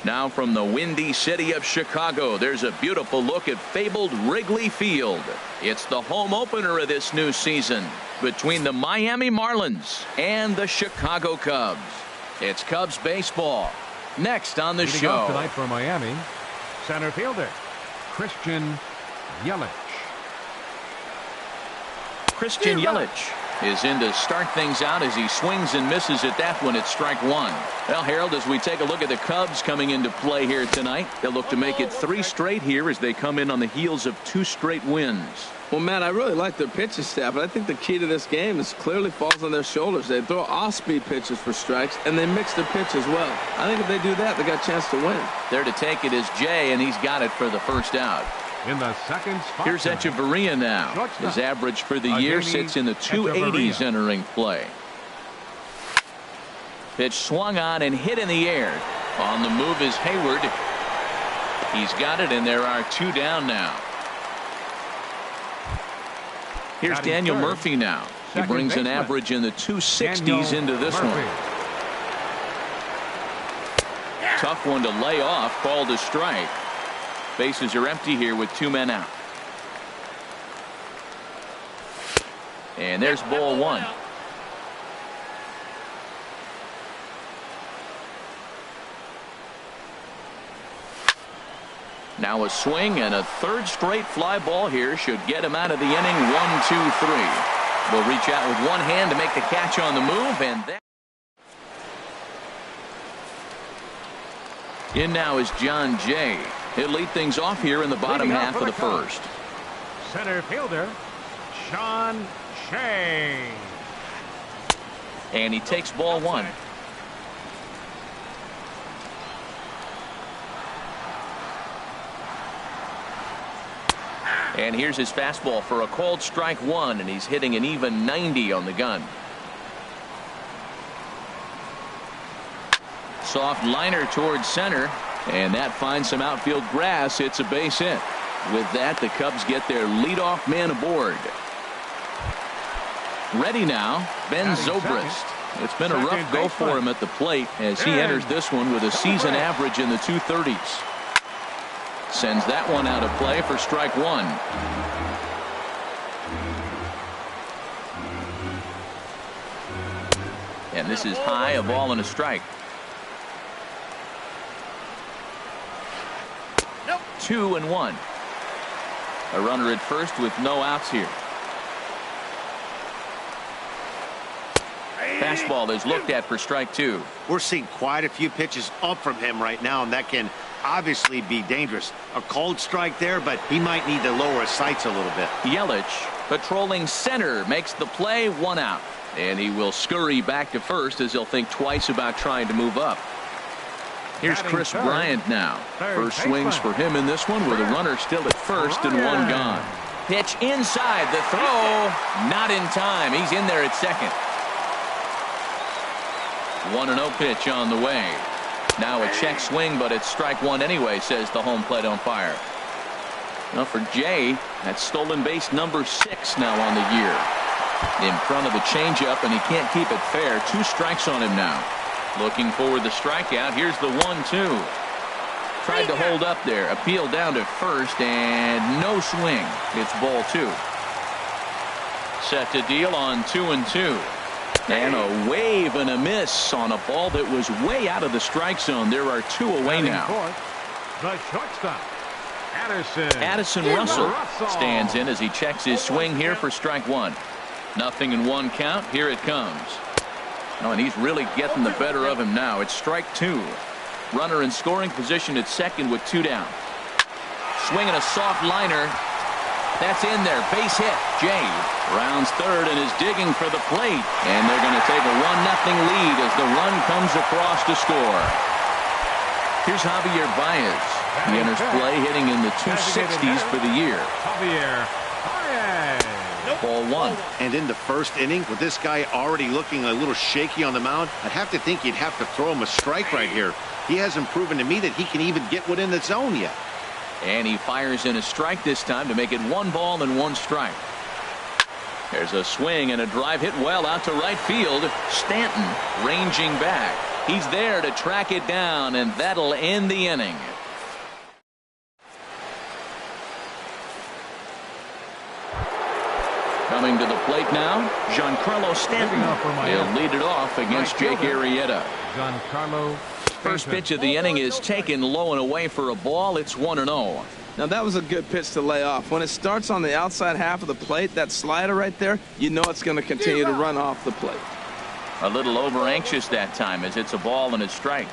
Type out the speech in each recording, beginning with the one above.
Now from the windy city of Chicago, there's a beautiful look at fabled Wrigley Field. It's the home opener of this new season between the Miami Marlins and the Chicago Cubs. It's Cubs baseball next on the Leading show. off tonight for Miami, center fielder Christian Yelich. Christian Yelich is in to start things out as he swings and misses at that one at strike one. Well, Harold, as we take a look at the Cubs coming into play here tonight, they'll look to make it 3 straight here as they come in on the heels of 2 straight wins. Well, Matt, I really like their pitching staff, but I think the key to this game is clearly falls on their shoulders. They throw off-speed pitches for strikes, and they mix their pitch as well. I think if they do that, they got a chance to win. There to take it is Jay, and he's got it for the first out. In the second spot. Here's Echeverria now. His average for the year sits in the 280s entering play. Pitch swung on and hit in the air. On the move is Hayward. He's got it, and there are 2 down now. Here's Daniel Murphy now. He brings an average in the 260s into this one. Tough one to lay off, called a strike. Bases are empty here with 2 men out. And there's ball 1. Now a swing and a 3rd straight fly ball here should get him out of the inning. 1, 2, 3. Will reach out with one hand to make the catch on the move, and that. In now is John Jay. He'll lead things off here in the bottom half of the first. Center fielder Sean Shea. And he takes ball 1. And here's his fastball for a called strike 1, and he's hitting an even 90 on the gun. Soft liner towards center, and that finds some outfield grass. It's a base hit. With that, the Cubs get their leadoff man aboard. Ready now, Ben Zobrist. It's been a rough go for him at the plate as he enters this one with a season average in the 230s. Sends that one out of play for strike 1. And this is high, a ball and a strike. 2-1. A runner at first with no outs here. Fastball is looked at for strike 2. We're seeing quite a few pitches up from him right now, and that can obviously be dangerous. A cold strike there, but he might need to lower his sights a little bit. Yelich patrolling center makes the play, 1 out. And he will scurry back to first as he'll think twice about trying to move up. Here's Chris Bryant now. First swings for him in this one with a runner still at first and 1 gone. Pitch inside, the throw not in time. He's in there at second. 1-0 pitch on the way. Now a check swing, but it's strike 1 anyway, says the home plate umpire. Now for Jay, that's stolen base number 6 now on the year. In front of the changeup, and he can't keep it fair. 2 strikes on him now. Looking for the strikeout. Here's the 1-2. Tried to hold up there. Appeal down to first, and no swing. It's ball 2. Set to deal on 2-2. And a wave and a miss on a ball that was way out of the strike zone. There are 2 away now. The shortstop, Addison Russell stands in as he checks his swing here for strike 1. 0-1 count. Here it comes. Oh, and he's really getting the better of him now. It's strike 2. Runner in scoring position at second with 2 down. Swinging a soft liner. That's in there. Base hit. Jay rounds third and is digging for the plate. And they're going to take a 1-0 lead as the run comes across to score. Here's Javier Baez. He enters play hitting in the 260s for the year. Javier Baez. Ball 1. And in the first inning, with this guy already looking a little shaky on the mound, I'd have to think you'd have to throw him a strike right here. He hasn't proven to me that he can even get within the zone yet. And he fires in a strike this time to make it 1 ball and 1 strike. There's a swing and a drive hit well out to right field. Stanton ranging back. He's there to track it down, and that'll end the inning. Coming to the plate now, Giancarlo Stanton. He'll lead it off against Jake Arrieta. Giancarlo. First pitch of the inning is taken low and away for a ball. It's 1-0. Now, that was a good pitch to lay off. When it starts on the outside half of the plate, that slider right there, you know it's going to continue to run off the plate. A little over anxious that time as it's a ball and a strike.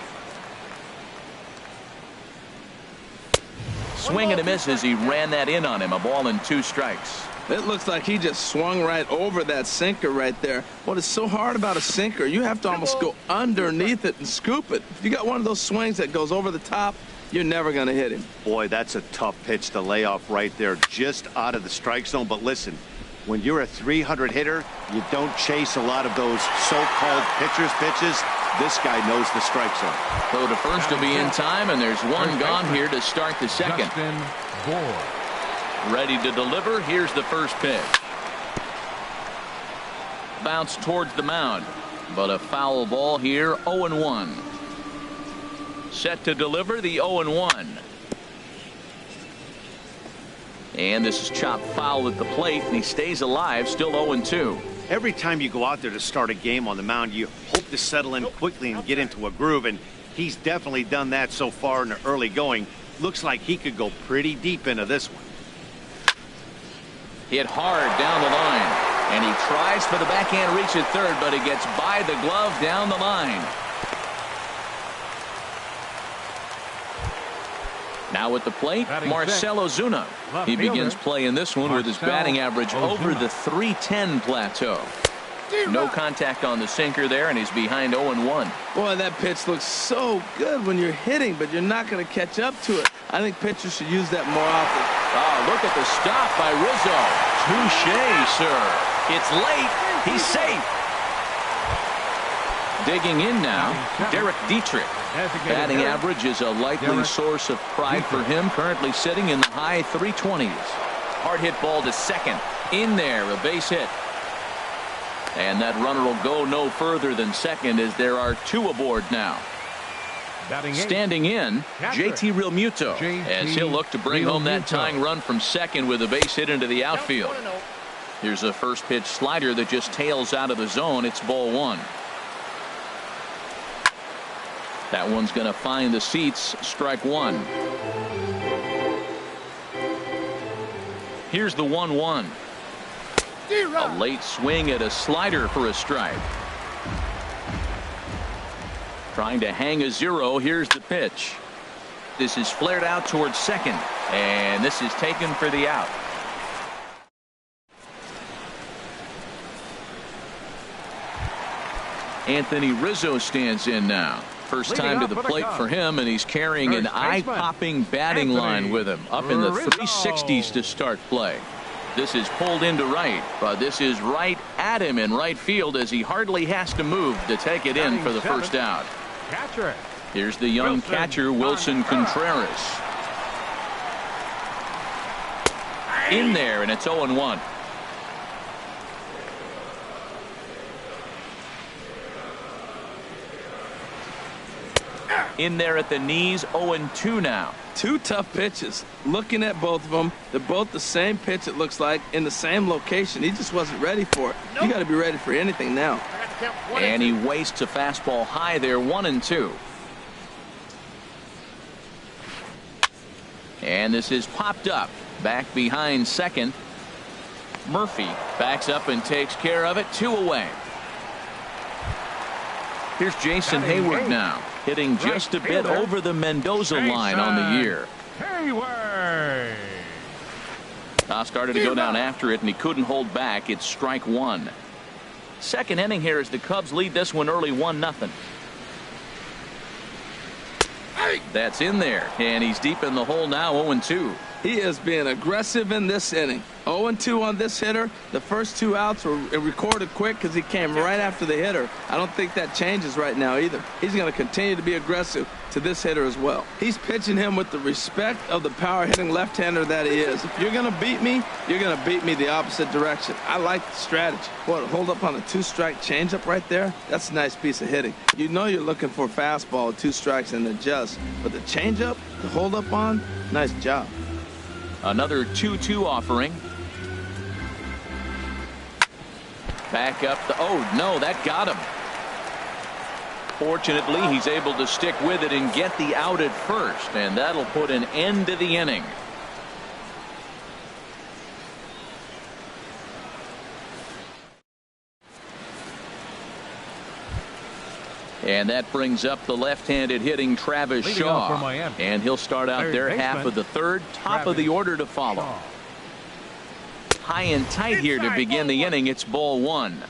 Swing and a miss as he ran that in on him. A ball and 2 strikes. It looks like he just swung right over that sinker right there. What is so hard about a sinker, you have to almost go underneath it and scoop it. If you got one of those swings that goes over the top, you're never going to hit him. Boy, that's a tough pitch to lay off right there, just out of the strike zone. But listen, when you're a 300 hitter, you don't chase a lot of those so-called pitcher's pitches. This guy knows the strike zone. Throw to first will be in time, and there's one gone here to start the second. Ready to deliver. Here's the first pitch. Bounce towards the mound, but a foul ball here. 0-1. Set to deliver the 0-1. And this is chopped foul at the plate, and he stays alive, still 0-2. Every time you go out there to start a game on the mound, you hope to settle in quickly and get into a groove, and he's definitely done that so far in the early going. Looks like he could go pretty deep into this one. Hit hard down the line, and he tries for the backhand reach at third, but he gets by the glove down the line. Now at the plate, Marcell Ozuna. He begins playing this one with his batting average over the .310 plateau. No contact on the sinker there, and he's behind 0-1. Boy, that pitch looks so good when you're hitting, but you're not going to catch up to it. I think pitchers should use that more often. Oh, look at the stop by Rizzo. Touché, sir. It's late. He's safe. Digging in now, Derek Dietrich. Batting average is a likely source of pride for him, currently sitting in the high 320s. Hard hit ball to second. In there, a base hit. And that runner will go no further than second as there are 2 aboard now. Standing in, JT Realmuto, as he'll look to bring home that tying run from second with a base hit into the outfield. Here's a first pitch slider that just tails out of the zone. It's ball 1. That one's going to find the seats. Strike 1. Here's the 1-1. A late swing at a slider for a strike. Trying to hang a 0. Here's the pitch. This is flared out towards second, and this is taken for the out. Anthony Rizzo stands in now. First time to the plate for him, and he's carrying an eye-popping batting line with him. Up in the 360s to start play. This is pulled into right, but this is right at him in right field as he hardly has to move to take it in for the first out. Here's the young catcher, Wilson Contreras. In there, and it's 0-1. In there at the knees, 0-2 now. 2 tough pitches. Looking at both of them, they're both the same pitch, it looks like, in the same location. He just wasn't ready for it. You got to be ready for anything now. And he wastes a fastball high there, 1-2. And this is popped up. Back behind second. Murphy backs up and takes care of it. 2 away. Here's Jason Hayward now, hitting just a bit over the Mendoza line on the year. Started to go down after it, and he couldn't hold back. It's strike 1. Second inning here as the Cubs lead this one early 1-0. That's in there, and he's deep in the hole now, 0-2. He is being aggressive in this inning. 0-2 on this hitter. The first 2 outs were recorded quick because he came right after the hitter. I don't think that changes right now either. He's going to continue to be aggressive to this hitter as well. He's pitching him with the respect of the power-hitting left-hander that he is. If you're going to beat me, you're going to beat me the opposite direction. I like the strategy. What, hold up on a 2-strike changeup right there? That's a nice piece of hitting. You know you're looking for a fastball with 2 strikes and adjust. But the changeup, the hold up on, nice job. Another 2-2 offering. Back up the, oh no, that got him. Fortunately, he's able to stick with it and get the out at first, and that'll put an end to the inning. And that brings up the left-handed hitting Travis Shaw. And he'll start out there half of the third, top of the order to follow. High and tight here to begin the inning. It's ball 1.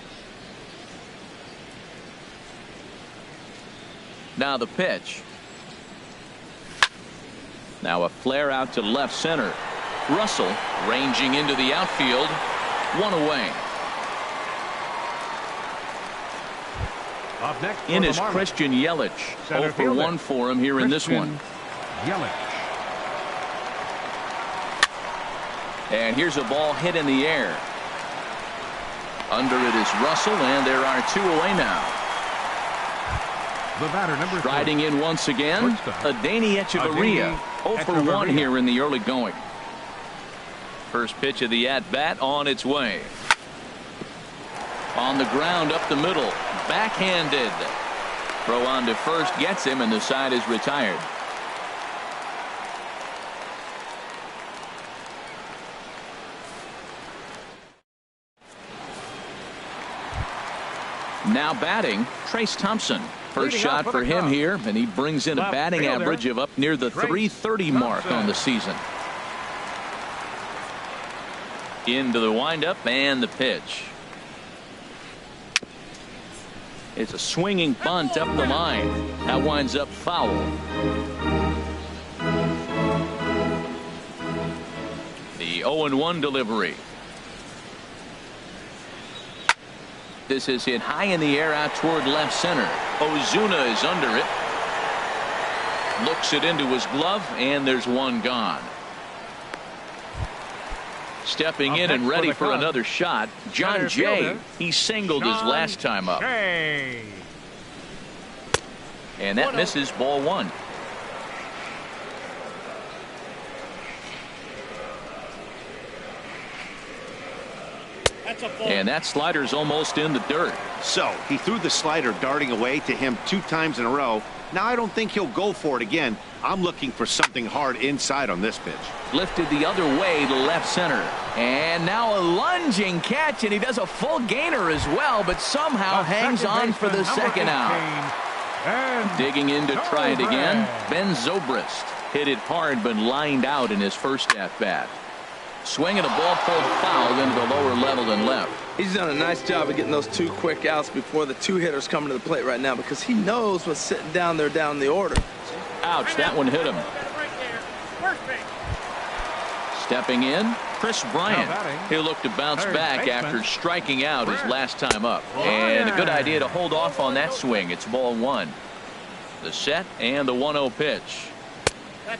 Now the pitch. Now a flare out to left center. Russell ranging into the outfield. 1 away. Up next in is Christian Yelich. 0 for 1 for him here in this one. Yelich. And here's a ball hit in the air. Under it is Russell, and there are 2 away now. The batter, number 3. Riding in once again, Adeiny Echeverria. 0 for 1 here in the early going. First pitch of the at-bat on its way. On the ground up the middle. Backhanded. Throw on to first gets him, and the side is retired. Now batting, Trace Thompson. First shot for him here, and he brings in a batting average of up near the .330 mark on the season. Into the windup and the pitch. It's a swinging bunt up the line. That winds up foul. The 0-1 delivery. This is hit high in the air out toward left center. Ozuna is under it. Looks it into his glove, and there's 1 gone. Stepping in and ready for another shot, John Jay. He singled his last time up. And that misses, ball 1. And that slider's almost in the dirt. So he threw the slider darting away to him 2 times in a row. Now I don't think he'll go for it again. I'm looking for something hard inside on this pitch. Lifted the other way to left center. And now a lunging catch, and he does a full gainer as well, but somehow hangs on for the second out. Digging in to try it again, Ben Zobrist. Hit it hard but lined out in his first at-bat. Swinging a ball pulled foul into the lower level and left. He's done a nice job of getting those 2 quick outs before the 2 hitters come to the plate right now, because he knows what's sitting down there down the order. Ouch, that one hit him. Stepping in, Chris Bryant. He'll look to bounce back after striking out his last time up. And a good idea to hold off on that swing. It's ball 1. The set and the 1-0 pitch.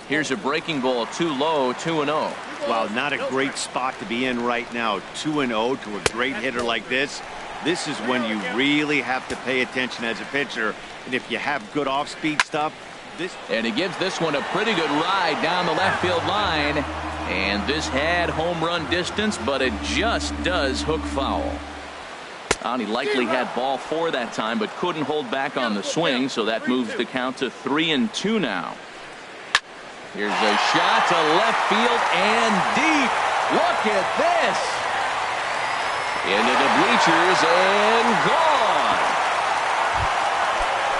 Here's a breaking ball, too low, 2-0. Wow, not a great spot to be in right now. 2-0 to a great hitter like this. This is when you really have to pay attention as a pitcher. And if you have good off-speed stuff, and he gives this one a pretty good ride down the left field line. And this had home run distance, but it just does hook foul. And he likely had ball 4 that time, but couldn't hold back on the swing, so that moves the count to 3-2 now. Here's a shot to left field and deep. Look at this. Into the bleachers and gone.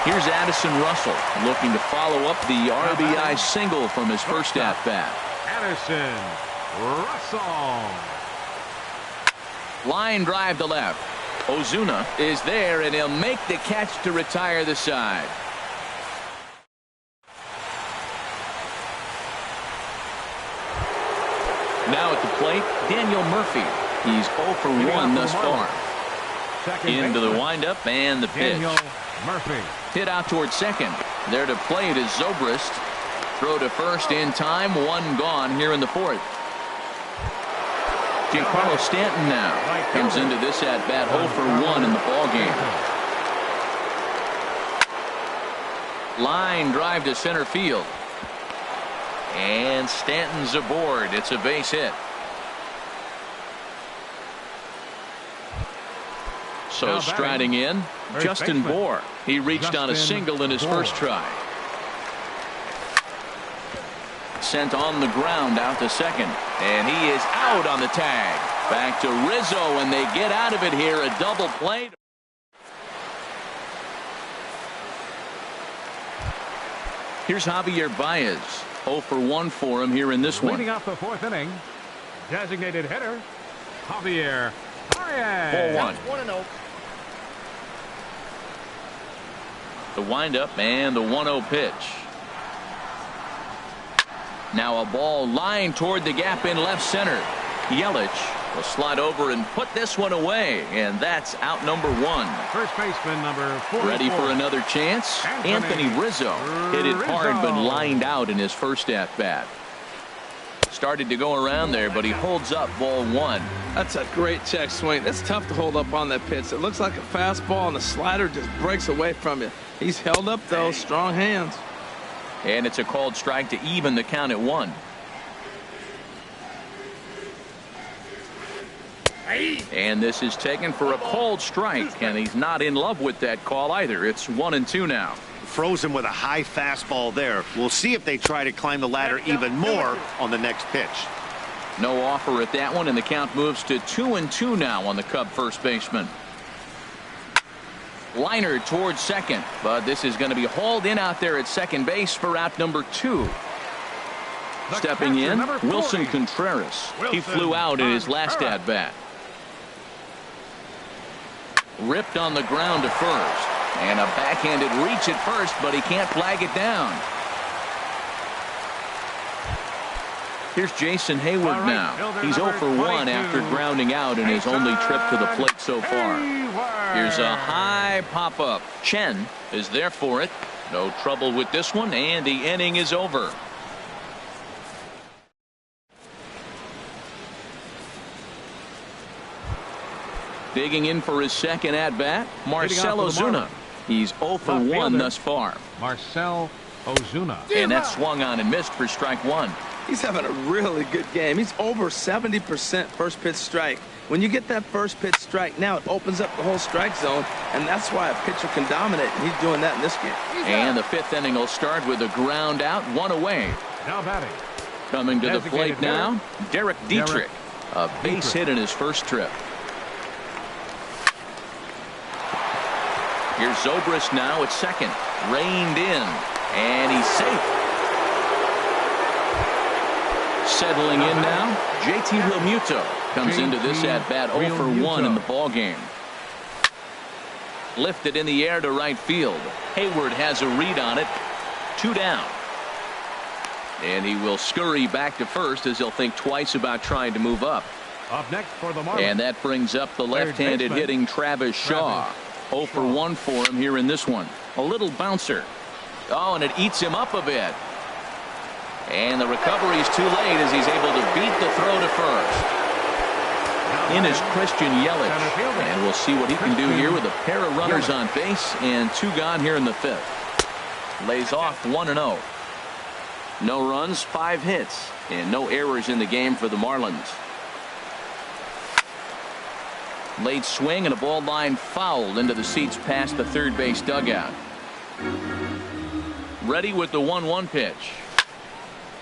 Here's Addison Russell looking to follow up the RBI single from his first at-bat. Addison Russell. Line drive to left. Ozuna is there, and he'll make the catch to retire the side. Now at the plate, Daniel Murphy. He's 0 for 1 thus far. Into the windup and the pitch. Daniel Murphy. Hit out towards second. There to play it is Zobrist. Throw to first in time. One gone here in the fourth. Giancarlo Stanton now comes into this at bat 0 for 1 in the ball game. Line drive to center field. And Stanton's aboard. It's a base hit. So striding in, Justin Bour. He reached on a single in his first try. Sent on the ground out to second. And he is out on the tag. Back to Rizzo, and they get out of it here. A double play. Here's Javier Baez. 0 for 1 for him here in this one. Leading off the fourth inning, designated hitter, Javier Baez. 4-1. 1-0. The windup and the 1-0 pitch. Now a ball lined toward the gap in left center. Yelich will slide over and put this one away, and that's out number 1. First baseman number 44. Ready for another chance? Anthony Rizzo hit it hard but lined out in his first at bat. Started to go around there, but he holds up ball 1. That's a great check swing. That's tough to hold up on that pitch. It looks like a fastball, and the slider just breaks away from you. He's held up, though. Strong hands. And it's a called strike to even the count at 1. And this is taken for a called strike, and he's not in love with that call either. It's 1-2 now. Frozen with a high fastball there. We'll see if they try to climb the ladder even more on the next pitch. No offer at that one, and the count moves to 2-2 now on the Cub first baseman. Liner towards second, but this is going to be hauled in out there at second base for out number 2. Stepping in, Wilson Contreras. He flew out in his last at bat. Ripped on the ground to first. And a backhanded reach at first, but he can't flag it down. Here's Jason Hayward now. He's 0 for 1 after grounding out in his only trip to the plate so far. Here's a high pop-up. Chen is there for it. No trouble with this one, and the inning is over. Digging in for his second at-bat, Marcell Ozuna. He's 0 for 1 thus far. Marcell Ozuna. And that swung on and missed for strike 1. He's having a really good game. He's over 70% first pitch strike. When you get that first pitch strike, now it opens up the whole strike zone, and that's why a pitcher can dominate, and he's doing that in this game. And the fifth inning will start with a ground out, 1 away. Now batting. Coming to the plate now, Derek Dietrich. A base hit in his first trip. Here's Zobrist now at second. Reined in, and he's safe. Settling in now, JT Realmuto comes into this at-bat 0 for 1 in the ballgame. Lifted in the air to right field. Hayward has a read on it. 2 down. And he will scurry back to first as he'll think twice about trying to move up. Up next for the Marlins. And that brings up the left-handed hitting Travis Shaw. 0 for 1 for him here in this one. A little bouncer. Oh, and it eats him up a bit. And the recovery is too late as he's able to beat the throw to first. In is Christian Yelich. And we'll see what he can do here with a pair of runners on base and 2 gone here in the 5th. Lays off 1-0. No runs, 5 hits, and no errors in the game for the Marlins. Late swing and a ball line fouled into the seats past the third base dugout. Ready with the 1-1 pitch.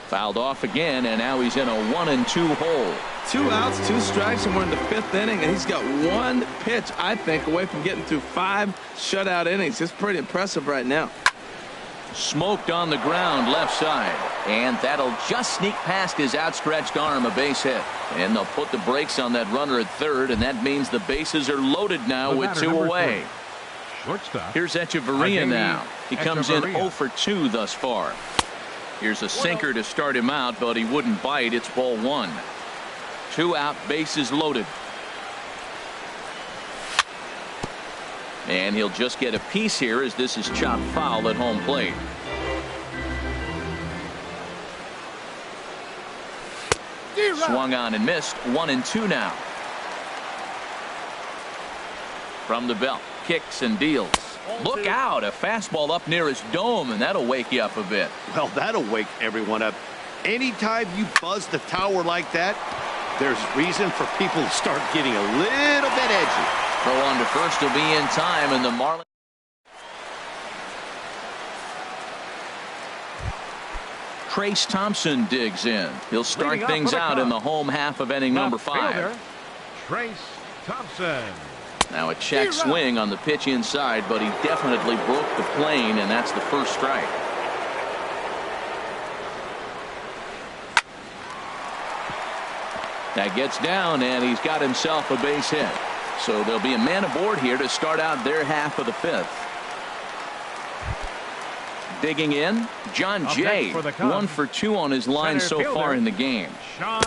Fouled off again, and now he's in a 1-2 hole. 2 outs, 2 strikes, and we're in the 5th inning, and he's got 1 pitch, I think, away from getting through 5 shutout innings. It's pretty impressive right now. Smoked on the ground left side, and that'll just sneak past his outstretched arm, a base hit. And they'll put the brakes on that runner at third, and that means the bases are loaded now with 2 away. Shortstop. Here's Echeverria now. He comes in 0 for 2 thus far. Here's a sinker to start him out, but he wouldn't bite. It's ball 1. 2 out, bases loaded. And he'll just get a piece here as this is chopped foul at home plate. Swung on and missed. 1-2 now. From the belt, kicks and deals. Look out, a fastball up near his dome, and that'll wake you up a bit. Well, that'll wake everyone up. Anytime you buzz the tower like that, there's reason for people to start getting a little bit edgy. Throw on to first will be in time, and the Marlins. Trace Thompson digs in. He'll start things out in the home half of inning number 5. Trace Thompson. Now a check swing on the pitch inside, but he definitely broke the plane, and that's the first strike. That gets down, and he's got himself a base hit. So there'll be a man aboard here to start out their half of the 5th. Digging in, John Jay, 1 for 2 on his line so far in the game.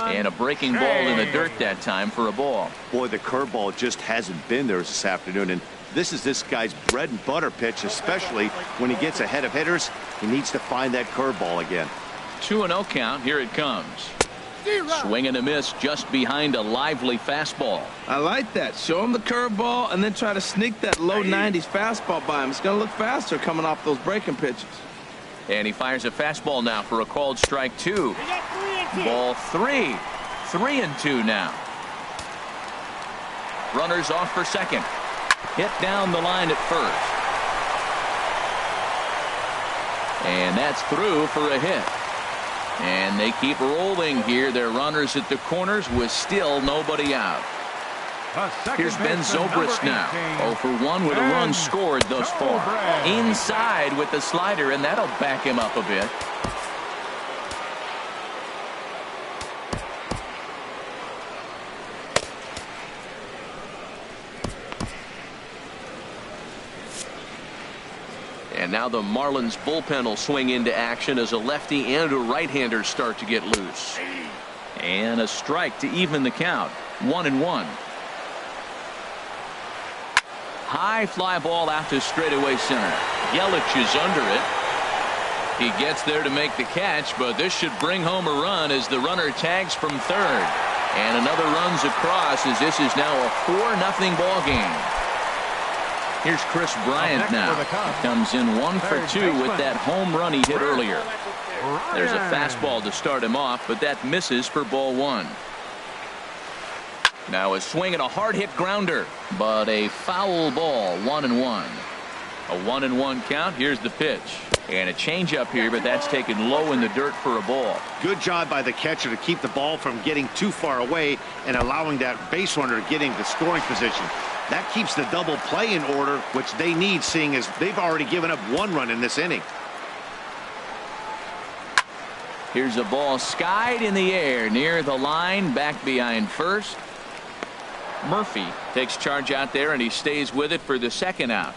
And a breaking ball in the dirt that time for a ball. Boy, the curveball just hasn't been there this afternoon, and this is this guy's bread and butter pitch, especially when he gets ahead of hitters. He needs to find that curveball again. 2-0 count. Here it comes. Swing and a miss just behind a lively fastball. I like that. Show him the curveball and then try to sneak that low 90s fastball by him. It's going to look faster coming off those breaking pitches. And he fires a fastball now for a called strike 2. Ball 3. 3-2 now. Runners off for second. Hit down the line at first. And that's through for a hit. And they keep rolling here. Their runners at the corners with still nobody out. Here's Ben Zobrist now. 0 for 1 with a run scored thus far. Inside with the slider, and that'll back him up a bit. And now the Marlins bullpen will swing into action as a lefty and a right-hander start to get loose. And a strike to even the count. 1-1. High fly ball out to straightaway center. Yelich is under it. He gets there to make the catch, but this should bring home a run as the runner tags from third. And another runs across as this is now a 4-0 ball game. Here's Chris Bryant now. Comes in 1 for 2 with that home run he hit earlier. There's a fastball to start him off, but that misses for ball 1. Now a swing and a hard hit grounder, but a foul ball. 1-1. A 1-1 count. Here's the pitch. And a changeup here, but that's taken low in the dirt for a ball. Good job by the catcher to keep the ball from getting too far away and allowing that base runner to get into scoring position. That keeps the double play in order, which they need, seeing as they've already given up 1 run in this inning. Here's a ball skied in the air near the line, back behind first. Murphy takes charge out there, and he stays with it for the second out.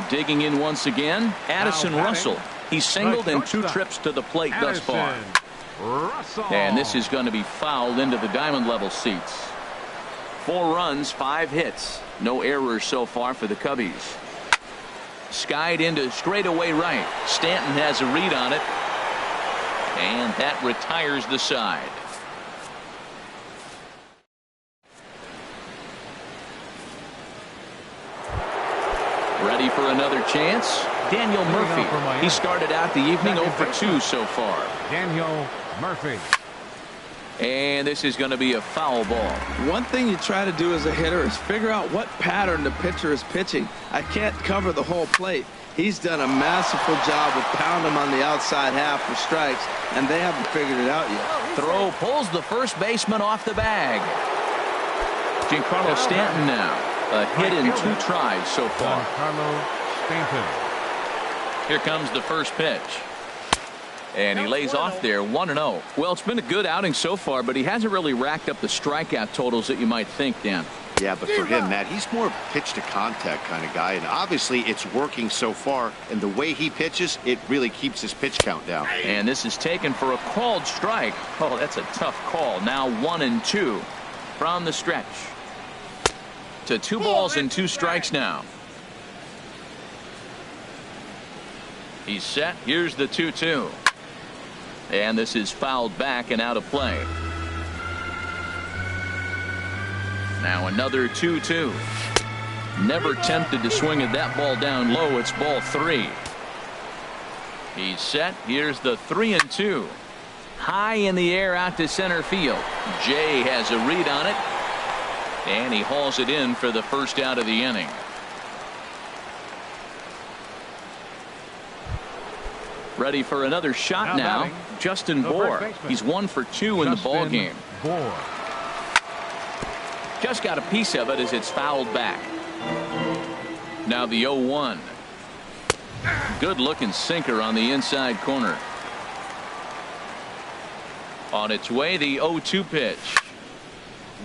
Digging in once again, Addison Russell. He's singled in 2 trips to the plate thus far. And this is going to be fouled into the diamond level seats. 4 runs, 5 hits. No errors so far for the Cubbies. Skied into straightaway right. Stanton has a read on it. And that retires the side. Ready for another chance? Daniel Murphy. He started out the evening 0 for 2 so far. Daniel Murphy. And this is going to be a foul ball. One thing you try to do as a hitter is figure out what pattern the pitcher is pitching. I can't cover the whole plate. He's done a masterful job of pounding him on the outside half for strikes, and they haven't figured it out yet. Throw pulls the first baseman off the bag. Giancarlo Stanton now. A hit in 2 tries so far. Giancarlo Stanton. Here comes the first pitch. And he lays off there 1-0. Well, it's been a good outing so far, but he hasn't really racked up the strikeout totals that you might think, Dan. Yeah, but for him, Matt, he's more pitch to contact kind of guy, and obviously it's working so far, and the way he pitches, it really keeps his pitch count down. And this is taken for a called strike. Oh, that's a tough call. Now 1-2 from the stretch. To 2 balls and 2 strikes now. He's set. Here's the 2-2. And this is fouled back and out of play. Now another 2-2. Never tempted to swing at that ball down low. It's ball 3. He's set. Here's the 3-2. High in the air out to center field. Jay has a read on it. And he hauls it in for the first out of the inning. Ready for another shot now. Justin Bour. He's 1 for 2 in the ball game. Just got a piece of it as it's fouled back. Now the 0-1. Good looking sinker on the inside corner. On its way, the 0-2 pitch.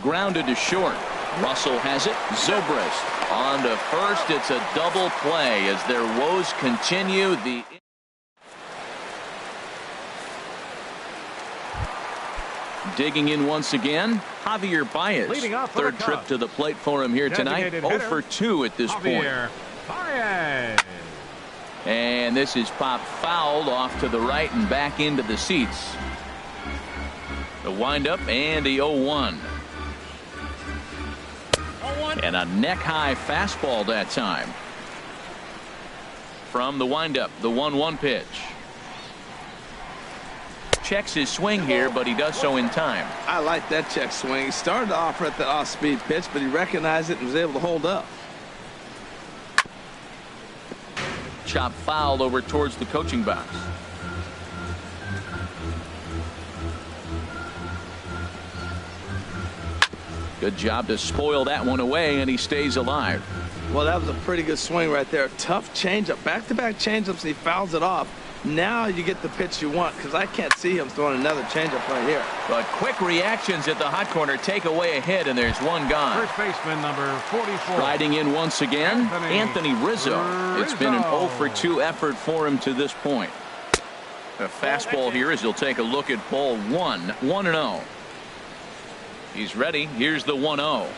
Grounded to short. Russell has it. Zobrist on to first. It's a double play as their woes continue. Digging in once again, Javier Baez. Third trip to the plate for him here tonight. 0 for 2 at this point. And this is popped fouled off to the right and back into the seats. The windup and the 0-1. And a neck-high fastball that time. From the windup, the 1-1 pitch. Checks his swing here, but he does so in time. I like that check swing. He started off at the off-speed pitch, but he recognized it and was able to hold up. Chop fouled over towards the coaching box. Good job to spoil that one away, and he stays alive. Well, that was a pretty good swing right there. Tough changeup. Back-to-back changeups, and he fouls it off. Now you get the pitch you want, because I can't see him throwing another changeup right here. But quick reactions at the hot corner take away a hit, and there's one gone. First baseman number 44. Riding in once again, Anthony Rizzo. It's been an 0 for 2 effort for him to this point. A fastball here as he'll take a look at ball 1. 1-0. He's ready. Here's the 1-0.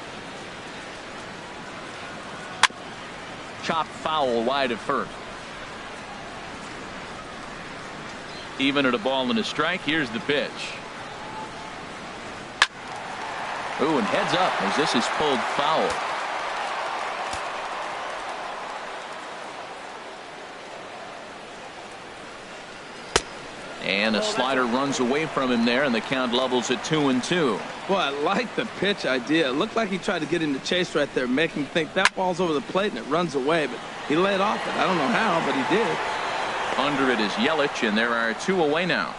Chopped foul wide of first. Even at a ball and a strike. Here's the pitch. Ooh, and heads up as this is pulled foul. And a slider runs away from him there, and the count levels at 2-2. Well, I like the pitch idea. It looked like he tried to get into chase right there, make him think that ball's over the plate and it runs away, but he laid off it. I don't know how, but he did. Under it is Yelich, and there are 2 away now.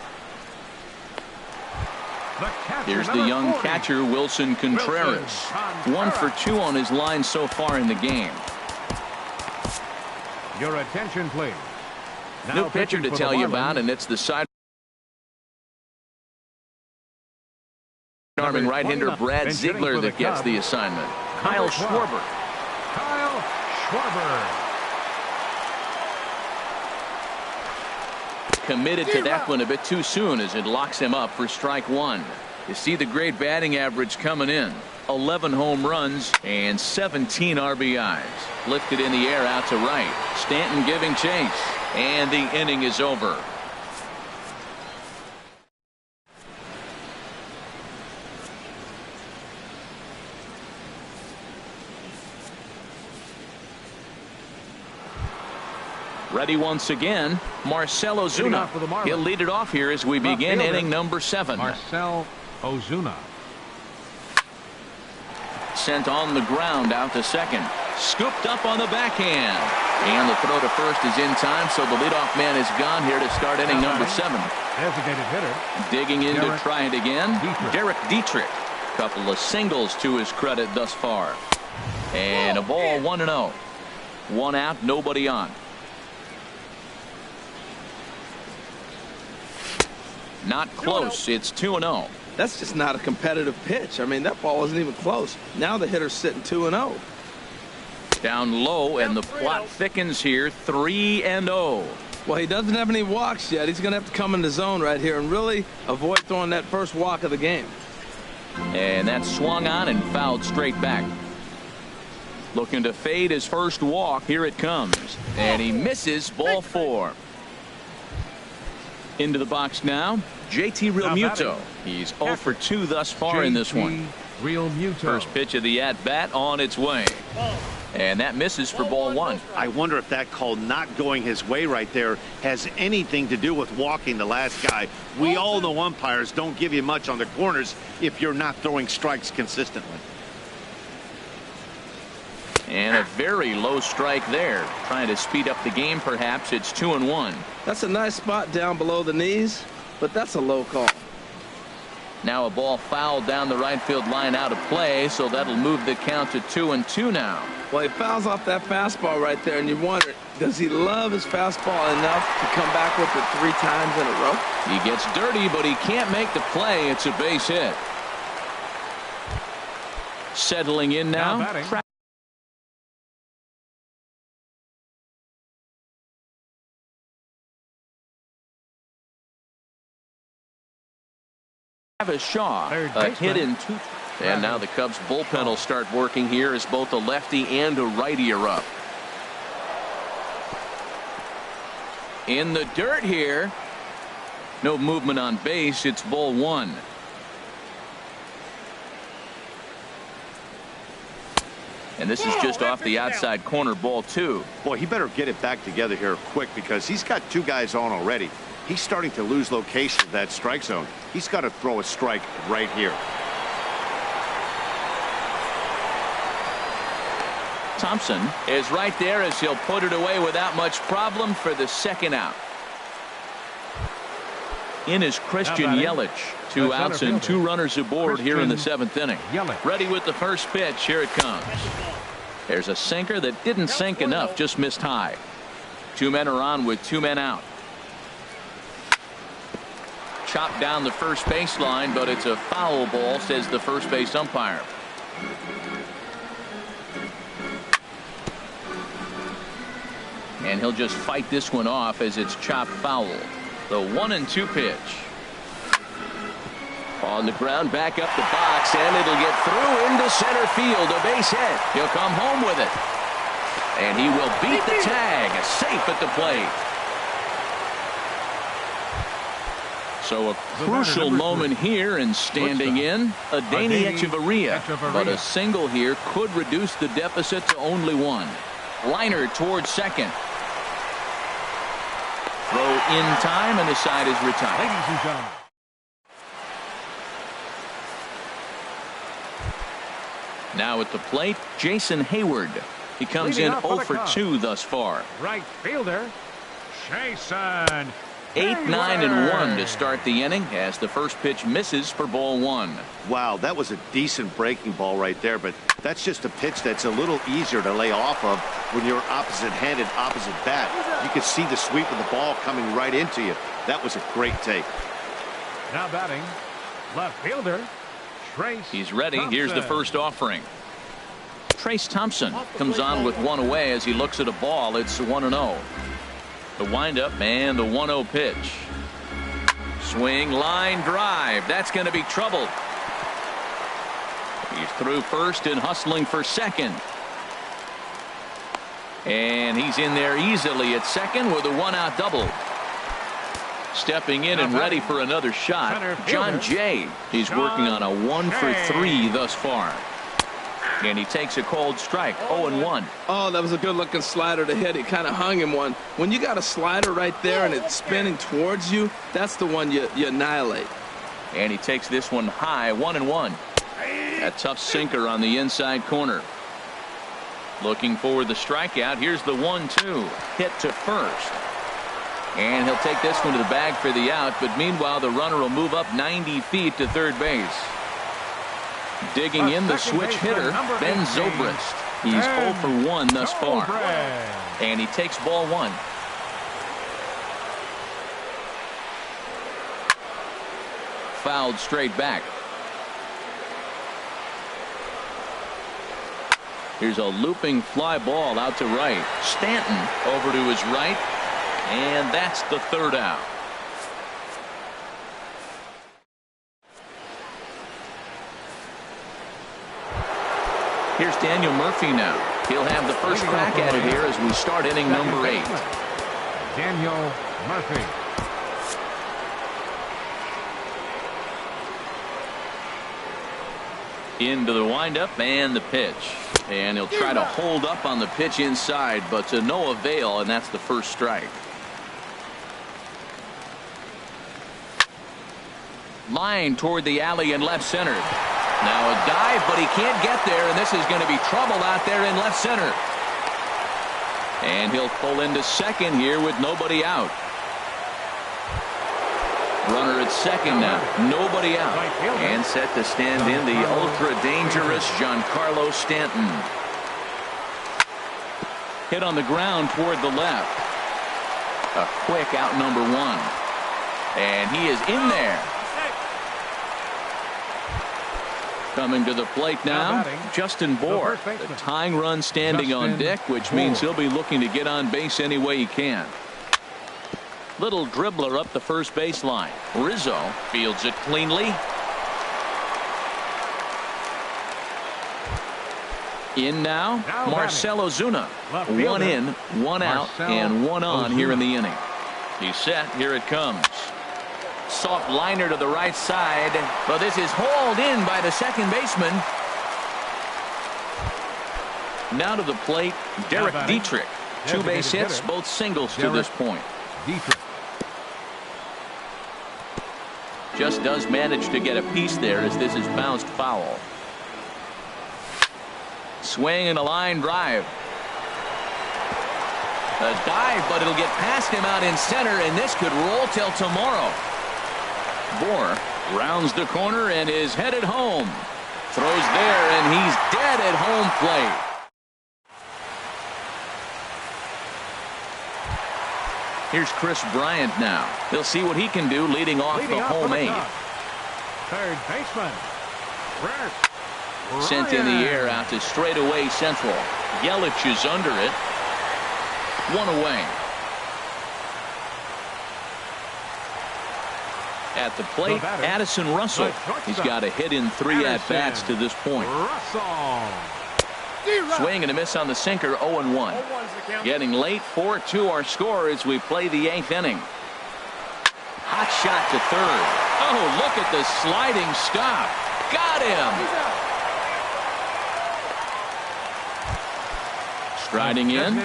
Here's the young catcher, Wilson Contreras. 1 for 2 on his line so far in the game. Your attention, please. New pitcher to tell you about, and it's the side. Arming right-hander Brad Ziegler that gets the assignment. Kyle Schwarber. Kyle Schwarber. Committed to that one a bit too soon as it locks him up for strike 1. You see the great batting average coming in. 11 home runs and 17 RBIs. Lifted in the air out to right. Stanton giving chase. And the inning is over. Ready once again, Marcell Ozuna. He'll lead it off here as we begin inning number 7. Marcell Ozuna. Sent on the ground out to second. Scooped up on the backhand. And the throw to first is in time, so the leadoff man is gone here to start inning number 7. Designated hitter. Digging in to try it again. Derek Dietrich. Couple of singles to his credit thus far. And a ball 1-0. 1 out, nobody on. Not close. It's 2-0. That's just not a competitive pitch. I mean, that ball isn't even close. Now the hitter's sitting 2-0. Down low, and the plot thickens here, 3-0. Well, he doesn't have any walks yet. He's going to have to come in the zone right here and really avoid throwing that first walk of the game. And that swung on and fouled straight back. Looking to fade his first walk. Here it comes. And he misses, ball 4. Into the box now, JT Realmuto. He's 0 for 2 thus far in this one. First pitch of the at-bat on its way. And that misses for ball 1. I wonder if that call not going his way right there has anything to do with walking the last guy. We all know umpires don't give you much on the corners if you're not throwing strikes consistently. And a very low strike there. Trying to speed up the game, perhaps. It's 2-1. That's a nice spot down below the knees, but that's a low call. Now a ball fouled down the right field line out of play, so that'll move the count to 2-2 now. Well, he fouls off that fastball right there, and you wonder, does he love his fastball enough to come back with it 3 times in a row? He gets dirty, but he can't make the play. It's a base hit. Settling in now. Travis Shaw, a hit in 2. And now the Cubs bullpen will start working here as both a lefty and a righty are up. In the dirt here. No movement on base. It's ball 1. And this is just off the outside corner, ball 2. Boy, he better get it back together here quick because he's got 2 guys on already. He's starting to lose location of that strike zone. He's got to throw a strike right here. Thompson is right there as he'll put it away without much problem for the second out. In is Christian Yelich. 2 outs and 2 runners aboard here in the 7th inning. Ready with the first pitch. Here it comes. There's a sinker that didn't sink enough, just missed high. 2 men are on with 2 men out. Chopped down the first baseline, but it's a foul ball, says the first base umpire. And he'll just fight this one off as it's chopped foul. The 1-2 pitch. On the ground, back up the box, and it'll get through into center field. A base hit. He'll come home with it. And he will beat the tag. Safe at the plate. So a crucial moment here, and standing in, Adeiny Echeverria. But a single here could reduce the deficit to only 1. Liner towards second. Throw in time, and the side is retired. Ladies and gentlemen. Now at the plate, Jason Hayward. He comes in 0 for 2 thus far. Right fielder, Jason 8, 9, and 1 to start the inning as the first pitch misses for ball 1. Wow, that was a decent breaking ball right there, but that's just a pitch that's a little easier to lay off of when you're opposite-handed, opposite bat. You can see the sweep of the ball coming right into you. That was a great take. Now batting, left fielder, Trace. He's ready. Thompson. Here's the first offering. Trace Thompson comes on with 1 away as he looks at a ball. It's 1-0. The windup and the 1-0 pitch. Swing, line drive. That's going to be trouble. He's through first and hustling for second. And he's in there easily at second with a 1-out double. Stepping in and ready for another shot, John Jay. He's working on a 1 for 3 thus far. And he takes a cold strike, 0-1. Oh, that was a good-looking slider to hit. He kind of hung him one. When you got a slider right there and it's spinning towards you, that's the one you annihilate. And he takes this one high, 1-1. A tough sinker on the inside corner. Looking for the strikeout. Here's the 1-2. Hit to first. And he'll take this one to the bag for the out. But meanwhile, the runner will move up 90 feet to third base. Digging in the switch hitter, Ben Zobrist. He's 0 for 1 thus far. And he takes ball 1. fouled straight back. Here's a looping fly ball out to right. Stanton over to his right, and that's the third out. Here's Daniel Murphy now. He'll have the first crack at it here as we start inning number 8. Daniel Murphy. Into the windup and the pitch. And he'll try to hold up on the pitch inside, but to no avail, and that's the first strike. Line toward the alley in left center. Now a dive, but he can't get there, and this is going to be trouble out there in left center. And he'll pull into second here with nobody out. Runner at second now, nobody out, and set to stand in the ultra-dangerous Giancarlo Stanton. Hit on the ground toward the left. A quick out number 1. And he is in there. Coming to the plate now, Justin Bohr. The tying run standing on deck, which means he'll be looking to get on base any way he can. Little dribbler up the first baseline. Rizzo fields it cleanly. In now, Marcell Ozuna. 1 in, 1 out, and 1 on here in the inning. He's set. Here it comes. Soft liner to the right side, but this is hauled in by the second baseman. Now to the plate, Derek Dietrich. 2 base hits, both singles to this point. Just does manage to get a piece there as this is bounced foul. Swing and a line drive. A dive, but it'll get past him out in center, and this could roll till tomorrow. Bohr rounds the corner and is headed home. Throws there, and he's dead at home plate. Here's Chris Bryant now. He'll see what he can do leading off the home 8. Third baseman. Sent in the air out to straightaway central. Yelich is under it. 1 away. At the plate, Addison Russell. He's got a hit in 3 at-bats to this point. Swing and a miss on the sinker, 0-1. Getting late, 4-2 our score as we play the 8th inning. Hot shot to third. Oh, look at the sliding stop. Got him. Striding in.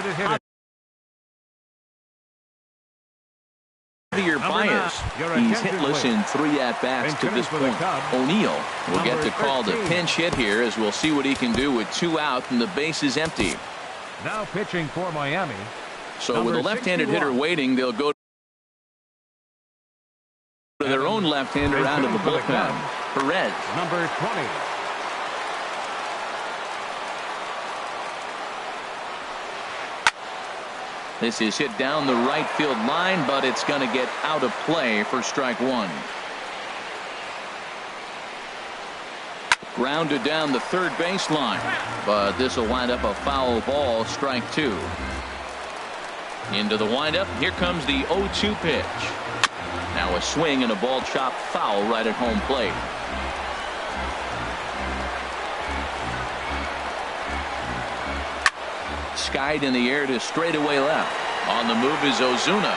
Your bias. He's hitless in 3 at-bats to this point. O'Neill will get to call the pinch hit here as we'll see what he can do with 2 out and the base is empty. Now pitching for Miami. So with a left-handed hitter waiting, they'll go to their own left-hander out of the bullpen. Perez. Number 20. This is hit down the right field line, but it's going to get out of play for strike 1. Grounded down the third baseline, but this will wind up a foul ball, strike 2. Into the windup, here comes the 0-2 pitch. Now a swing and a ball chopped foul right at home plate. Skied in the air to straightaway left. On the move is Ozuna,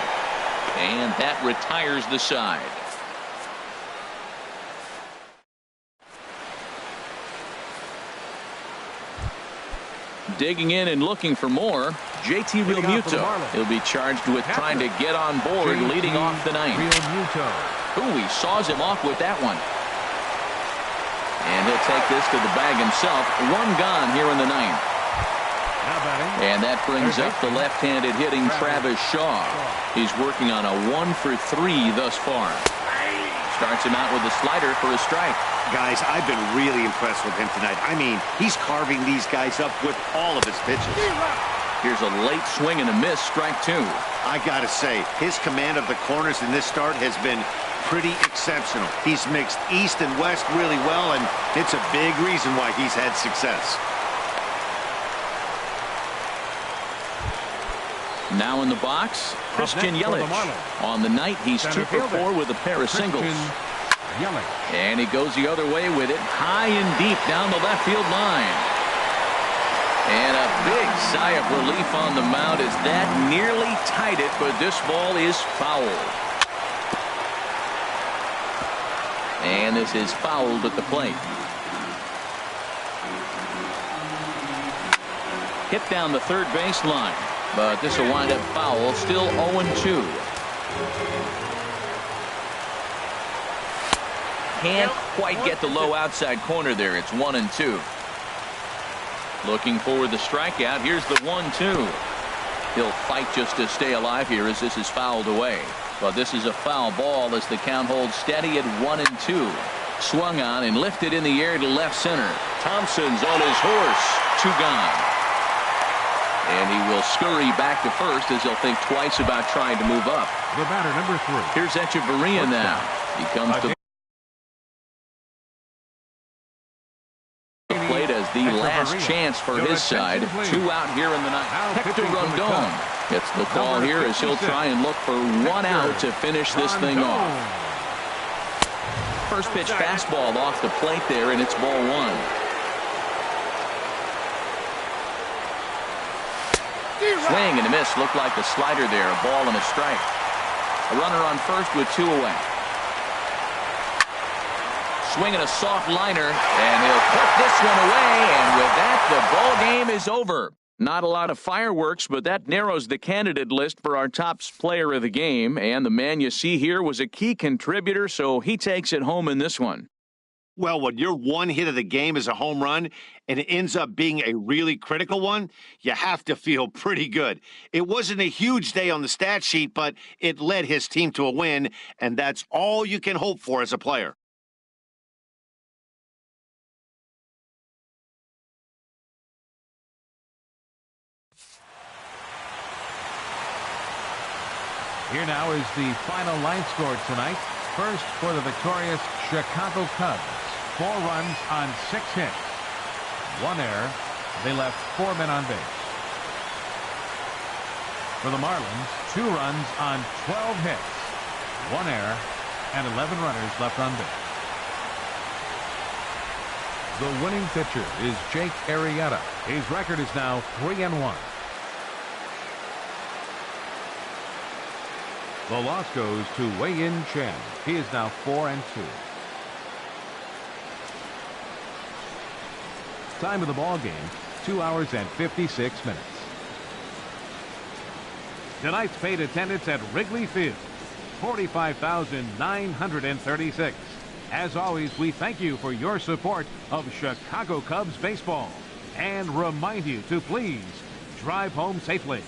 and that retires the side. Digging in and looking for more, JT Realmuto. He'll be charged with trying to get on board leading off the 9th. Ooh, he saws him off with that one. And he'll take this to the bag himself. 1 gone here in the 9th. And that brings up the left-handed hitting Travis Shaw. He's working on a 1 for 3 thus far. Starts him out with a slider for a strike. Guys, I've been really impressed with him tonight. I mean, he's carving these guys up with all of his pitches. Here's a late swing and a miss, strike two. I gotta say, his command of the corners in this start has been pretty exceptional. He's mixed east and west really well, and it's a big reason why he's had success. Now in the box, Christian Yelich. On the night, he's 2 for 4 with a pair of singles. And he goes the other way with it, high and deep down the left field line. And a big sigh of relief on the mound as that nearly tied it, but this ball is foul. And this is fouled at the plate. Hit down the third base line, but this will wind up foul, still 0-2. Can't quite get the low outside corner there. It's 1-2. Looking for the strikeout. Here's the 1-2. He'll fight just to stay alive here as this is fouled away. But this is a foul ball as the count holds steady at 1-2. Swung on and lifted in the air to left center. Thompson's on his horse. 2 gone. And he will scurry back to first as he'll think twice about trying to move up. The batter, number 3. Here's Echeverria now. He comes to plate as the last chance for his side. 2 out here in the ninth. Hector Rondon gets the call here as he'll try and look for 1 out to finish this thing off. First pitch fastball off the plate there, and it's ball 1. Swing and a miss. Looked like a slider there. A ball and a strike. A runner on first with 2 away. Swinging a soft liner, and he'll put this one away, and with that, the ball game is over. Not a lot of fireworks, but that narrows the candidate list for our top player of the game, and the man you see here was a key contributor, so he takes it home in this one. Well, when your one hit of the game is a home run and it ends up being a really critical one, you have to feel pretty good. It wasn't a huge day on the stat sheet, but it led his team to a win, and that's all you can hope for as a player. Here now is the final line score tonight. First for the victorious Chicago Cubs. 4 runs on 6 hits. 1 error. They left 4 men on base. For the Marlins, 2 runs on 12 hits. 1 error and 11 runners left on base. The winning pitcher is Jake Arrieta. His record is now 3-1. The loss goes to Wei-Yin Chen. He is now 4-2. Time of the ball game, 2 hours and 56 minutes. Tonight's paid attendance at Wrigley Field, 45,936. As always, we thank you for your support of Chicago Cubs baseball and remind you to please drive home safely.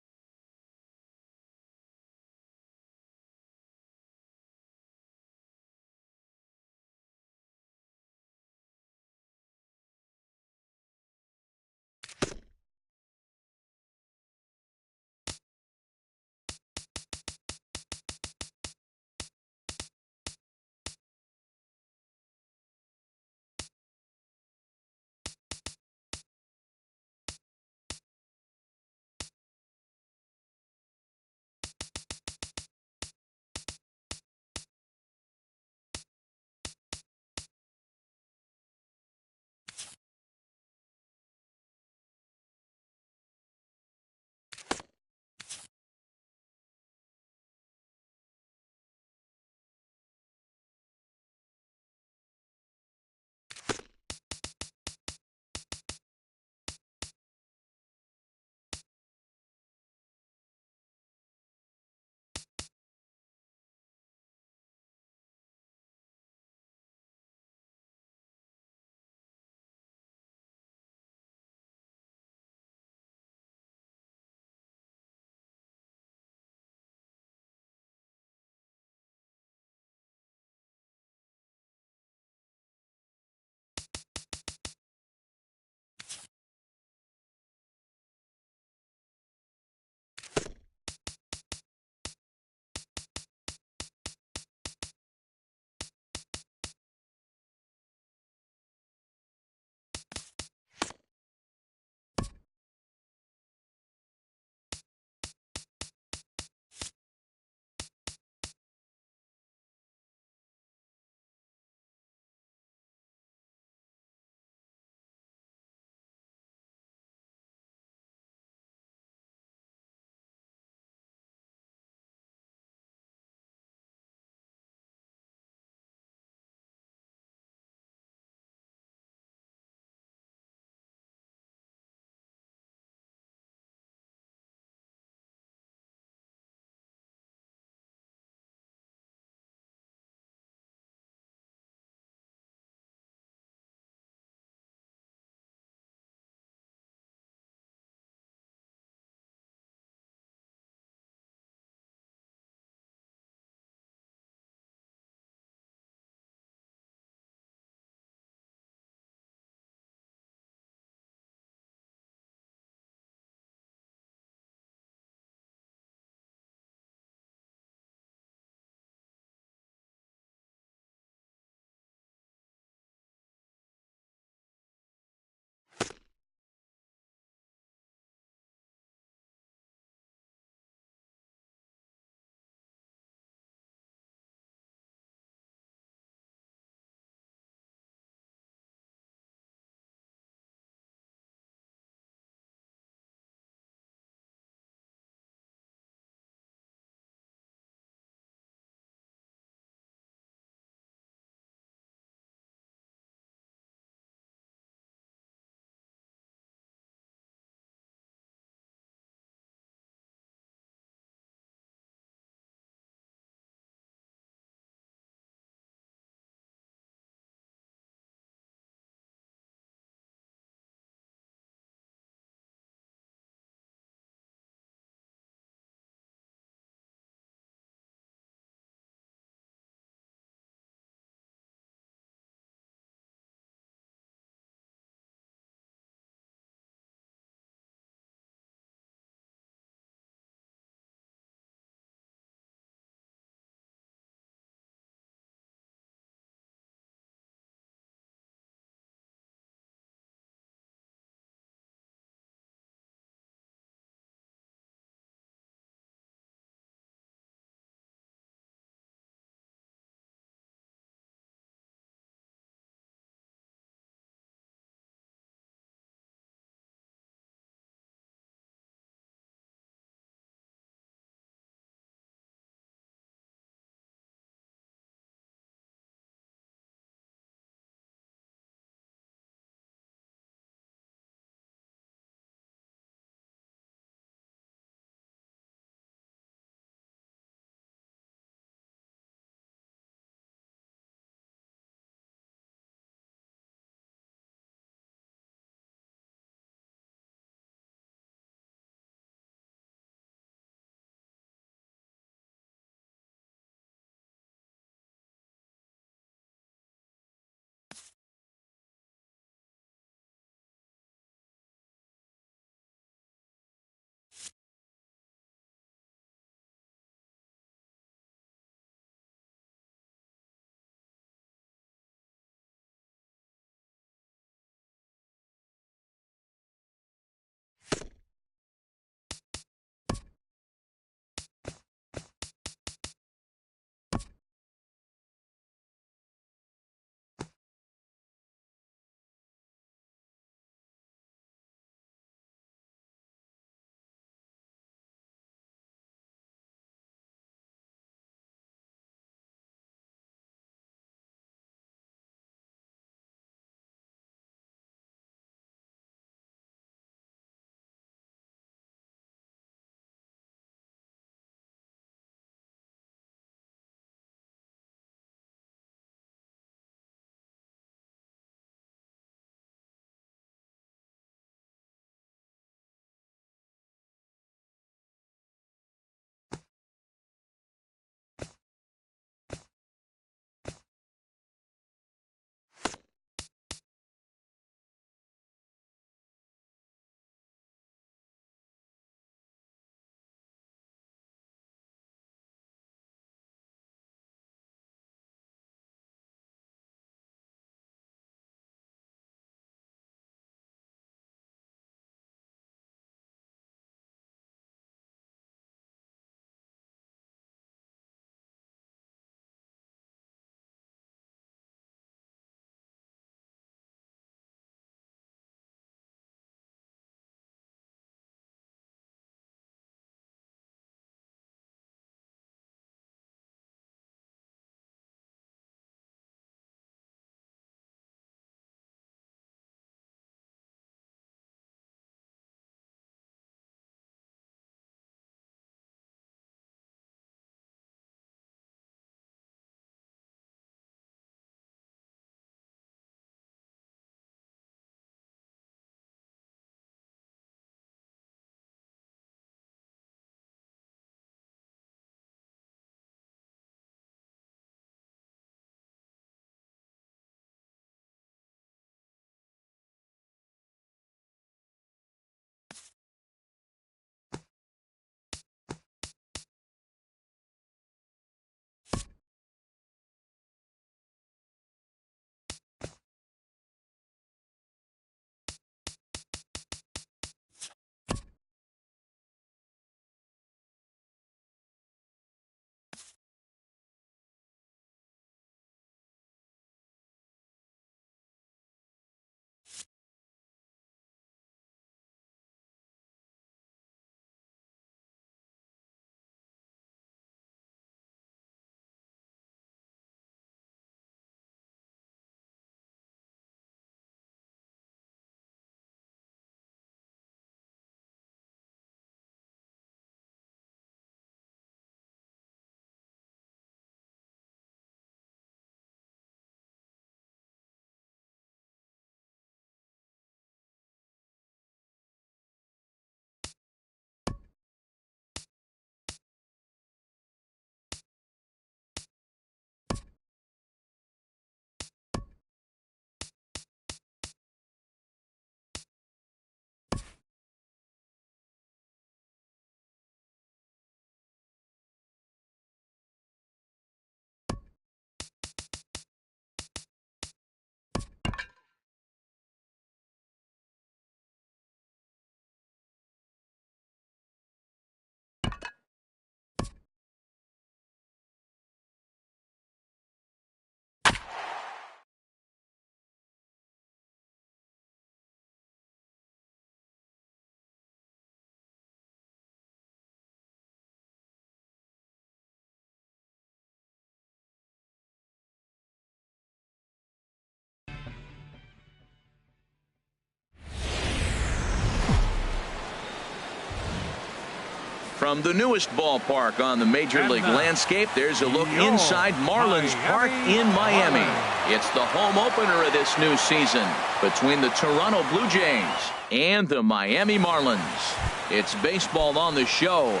From the newest ballpark on the Major League landscape, there's a look inside Marlins Park in Miami. It's the home opener of this new season between the Toronto Blue Jays and the Miami Marlins. It's baseball on the show.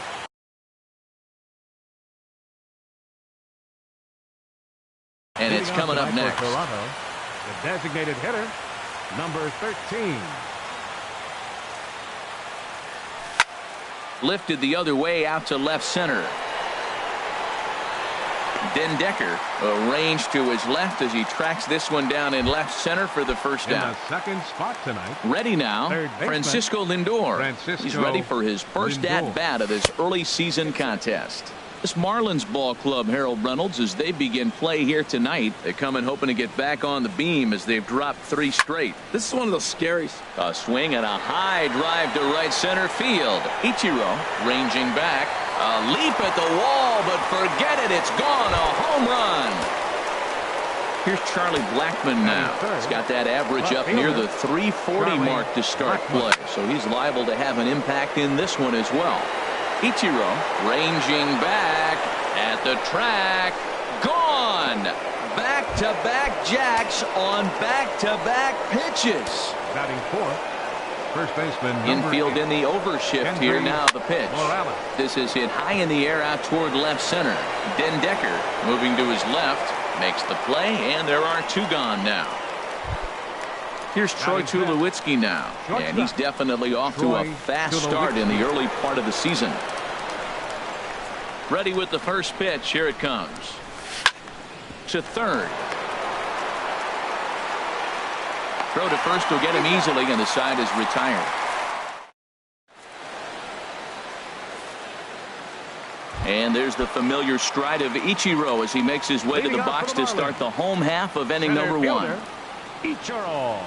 And it's coming up next. Toronto, the designated hitter, number 13. Lifted the other way out to left center. Decker arranged to his left as he tracks this one down in left center for the first In out. the second spot tonight. Ready now, Francisco Lindor. He's ready for his first at-bat of this early season contest. This Marlins ball club, Harold Reynolds, as they begin play here tonight, they come in hoping to get back on the beam as they've dropped 3 straight. This is one of those scaries. A swing and a high drive to right center field. Ichiro ranging back. A leap at the wall, but forget it. It's gone. A home run. Here's Charlie Blackmon now. He's got that average up near the 340 mark to start play, so he's liable to have an impact in this one as well. Ichiro ranging back at the track. Gone. Back-to-back jacks on back-to-back pitches. Batting fourth, first baseman. Infield in the overshift here now. The pitch. Morales. This is hit high in the air out toward left center. Decker moving to his left makes the play, and there are 2 gone now. Here's Troy Tulowitzki now, and he's definitely off to a fast start in the early part of the season. Ready with the first pitch. Here it comes. To third. Throw to first will get him easily, and the side is retired. And there's the familiar stride of Ichiro as he makes his way to the box to start the home half of inning number 1. Ichiro.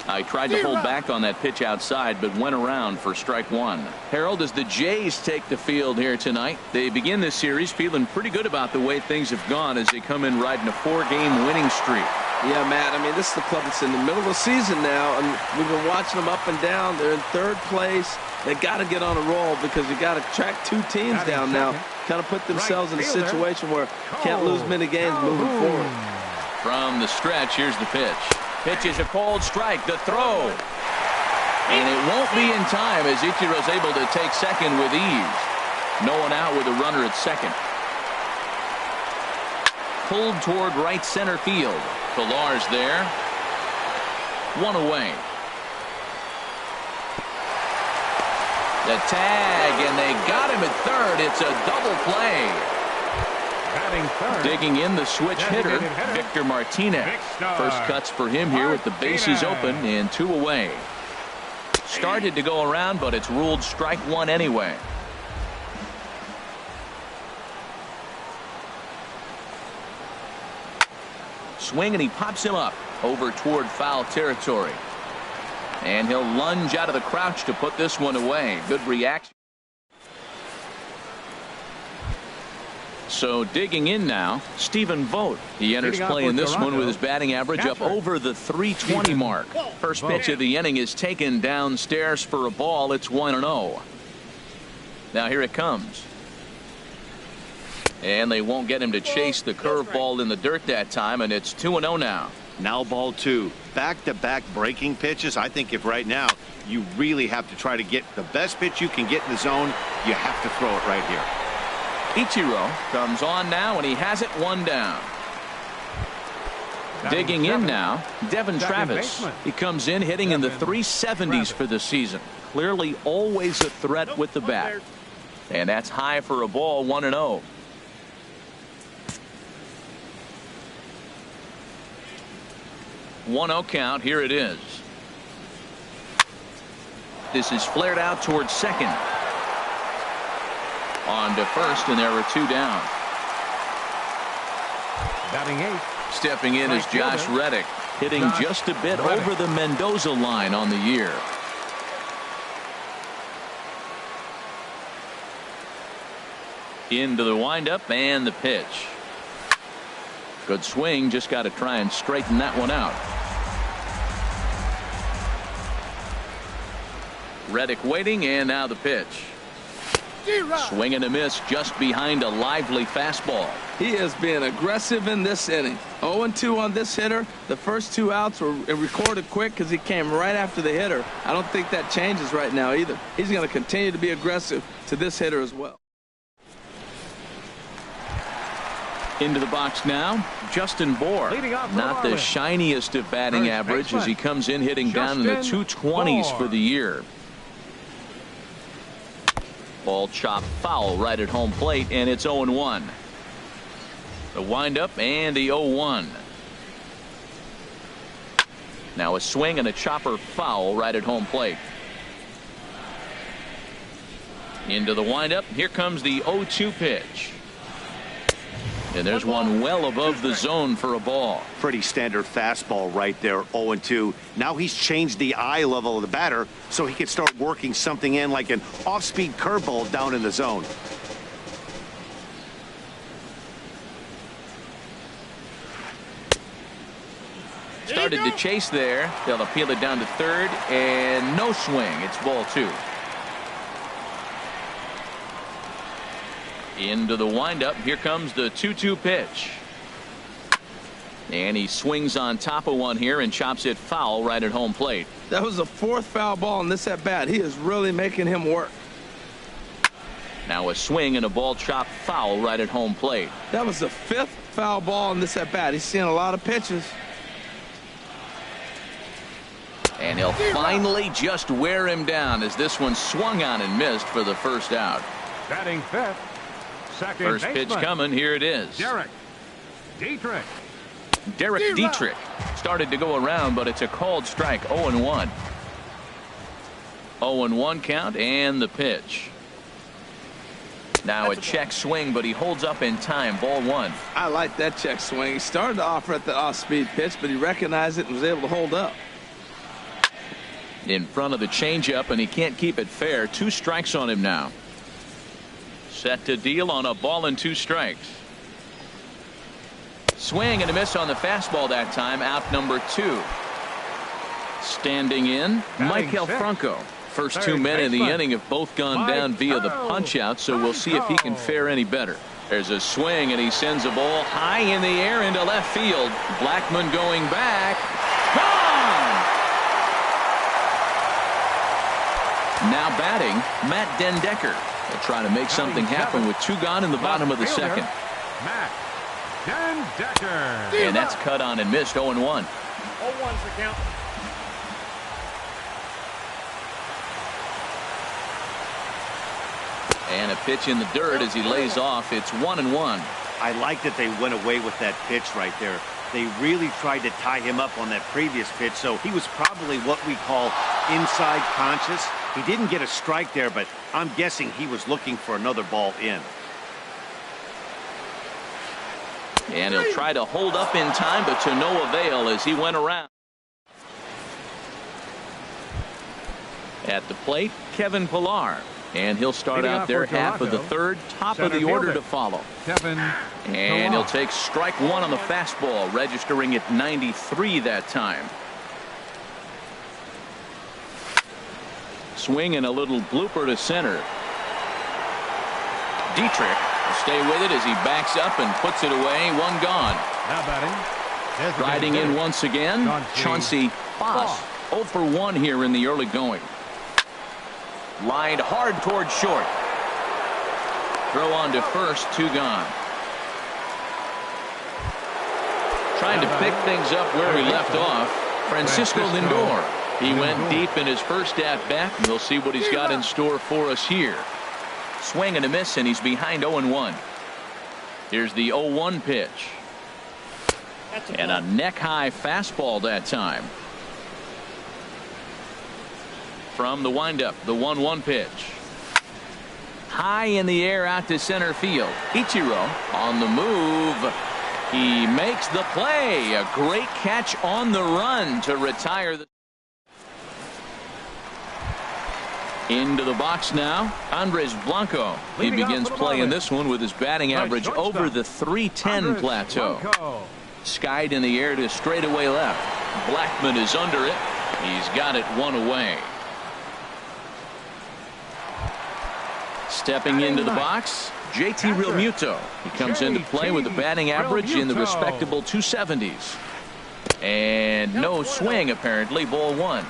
I tried to hold back on that pitch outside, but went around for strike 1. Harold, as the Jays take the field here tonight, they begin this series feeling pretty good about the way things have gone as they come in riding a 4-game winning streak. Yeah, Matt, I mean, this is the club that's in the middle of the season now, and we've been watching them up and down. They're in 3rd place. They got to get on a roll because you got to track 2 teams down now. Kind of put themselves in a situation where can't lose many games moving forward. From the stretch, here's the pitch. Pitch is a cold strike. The throw. And it won't be in time as Ichiro's able to take second with ease. No one out with a runner at second. Pulled toward right center field. Pilar's there. 1 away. The tag, and they got him at third. It's a double play. Digging in the switch hitter, Victor Martinez. First cuts for him here with the bases open and 2 away. Started to go around, but it's ruled strike 1 anyway. Swing, and he pops him up over toward foul territory. And he'll lunge out of the crouch to put this one away. Good reaction. So digging in now, Stephen Vogt. He enters play in this one with his batting average up over the 320 mark. First pitch of the inning is taken downstairs for a ball. It's 1-0. Now here it comes. And they won't get him to chase the curveball in the dirt that time, and it's 2-0 now. Now ball 2. Back-to-back breaking pitches. I think if right now you really have to try to get the best pitch you can get in the zone, you have to throw it right here. Ichiro comes on now, and he has it 1 down. Digging in now, Devin Travis. He comes in hitting in the 370s for the season. Clearly always a threat with the bat. And that's high for a ball. 1-0. One 0 count. Here it is. This is flared out towards second. On to first, and there were 2 down. Batting 8. Stepping in is Josh Reddick, hitting just a bit over the Mendoza line on the year. Into the windup and the pitch. Good swing, just got to try and straighten that one out. Reddick waiting, and now the pitch. Swing and a miss just behind a lively fastball. He is being aggressive in this inning. 0-2 on this hitter. The first 2 outs were recorded quick because he came right after the hitter. I don't think that changes right now either. He's going to continue to be aggressive to this hitter as well. Into the box now, Justin Bohr. Not the shiniest of batting average as he comes in hitting down in the 220s for the year. Ball chopped foul right at home plate, and it's 0-1. The windup and the 0-1. Now a swing and a chopper foul right at home plate. Into the windup. Here comes the 0-2 pitch. And there's one well above the zone for a ball. Pretty standard fastball right there, 0-2. Now he's changed the eye level of the batter so he can start working something in like an off-speed curveball down in the zone. Started to chase there. They'll appeal it down to third, and no swing. It's ball 2. Into the windup. Here comes the 2-2 pitch. And he swings on top of one here and chops it foul right at home plate. That was the 4th foul ball in this at bat. He is really making him work. Now a swing and a ball chopped foul right at home plate. That was the 5th foul ball in this at bat. He's seeing a lot of pitches. And he'll finally just wear him down as this one swung on and missed for the first out. Batting 5th. First pitch coming. Here it is. Derek Dietrich started to go around, but it's a called strike. 0-1. 0-1 count, and the pitch. Now a check swing, but he holds up in time. Ball 1. I like that check swing. He started to offer at the off-speed pitch, but he recognized it and was able to hold up. In front of the changeup, and he can't keep it fair. 2 strikes on him now. Set to deal on a ball and 2 strikes. Swing and a miss on the fastball that time. Out number 2. Standing in, Maikel Franco. First 2 men in the inning have both gone down via the punch out, so we'll see if he can fare any better. There's a swing, and he sends a ball high in the air into left field. Blackman going back. Gone! Now batting, Matt Dendecker. They'll try to make something happen with 2 gone in the bottom of the second. Matt Dendecker. And that's cut on and missed. 0-1. 0-1's the count. And a pitch in the dirt as he lays off. It's 1-1. I like that they went away with that pitch right there. They really tried to tie him up on that previous pitch, so he was probably what we call inside conscious. He didn't get a strike there, but I'm guessing he was looking for another ball in. And he'll try to hold up in time, but to no avail as he went around. At the plate, Kevin Pillar. And he'll start out their half of the third, top of the order to follow. And he'll take strike 1 on the fastball, registering at 93 that time. Swing and a little blooper to center. Dietrich will stay with it as he backs up and puts it away. 1 gone. Now batting. Riding in once again, Chauncey Foss. 0 for 1 here in the early going. Lined hard toward short. Throw on to first. 2 gone. Trying to pick things up where he left off. Francisco Lindor. He went deep in his first at bat, and we'll see what he's got in store for us here. Swing and a miss, and he's behind 0-1. Here's the 0-1 pitch. And a neck-high fastball that time. From the windup, the 1-1 pitch. High in the air out to center field. Ichiro on the move. He makes the play. A great catch on the run to retire the. Into the box now, Andres Blanco. He begins playing this one with his batting average over the .310 plateau. Skied in the air to straightaway left. Blackman is under it. He's got it 1 away. Stepping into the box, JT Realmuto. He comes into play with a batting average in the respectable 270s. And no swing, apparently. Ball one.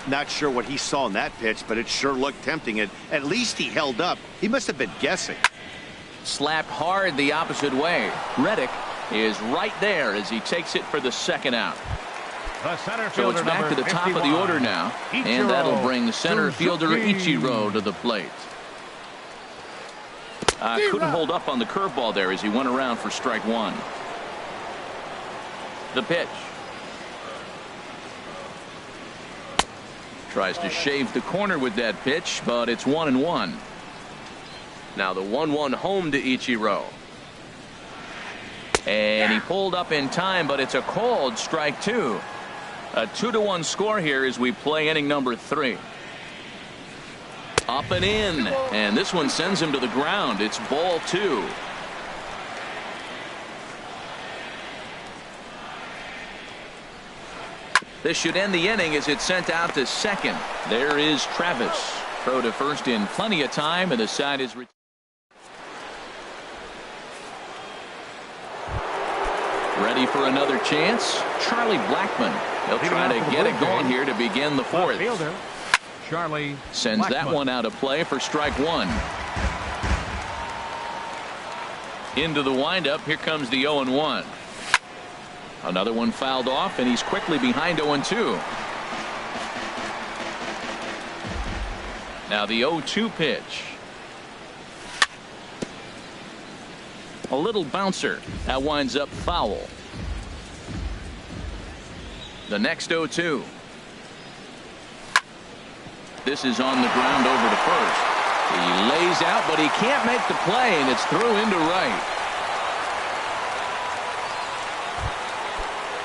Not sure what he saw in that pitch, but it sure looked tempting. At least he held up. He must have been guessing. Slapped hard the opposite way. Reddick is right there as he takes it for the second out. The center So fielder, it's back to the top of the order now. And that'll bring center fielder Ichiro to the plate. Couldn't hold up on the curveball there as he went around for strike one. The pitch. Tries to shave the corner with that pitch, but it's 1-1. Now the 1-1 home to Ichiro. And he pulled up in time, but it's a called strike two. A 2-1 score here as we play inning number 3. Up and in, and this one sends him to the ground. It's ball 2. This should end the inning as it's sent out to second. There is Travis. Throw to first in plenty of time, and the side is ready for another chance. Charlie Blackmon. He'll try to get it going here to begin the fourth. Charlie sends that one out of play for strike one. Into the windup. Here comes the 0-1. Another one fouled off, and he's quickly behind 0-2. Now the 0-2 pitch. A little bouncer. That winds up foul. The next 0-2. This is on the ground over to first. He lays out, but he can't make the play, and it's through into right.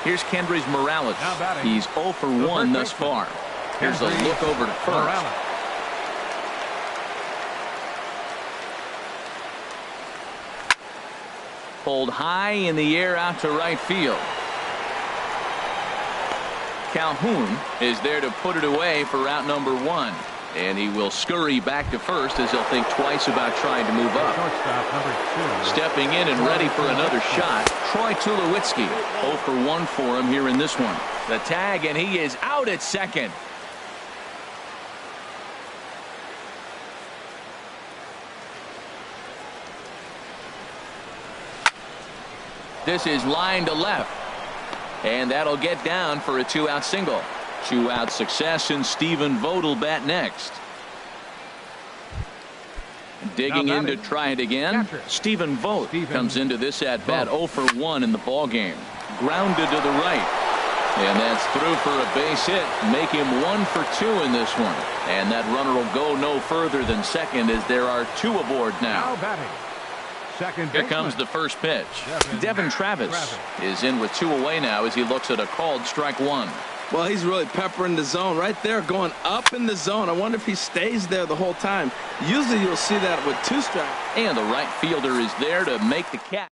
Here's Kendrys Morales. He's 0 for 1 thus far. Here's a look over to first. Pulled high in the air out to right field. Calhoun is there to put it away for out number 1. And he will scurry back to first as he'll think twice about trying to move up. Stepping in and ready for another shot, Troy Tulowitzki. 0 for 1 for him here in this one. The tag, and he is out at second. This is line to left. And that'll get down for a 2-out single. 2-out success, and Stephen Vogt will bat next. Digging in to try it again. Stephen Vogt comes into this at bat 0 for 1 in the ball game. Grounded to the right. And that's through for a base hit. Make him 1 for 2 in this one. And that runner will go no further than second as there are 2 aboard now. Here comes the first pitch. Devin Travis is in with 2 away now as he looks at a called strike 1. Well, he's really peppering the zone right there, going up in the zone. I wonder if he stays there the whole time. Usually you'll see that with 2 strikes. And the right fielder is there to make the catch.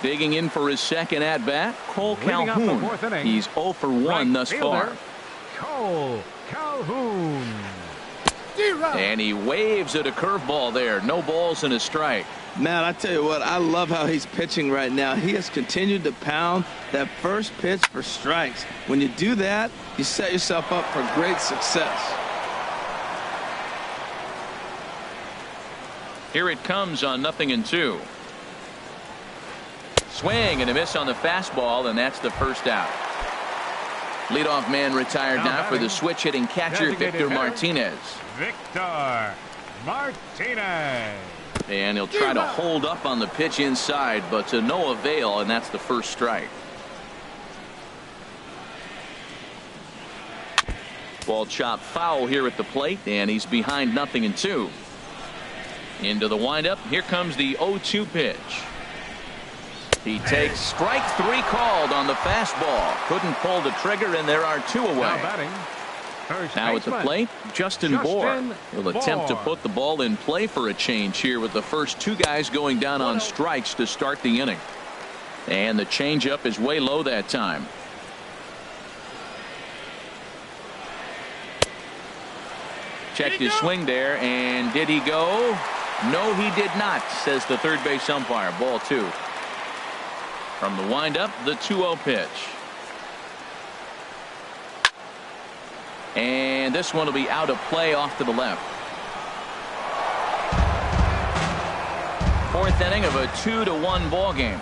Digging in for his second at bat, Cole Calhoun. He's 0 for 1 thus far. Cole Calhoun. And he waves at a curveball there. No balls and a strike. Man, I tell you what, I love how he's pitching right now. He has continued to pound that first pitch for strikes. When you do that, you set yourself up for great success. Here it comes on 0-2. Swing and a miss on the fastball, and that's the first out. Leadoff man retired now for the switch hitting catcher Victor Martinez. Victor Martinez. And he'll try to hold up on the pitch inside, but to no avail, and that's the first strike. Ball chopped foul here at the plate, and he's behind 0-2. Into the windup. Here comes the 0-2 pitch. He takes strike 3 called on the fastball. Couldn't pull the trigger, and there are 2 away. Now at the plate, Justin Bour will attempt to put the ball in play for a change here with the first 2 guys going down on strikes to start the inning. And the changeup is way low that time. Checked his swing there, and did he go? No, he did not, says the third base umpire. Ball 2. From the windup, the 2-0 pitch. And this one will be out of play off to the left. Fourth inning of a 2-1 ball game.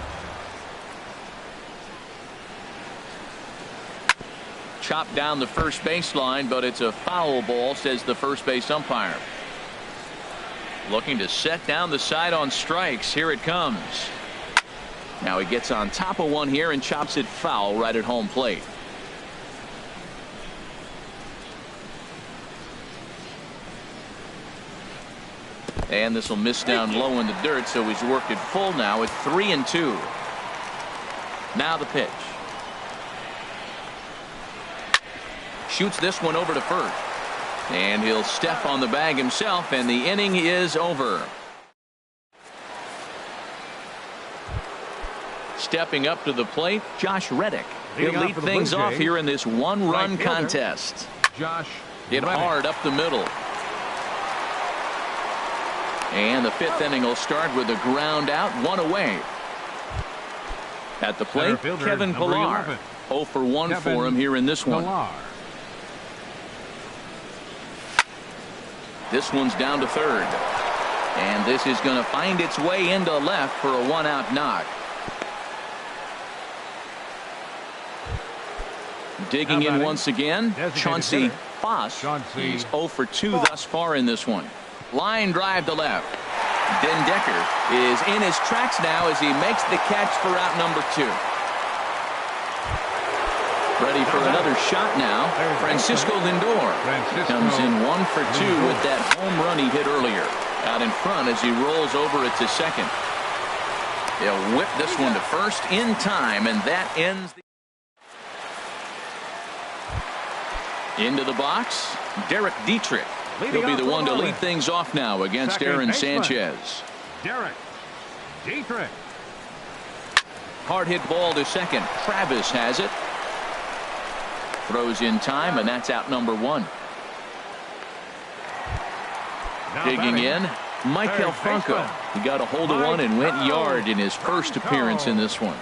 Chopped down the first baseline, but it's a foul ball, says the first base umpire. Looking to set down the side on strikes. Here it comes. Now he gets on top of one here and chops it foul right at home plate. And this will miss down low in the dirt, so he's worked it full now at 3-2. Now the pitch. Shoots this one over to first. And he'll step on the bag himself, and the inning is over. Stepping up to the plate, Josh Reddick. He'll lead things off here in this one-run contest. Josh hit hard up the middle. And the fifth inning will start with a ground out, one away. At the plate, Kevin Pillar. 0 for 1 for him here in this one. This one's down to third. And this is going to find its way into left for a one-out knock. Digging in once again, Chauncey Foss. He's 0 for 2 thus far in this one. Line drive to left. Den Decker is in his tracks now as he makes the catch for out number 2. Ready for another shot now. Francisco Lindor comes in 1 for 2 with that home run he hit earlier. Out in front as he rolls over it to second. They'll whip this one to first in time, and that ends the... Into the box, Derek Dietrich. He'll be the one to lead things off now against Aaron Sanchez. Derek Dietrich. Hard hit ball to second. Travis has it. Throws in time, and that's out number 1. Digging in, Michael Franco. He got a hold of one and went yard in his first appearance in this one.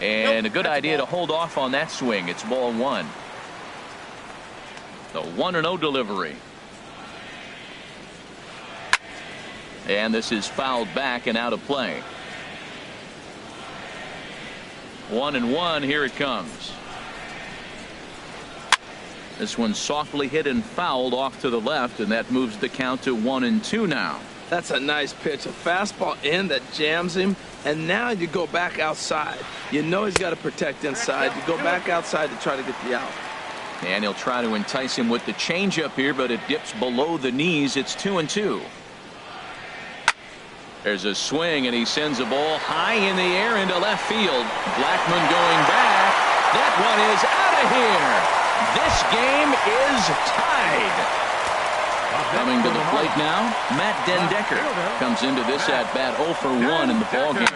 And a good idea to hold off on that swing. It's ball 1. The 1-0 delivery. And this is fouled back and out of play. 1-1. Here it comes. This one softly hit and fouled off to the left, and that moves the count to 1-2 now. That's a nice pitch. A fastball in that jams him, and now you go back outside. You know he's got to protect inside. You go back outside to try to get the out. And he'll try to entice him with the changeup here, but it dips below the knees. It's 2-2. There's a swing, and he sends a ball high in the air into left field. Blackmon going back. That one is out of here. This game is tied. Coming to the plate now, Matt Den Decker comes into this at bat 0 for 1 in the ballgame.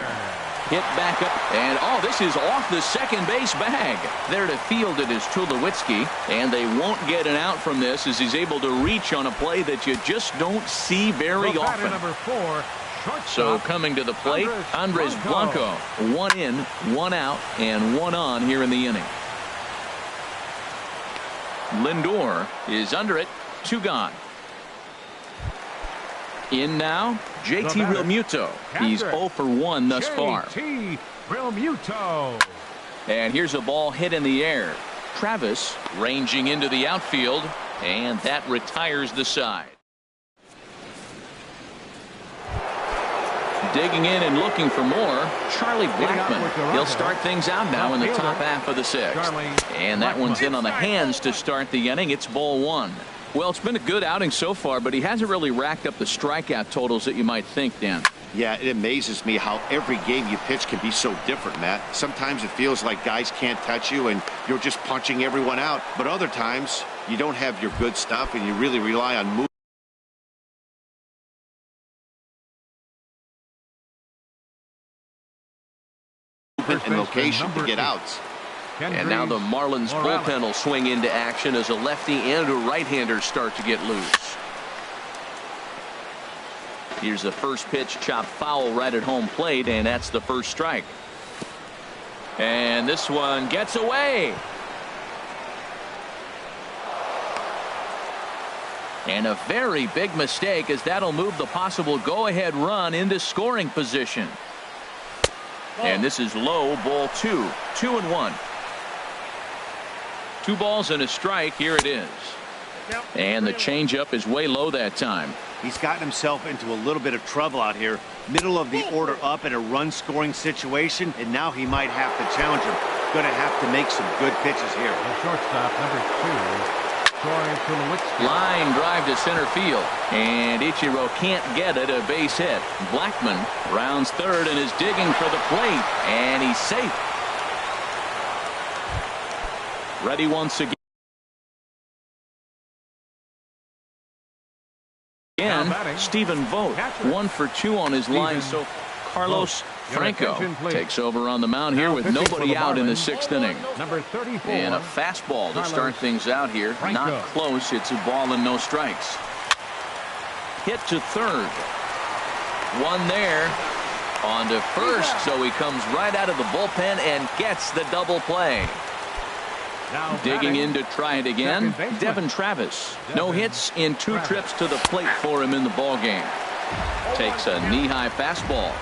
Hit back up, and this is off the second base bag. There to field it is Tulowitzki, and they won't get an out from this as he's able to reach on a play that you just don't see very often. Number 4, so coming to the plate, Andres Blanco. 1 in, 1 out, and 1 on here in the inning. Lindor is under it, 2 gone. In now, JT Realmuto. He's 0 for 1 thus far. JT Realmuto. And here's a ball hit in the air. Travis ranging into the outfield, and that retires the side. Digging in and looking for more, Charlie Blackmon. He'll start things out now in the top half of the 6th. And that one's in on the hands to start the inning. It's ball 1. Well, it's been a good outing so far, but he hasn't really racked up the strikeout totals that you might think, Dan. Yeah, it amazes me how every game you pitch can be so different, Matt. Sometimes it feels like guys can't touch you and you're just punching everyone out. But other times you don't have your good stuff and you really rely on movement and location to get outs. And now the Marlins bullpen will swing into action as a lefty and a right-hander start to get loose. Here's the first pitch, chopped foul right at home plate, and that's the first strike. And this one gets away. And a very big mistake, as that'll move the possible go-ahead run into scoring position. And this is low, ball 2. 2-1. 2 balls and a strike. Here it is. And the changeup is way low that time. He's gotten himself into a little bit of trouble out here. Middle of the order up in a run-scoring situation, and now he might have to challenge him. Going to have to make some good pitches here. The shortstop, number 2, Troy Tulowitzki. Line drive to center field, and Ichiro can't get it. A base hit. Blackman rounds third and is digging for the plate, and he's safe. Ready once again. Stephen Vogt, 1 for 2 on his line. So Carlos Franco takes over on the mound here with nobody out in the 6th inning. Number 34. And a fastball to start things out here. Not close. It's a ball and no strikes. Hit to third. One there. On to first. So he comes right out of the bullpen and gets the double play. Digging in to try it again, Devin Travis. No hits in 2 trips to the plate for him in the ball game. Takes a knee-high fastball.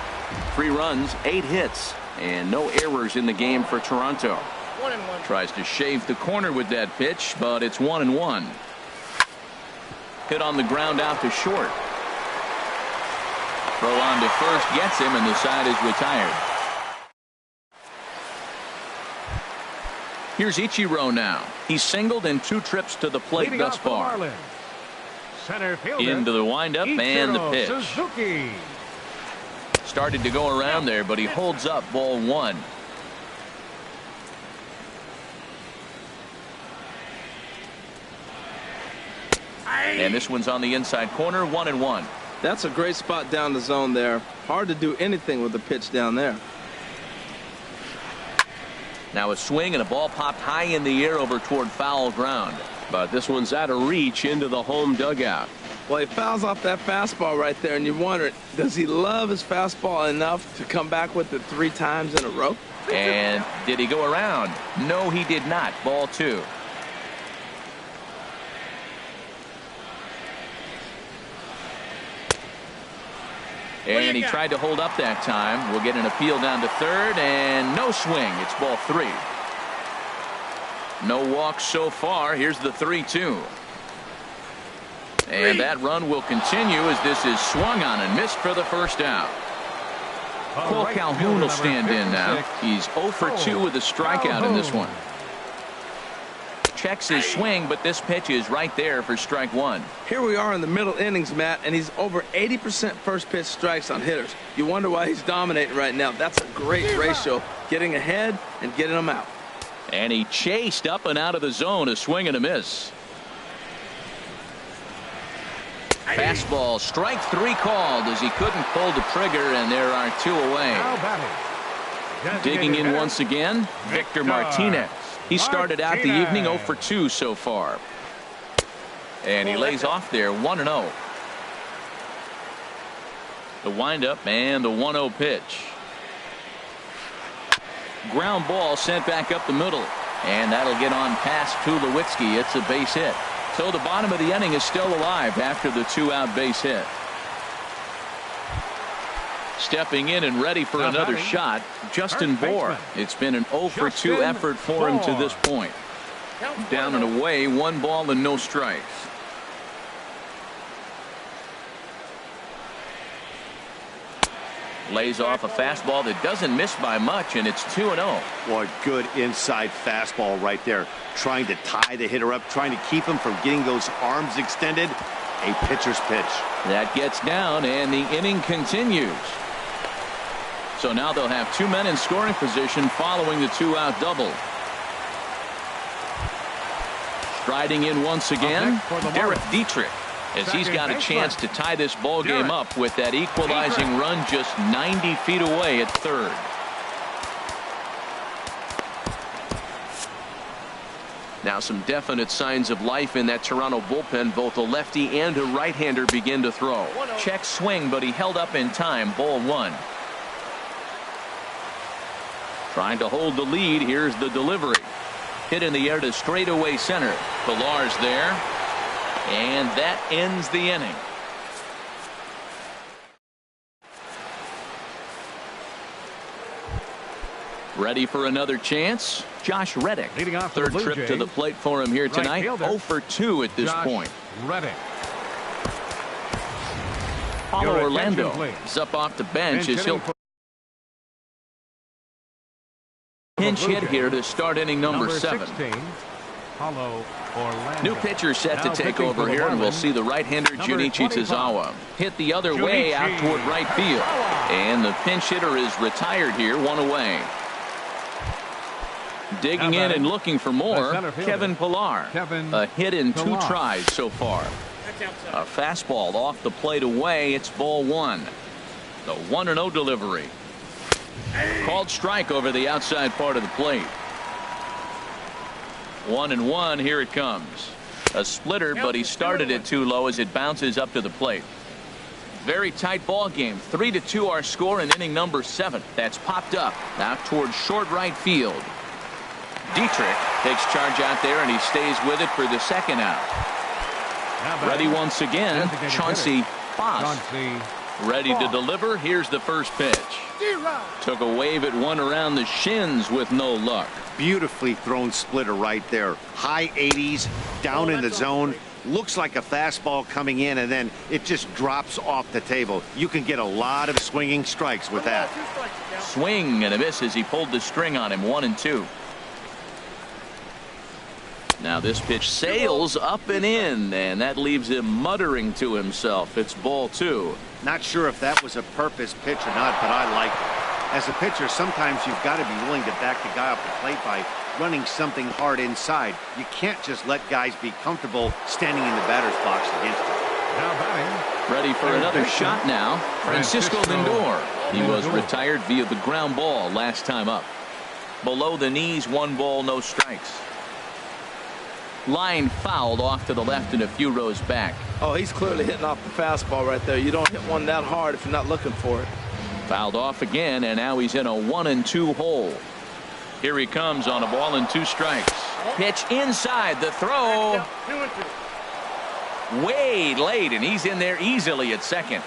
3 runs, 8 hits, and no errors in the game for Toronto. Tries to shave the corner with that pitch, but it's 1-1. Hit on the ground out to short. Throw on to first gets him, and the side is retired. Here's Ichiro now. He's singled in 2 trips to the plate thus far. Into the windup and the pitch. Suzuki. Started to go around there, but he holds up ball 1. And this one's on the inside corner, 1-1. That's a great spot down the zone there. Hard to do anything with the pitch down there. Now a swing and a ball popped high in the air over toward foul ground. But this one's out of reach into the home dugout. Well, he fouls off that fastball right there, and you wonder, does he love his fastball enough to come back with it 3 times in a row? And did he go around? No, he did not. Ball 2. And he tried to hold up that time. We'll get an appeal down to third, and no swing. It's ball 3. No walks so far. Here's the 3-2. And that run will continue as this is swung on and missed for the first out. Cole Calhoun will stand in now. He's 0 for 2 with a strikeout in this one. Checks his swing, but this pitch is right there for strike 1. Here we are in the middle innings, Matt, and he's over 80% first pitch strikes on hitters. You wonder why he's dominating right now. That's a great ratio, getting ahead and getting them out. And he chased up and out of the zone, a swing and a miss. Fastball, strike 3 called as he couldn't pull the trigger, and there are 2 away. Digging in once again, Victor Martinez. He started out the evening 0 for 2 so far. And he lays off there 1-0. The windup and the 1-0 pitch. Ground ball sent back up the middle. And that'll get on past Tulowitzki. It's a base hit. So the bottom of the inning is still alive after the 2-out base hit. Stepping in and ready for another shot, Justin Bour. It's been an 0 for 2 effort for him to this point. Down and away, 1 ball and no strikes. Lays off a fastball that doesn't miss by much, and it's 2-0. Boy, good inside fastball right there. Trying to tie the hitter up, trying to keep him from getting those arms extended. A pitcher's pitch. That gets down, and the inning continues. So now they'll have 2 men in scoring position following the 2-out double. Striding in once again, Derek Dietrich, as he's got a chance to tie this ball game up with that equalizing run just 90 feet away at third. Now some definite signs of life in that Toronto bullpen. Both a lefty and a right-hander begin to throw. Check swing, but he held up in time. Ball one. Trying to hold the lead. Here's the delivery. Hit in the air to straightaway center. Pilar's there. And that ends the inning. Ready for another chance? Josh Reddick. Leading off for the Third Blue trip Jays. to the plate for him here Right tonight. fielder. 0 for 2 at this Josh point. Reddick. Paulo Your Orlando attention, is up off the bench Bench as he'll hitting for pinch Blue hit Jays. here to start inning number 7. 16, Paulo Orlando. New pitcher set Now to take pitching over for the here, and we'll Marlins, see the right-hander number Junichi 25. Tsuzawa hit the other way out toward right field. And the pinch hitter is retired here, 1 away. Digging in and looking for more, Kevin Pilar. A hit in 2 Pilar. tries so far. A fastball off the plate away. It's ball 1. The 1-0 delivery. Called strike over the outside part of the plate. 1-1. Here it comes. A splitter, but he started it too low as it bounces up to the plate. Very tight ball game. 3-2 our score in inning number 7. That's popped up now towards short right field. Dietrich takes charge out there, and he stays with it for the second out. Ready once again, Chauncey Foss. Ready to deliver. Here's the first pitch. Took a wave at one around the shins with no luck. Beautifully thrown splitter right there. High 80s, down in the zone. Looks like a fastball coming in, and then it just drops off the table. You can get a lot of swinging strikes with that. Swing and a miss as he pulled the string on him. 1-2. Now this pitch sails up and in, and that leaves him muttering to himself. It's ball 2. Not sure if that was a purpose pitch or not, but I like it. As a pitcher, sometimes you've got to be willing to back the guy off the plate by running something hard inside. You can't just let guys be comfortable standing in the batter's box against you. Now batting. Ready for another shot now. Francisco Lindor. He was retired via the ground ball last time up. Below the knees, 1 ball, no strikes. Line fouled off to the left and a few rows back. Oh, he's clearly hitting off the fastball right there. You don't hit one that hard if you're not looking for it. Fouled off again, and now he's in a 1-2 hole. Here he comes on a ball and 2 strikes. Pitch inside, the throw. 2-2. Way late, and he's in there easily at second.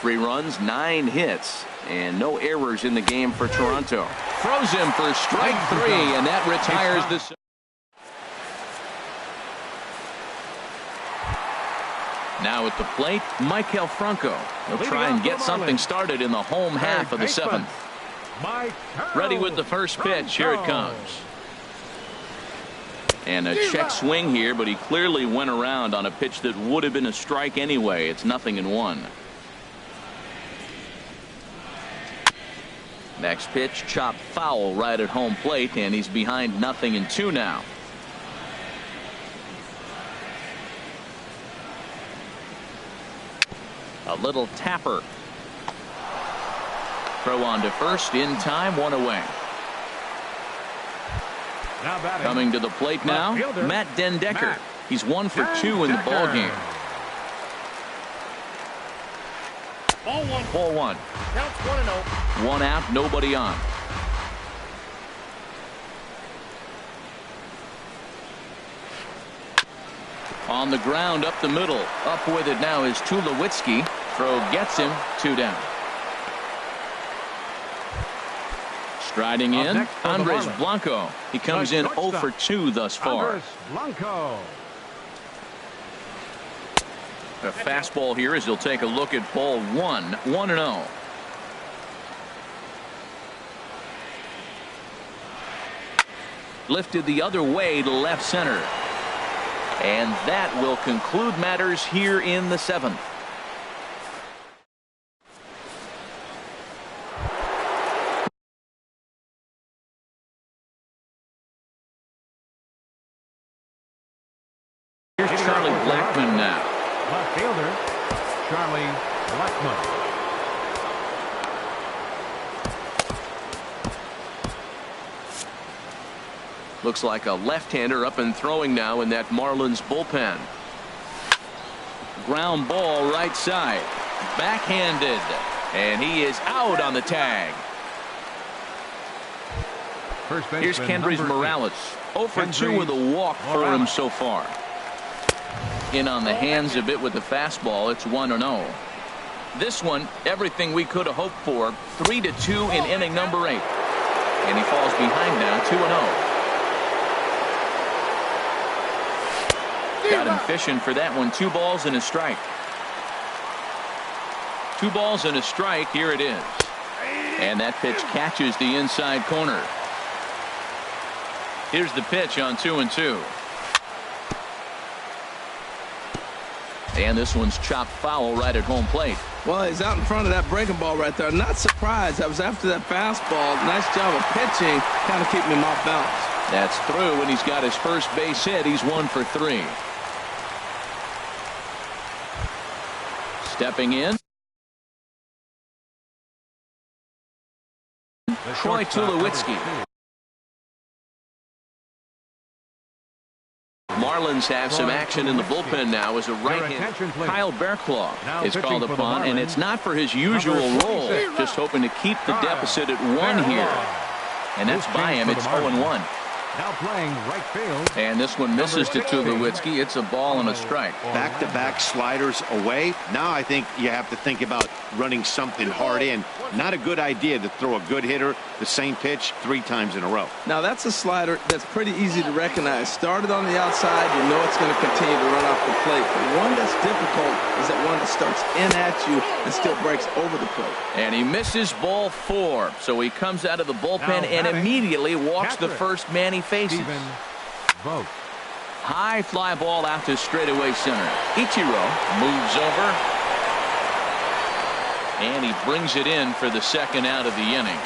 3 runs, 9 hits, and no errors in the game for Toronto. Throws him for strike 3, and that retires the. Now at the plate, Maikel Franco. He'll try and get something started in the home half of the 7th. Ready with the first pitch. Here it comes. And a check swing here, but he clearly went around on a pitch that would have been a strike anyway. It's 0-1. Next pitch, chopped foul right at home plate, and he's behind 0-2 now. A little tapper. Throw on to first in time, 1 away. Now batting. Coming to the plate now, Matt Den Decker. He's 1 for 2 in the ball game. Ball 1. Ball 1. Counts 1-0. 1 out, nobody on. On the ground up the middle. Up with it now is Tulowitzki. Throw gets him. 2 down. Striding in, Andres Blanco. He comes in 0 for 2 thus far. Andres Blanco. A fastball here as he'll take a look at ball 1. 1-0. Lifted the other way to left center. And that will conclude matters here in the 7th. Here's Charlie Blackmon now. Left fielder, Charlie Blackmon. Looks like a left-hander up and throwing now in that Marlins bullpen. Ground ball right side. Backhanded. And he is out on the tag. Here's Kendrys Morales. 0 for 2 with a walk for him so far. In on the hands a bit with the fastball. It's 1-0. This one, everything we could have hoped for. 3-2 in inning number 8. And he falls behind now, 2-0. Got him fishing for that one. 2 balls and a strike. 2 balls and a strike. Here it is. And that pitch catches the inside corner. Here's the pitch on 2-2. And this one's chopped foul right at home plate. Well, he's out in front of that breaking ball right there. Not surprised. That was after that fastball. Nice job of pitching, kind of keeping him off balance. That's through, and he's got his first base hit. He's 1 for 3. Stepping in, Troy Tulowitzki. Marlins have some action in the bullpen now as a right-hander. Kyle Bearclaw is called upon, and it's not for his usual role. Just hoping to keep the deficit at 1 here. And that's by him. It's 0-1. Now playing right field. And this one misses to Tulowitzki. It's a ball and a strike. Back-to-back sliders away. Now I think you have to think about running something hard in. Not a good idea to throw a good hitter the same pitch 3 times in a row. Now that's a slider that's pretty easy to recognize. Started on the outside, you know it's going to continue to run off the plate. The one that's difficult is that one that starts in at you and still breaks over the plate. And he misses ball 4. So he comes out of the bullpen and immediately walks the first man he faces. High fly ball out to straightaway center. Ichiro moves over. And he brings it in for the second out of the inning.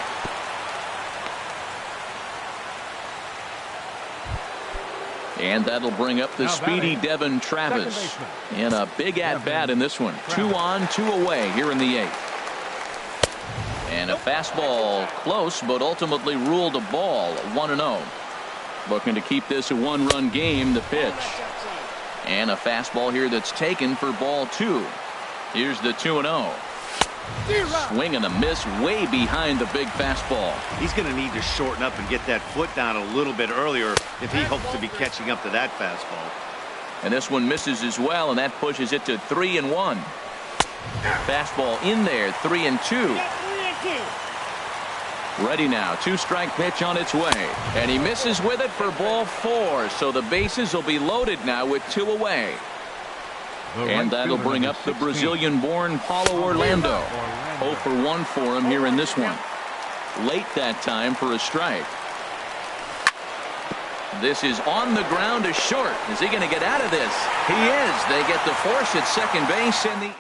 And that'll bring up the speedy Devin Travis. And a big at-bat in this one. 2 on, 2 away here in the 8th. And a fastball close, but ultimately ruled a ball. 1-0. Looking to keep this a 1-run game. The pitch. And a fastball here that's taken for ball 2. Here's the 2-0. Swing and a miss way behind the big fastball. He's going to need to shorten up and get that foot down a little bit earlier if he hopes to be catching up to that fastball. And this one misses as well, and that pushes it to 3-1. Fastball in there, 3-2. Ready now, 2-strike pitch on its way. And he misses with it for ball 4. So the bases will be loaded now with 2 away. And that'll bring up the Brazilian-born Paulo Orlando. 0 for 1 for him here in this one. Late that time for a strike. This is on the ground to short. Is he going to get out of this? He is. They get the force at second base. And the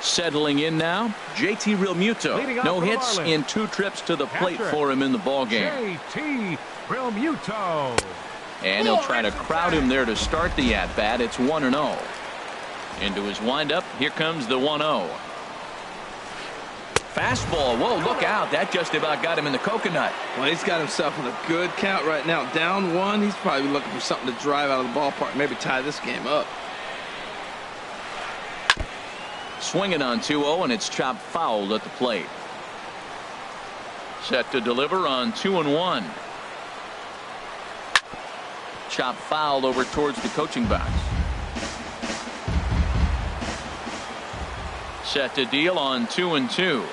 settling in now, JT Realmuto. No hits in 2 trips to the plate for him in the ballgame. JT Realmuto. And he'll try to crowd him there to start the at-bat. It's 1-0. Into his windup. Here comes the 1-0. Fastball. Whoa, look out. That just about got him in the coconut. Well, he's got himself in a good count right now. Down 1. He's probably looking for something to drive out of the ballpark. Maybe tie this game up. Swinging on 2-0, and it's chopped foul at the plate. Set to deliver on 2-1. Chop fouled over towards the coaching box. Set to deal on 2-2.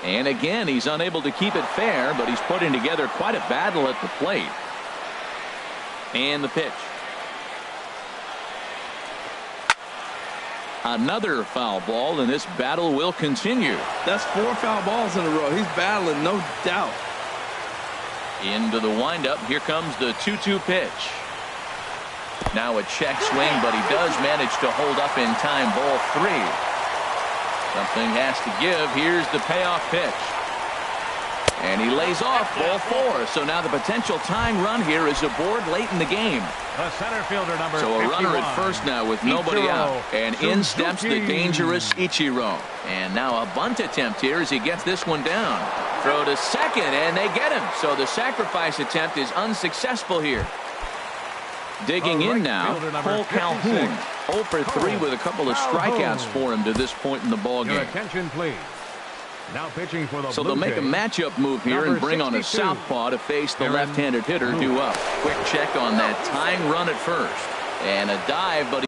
And again, he's unable to keep it fair, but he's putting together quite a battle at the plate. And the pitch. Another foul ball, and this battle will continue. That's 4 foul balls in a row. He's battling, no doubt. Into the windup. Here comes the 2-2 pitch. Now a check swing, but he does manage to hold up in time. Ball 3. Something has to give. Here's the payoff pitch. And he lays off ball 4. So now the potential tying run here is aboard late in the game. The center fielder, number So a runner at first now with nobody out. And in steps the dangerous Ichiro. And now a bunt attempt here as he gets this one down. Throw to second, and they get him. So the sacrifice attempt is unsuccessful here. Digging in now, Cole Calhoun. 0 for 3 with a couple of strikeouts for him to this point in the ball Your game. attention, please. Now pitching for the So they'll make a matchup move here and bring on a southpaw to face the left-handed hitter due up. Quick check on that tying run at first. And a dive, but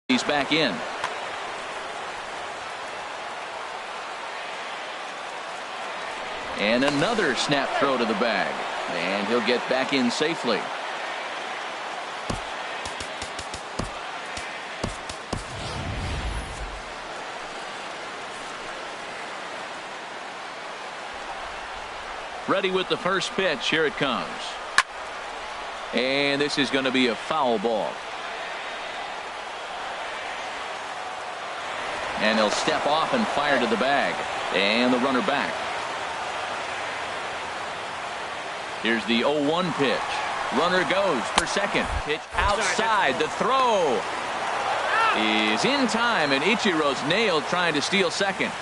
he's back in. And another snap throw to the bag. And he'll get back in safely. Ready with the first pitch. Here it comes. And this is going to be a foul ball. And he'll step off and fire to the bag. And the runner back. Here's the 0-1 pitch. Runner goes for second. Pitch outside. The throw is in time, and Ichiro's nailed trying to steal second.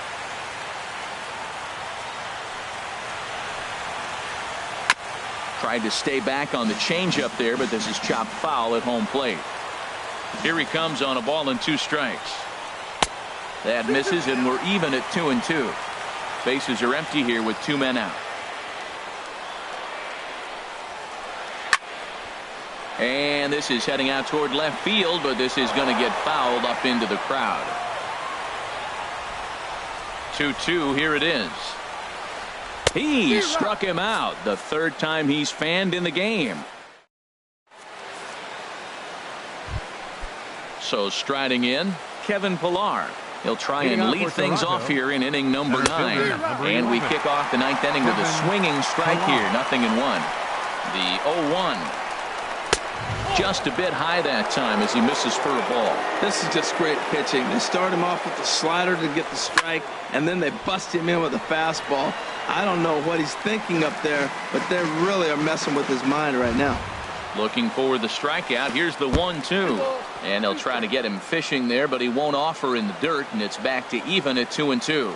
Tried to stay back on the changeup there, but this is chopped foul at home plate. Here he comes on a ball and 2 strikes. That misses, and we're even at 2-2. Bases are empty here with 2 men out. And this is heading out toward left field, but this is going to get fouled up into the crowd. 2-2, here it is. He struck him out, the 3rd time he's fanned in the game. So striding in, Kevin Pillar. He'll try and lead things off here in inning number 9. And we kick off the 9th inning with a swinging strike here, 0-1. The 0-1. Just a bit high that time as he misses for a ball. This is just great pitching. They start him off with the slider to get the strike, and then they bust him in with a fastball. I don't know what he's thinking up there, but they really are messing with his mind right now. Looking for the strikeout. Here's the 1-2. And they'll try to get him fishing there, but he won't offer in the dirt, and it's back to even at 2-2.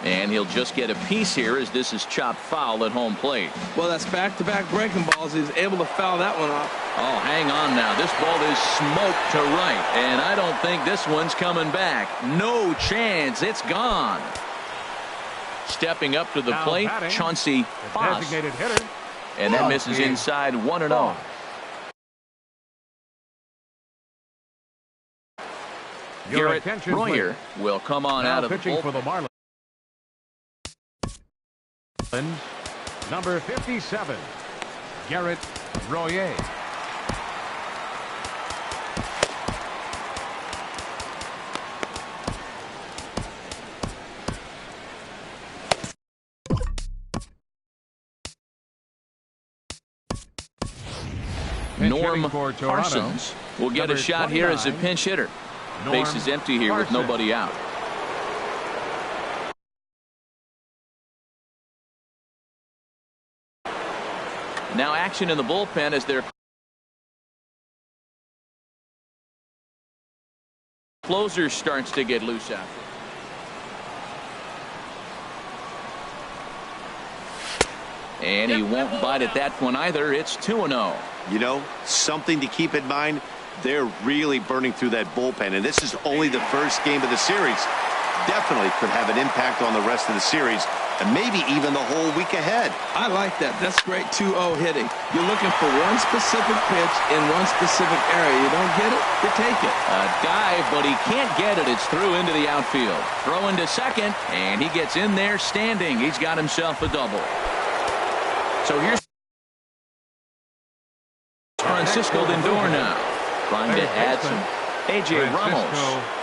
And he'll just get a piece here as this is chopped foul at home plate. Well, that's back-to-back breaking balls. He's able to foul that one off. Oh, hang on now. This ball is smoked to right, and I don't think this one's coming back. No chance. It's gone. Stepping up to the plate, Chauncey Foss. And that misses inside 1-0. Garrett Royer will come on out of the bullpen. Number 57, Garrett Royer. Norm Parsons will get a shot here as a pinch hitter. Base is empty here with nobody out. Now action in the bullpen as their closer starts to get loose out. And he won't bite at that one either. It's 2-0. You know, something to keep in mind, they're really burning through that bullpen, and this is only the first game of the series. Definitely could have an impact on the rest of the series, and maybe even the whole week ahead. I like that. That's great 2-0 hitting. You're looking for one specific pitch in one specific area. You don't get it, you take it. A dive, but he can't get it. It's through into the outfield. Throw into second, and he gets in there standing. He's got himself a double. So here's Francisco Lindor now, trying to add some. A.J. Ramos,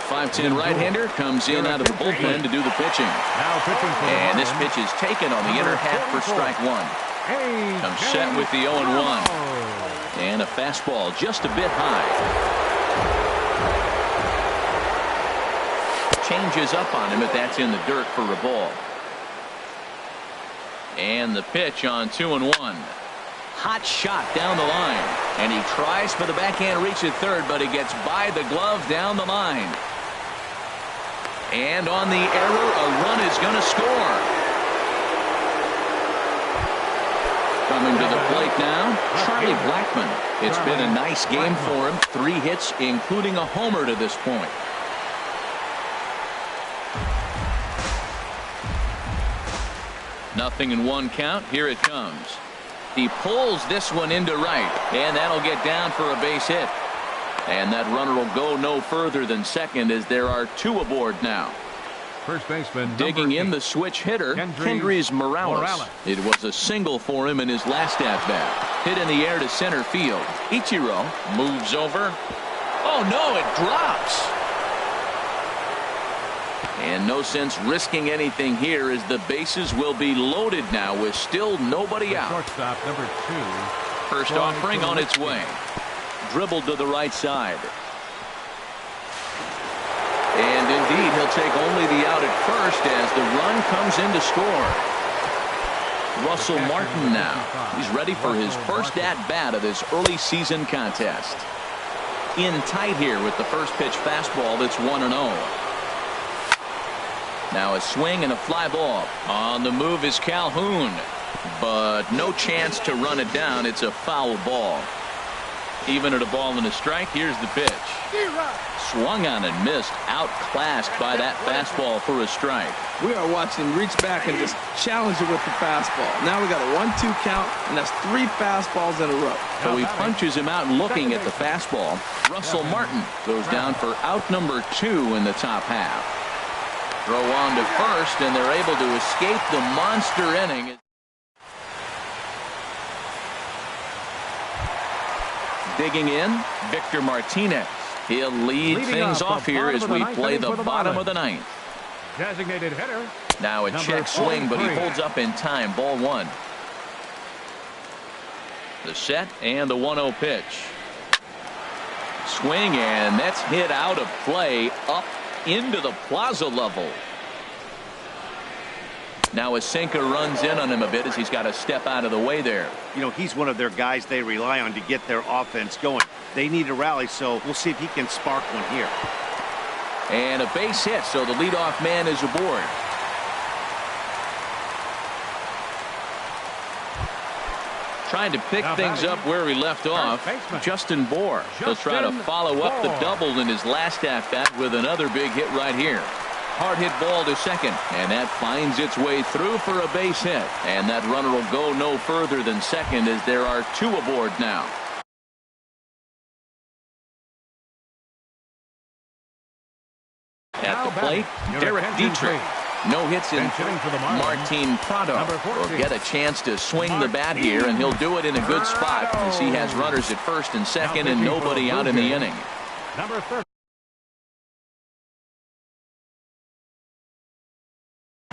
5'10" right-hander, comes in out of the bullpen to do the pitching. And this pitch is taken on the inner half for strike 1. Comes set with the 0-1. And a fastball just a bit high. changes up on him, but that's in the dirt for a ball. And the pitch on 2-1. Hot shot down the line. And he tries for the backhand reach at third, but he gets by the glove down the line. And on the error, a run is going to score. Coming to the plate now, Charlie Blackmon. It's been a nice game for him. 3 hits, including a homer to this point. Nothing in 1 count. Here it comes. He pulls this one into right, and that'll get down for a base hit. And that runner will go no further than second as there are 2 aboard now. First baseman digging in the switch hitter, Kendrys Morales. It was a single for him in his last at-bat. Hit in the air to center field. Ichiro moves over. Oh, no, it drops. And no sense risking anything here as the bases will be loaded now with still nobody out. Shortstop number 2. First offering on its way. Dribbled to the right side. And indeed, he'll take only the out at first as the run comes in to score. Russell Martin now. He's ready for his first at-bat of this early season contest. In tight here with the first pitch fastball that's 1-0. Now a swing and a fly ball. On the move is Calhoun. But no chance to run it down. It's a foul ball. Even at a ball and a strike, here's the pitch. Swung on and missed. Outclassed by that fastball for a strike. We are watching him reach back and just challenge it with the fastball. Now we got a 1-2 count, and that's 3 fastballs in a row. So he punches him out looking at the fastball. Russell Martin goes down for out number 2 in the top half. Throw on to first, and they're able to escape the monster inning. Digging in, Victor Martinez. He'll lead things off here as we play the bottom of the 9th. Designated hitter. Now a check swing, but he holds up in time. Ball 1. The set and the 1-0 pitch. Swing, and that's hit out of play up into the plaza level. Now a sinker runs in on him a bit as he's got to step out of the way there. You know, he's one of their guys they rely on to get their offense going. They need a rally, so we'll see if he can spark one here. And a base hit, so the leadoff man is aboard. Trying to pick things up where he left off. Justin Bour. He'll try to follow up the double in his last at-bat with another big hit right here. Hard hit ball to second, and that finds its way through for a base hit. And that runner will go no further than second as there are 2 aboard now. At the plate, Derek Dietrich. No hits in Martin Prado will get a chance to swing the bat here, and he'll do it in a good spot as he has runners at first and second and nobody out in the inning. Number 30.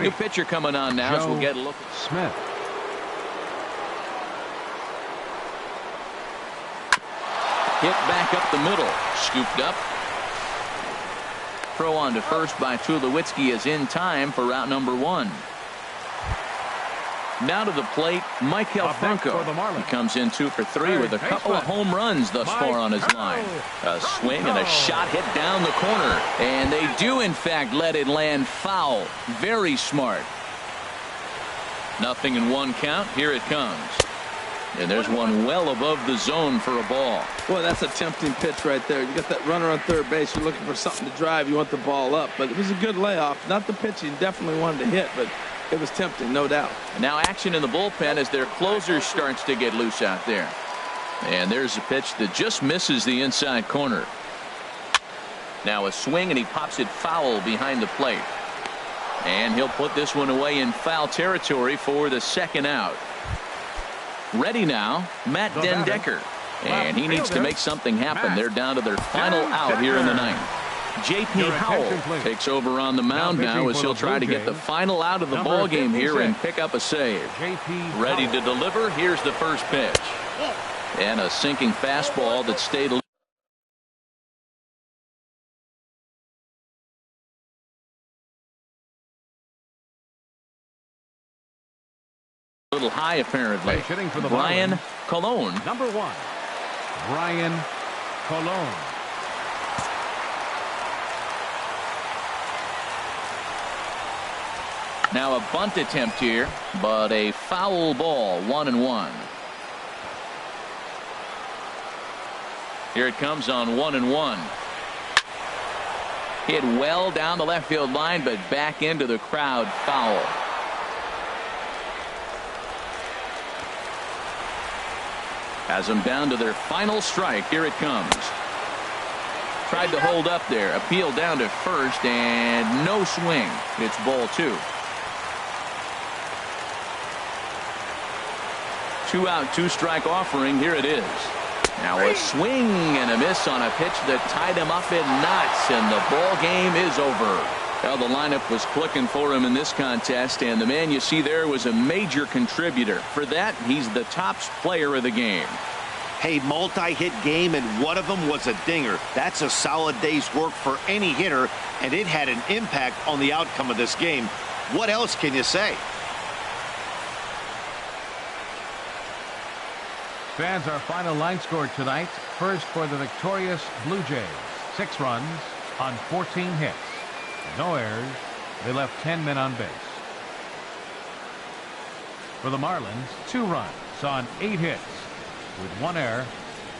New pitcher coming on now as we'll get a look at Smith. Hit back up the middle. Scooped up. Throw on to first by Tulowitzki is in time for route number 1. Now to the plate, Michael Franco. He comes in 2 for 3 with a couple of home runs thus far on his line. A swing and a shot hit down the corner. And they do, in fact, let it land foul. Very smart. Nothing in 1 count. Here it comes. And there's one well above the zone for a ball. Boy, that's a tempting pitch right there. You got that runner on third base. You're looking for something to drive. You want the ball up. But it was a good layoff. Not the pitch he definitely wanted to hit, but it was tempting, no doubt. Now action in the bullpen as their closer starts to get loose out there. And there's a pitch that just misses the inside corner. Now a swing, and he pops it foul behind the plate. And he'll put this one away in foul territory for the second out. Ready now, Matt Den Decker. And he needs to make something happen. They're down to their final out here in the 9th. J.P. Howell takes over on the mound now as he'll try to get the final out of the ball game here and pick up a save. Ready to deliver. Here's the first pitch. And a sinking fastball that stayed guy, apparently. Base hitting for the Brian Marlins. Colon. Number 1, Brian Colon. Now a bunt attempt here, but a foul ball, 1-1. Here it comes on 1-1. Hit well down the left field line, but back into the crowd, foul. Has them down to their final strike. Here it comes. Tried to hold up there. Appeal down to first, and no swing. It's ball 2. 2 out, 2 strike offering. Here it is. Now a swing and a miss on a pitch that tied him up in knots, and the ball game is over. Well, the lineup was clicking for him in this contest, and the man you see there was a major contributor. For that, he's the top player of the game. Hey, multi-hit game, and one of them was a dinger. That's a solid day's work for any hitter, and it had an impact on the outcome of this game. What else can you say? Fans, our final line score tonight. First for the victorious Blue Jays. 6 runs on 14 hits. No errors. They left 10 men on base. For the Marlins, 2 runs on 8 hits. With 1 error,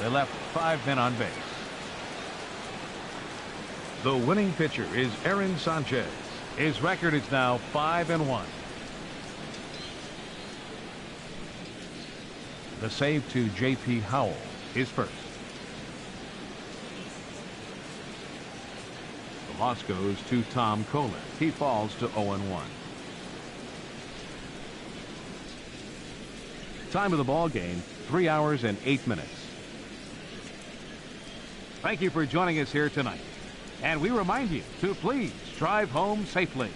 they left 5 men on base. The winning pitcher is Aaron Sanchez. His record is now 5-1. The save to J.P. Howell is first. The loss goes to Tom Kohler. He falls to 0-1. Time of the ball game, 3 hours and 8 minutes. Thank you for joining us here tonight. And we remind you to please drive home safely.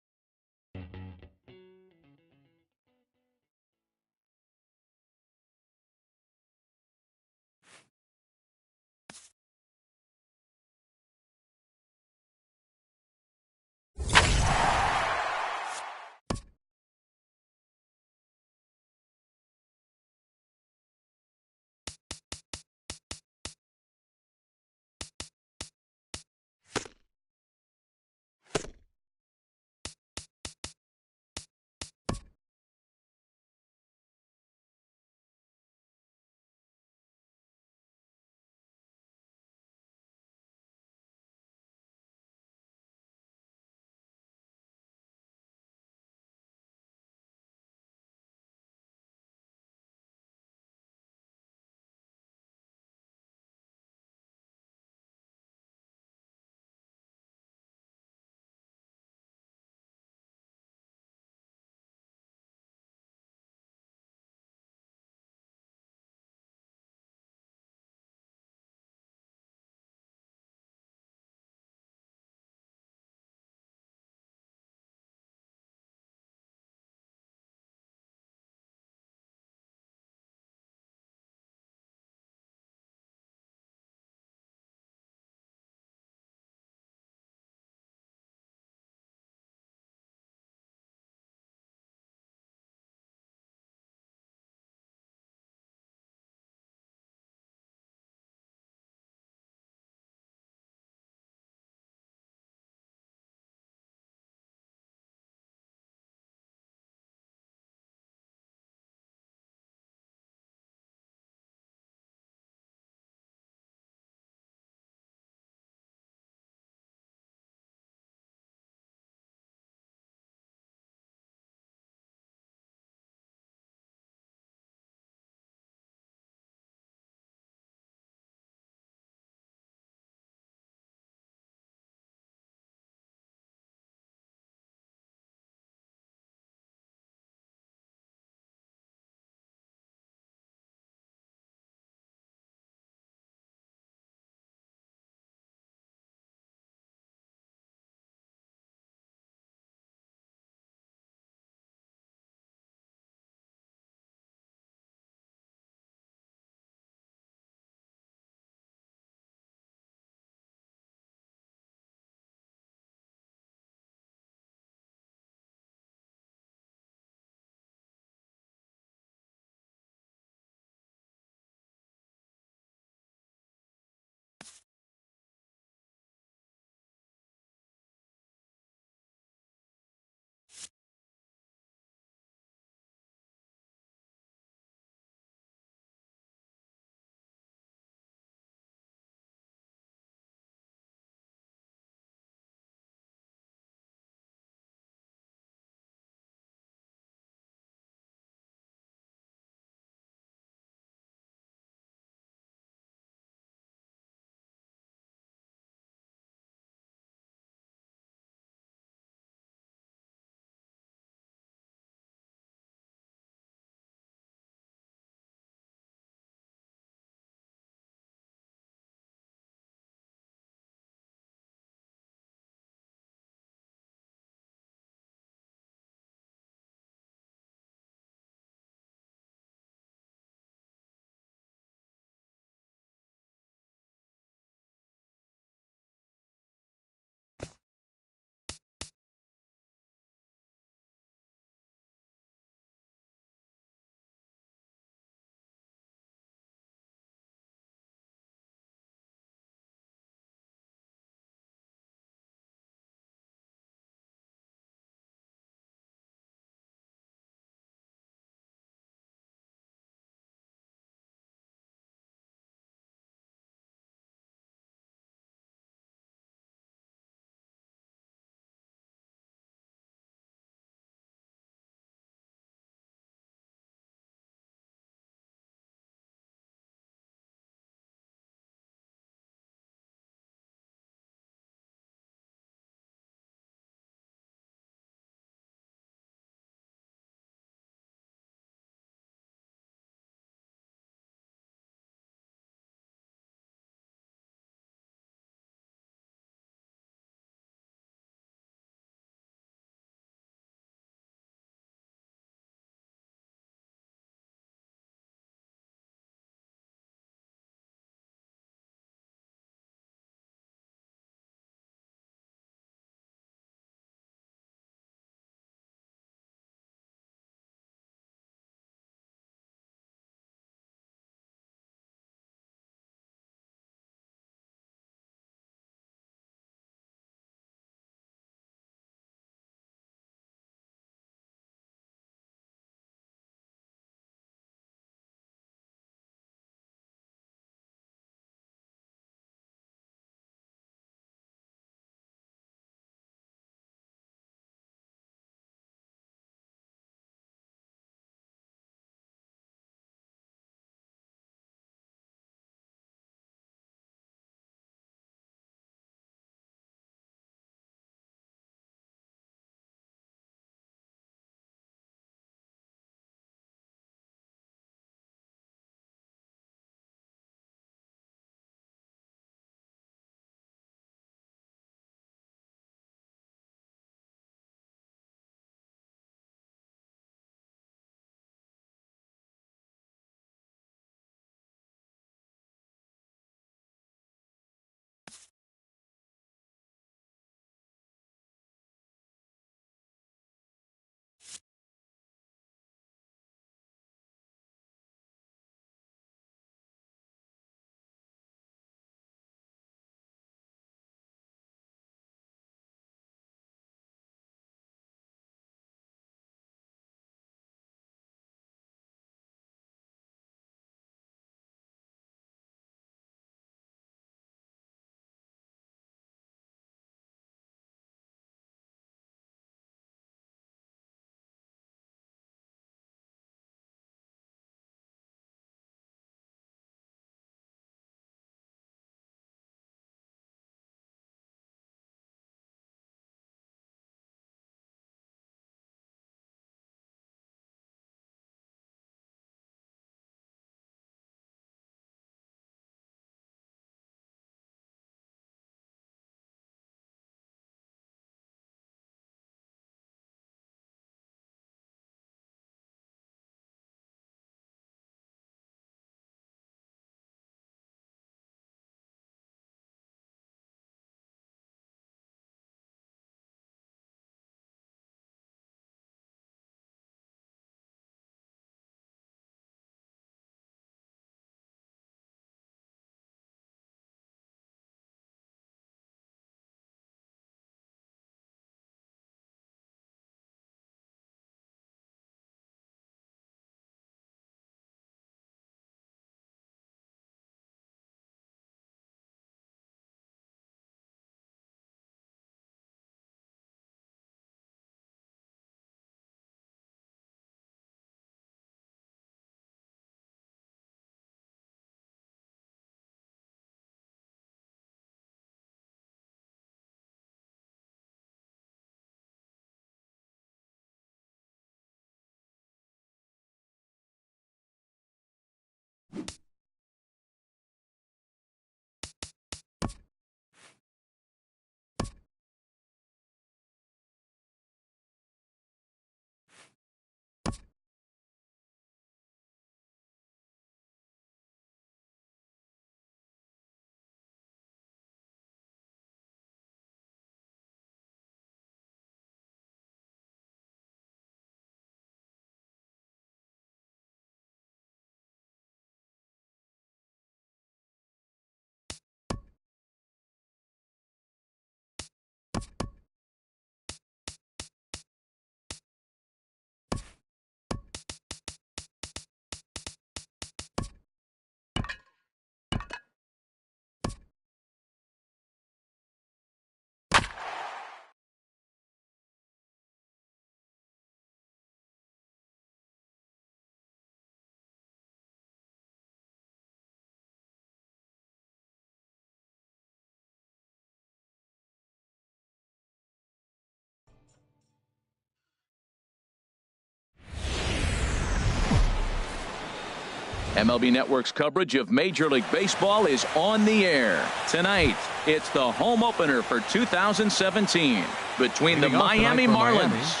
MLB Network's coverage of Major League Baseball is on the air. Tonight, it's the home opener for 2017 between the Miami Marlins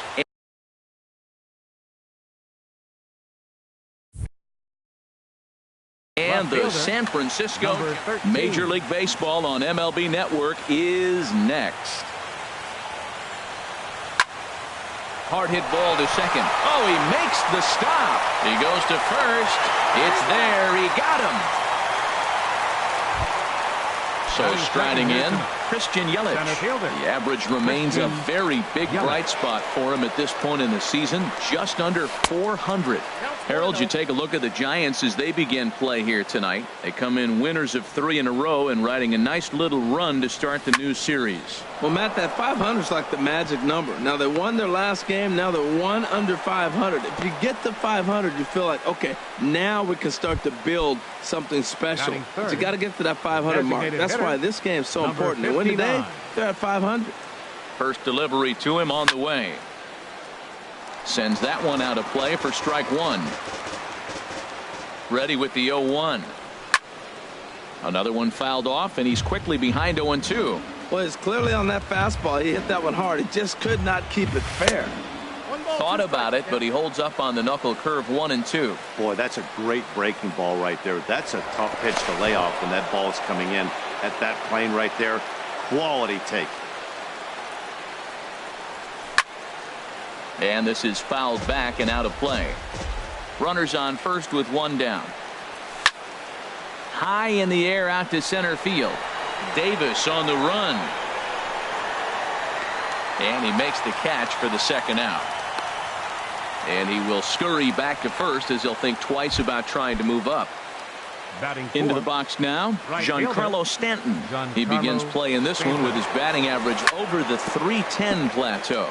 and the San Francisco. Major League Baseball on MLB Network is next. Hard hit ball to second. Oh, he makes the stop. He goes to first. It's there. He got him. So striding in, Christian Yelich. The average remains a very big bright spot for him at this point in the season, just under 400. Harold, you take a look at the Giants as they begin play here tonight. They come in winners of 3 in a row and riding a nice little run to start the new series. Well, Matt, that 500 is like the magic number. Now, they won their last game. Now they're 1 under 500. If you get to 500, you feel like, okay, now we can start to build something special. But you got to get to that 500 mark. That's why this game is so important. And when today, they're at 500. First delivery to him on the way. Sends that one out of play for strike 1. Ready with the 0-1. Another one fouled off, and he's quickly behind 0-2. Well, it's clearly on that fastball. He hit that one hard. He just could not keep it fair. Thought about it, but he holds up on the knuckle curve 1 and 2. Boy, that's a great breaking ball right there. That's a tough pitch to lay off when that ball is coming in at that plane right there. Quality take. And this is fouled back and out of play. Runners on first with 1 down. High in the air out to center field. Davis on the run. And he makes the catch for the second out. And he will scurry back to first as he'll think twice about trying to move up. Into the box now, Giancarlo Stanton. He begins play in this one with his batting average over the .310 plateau.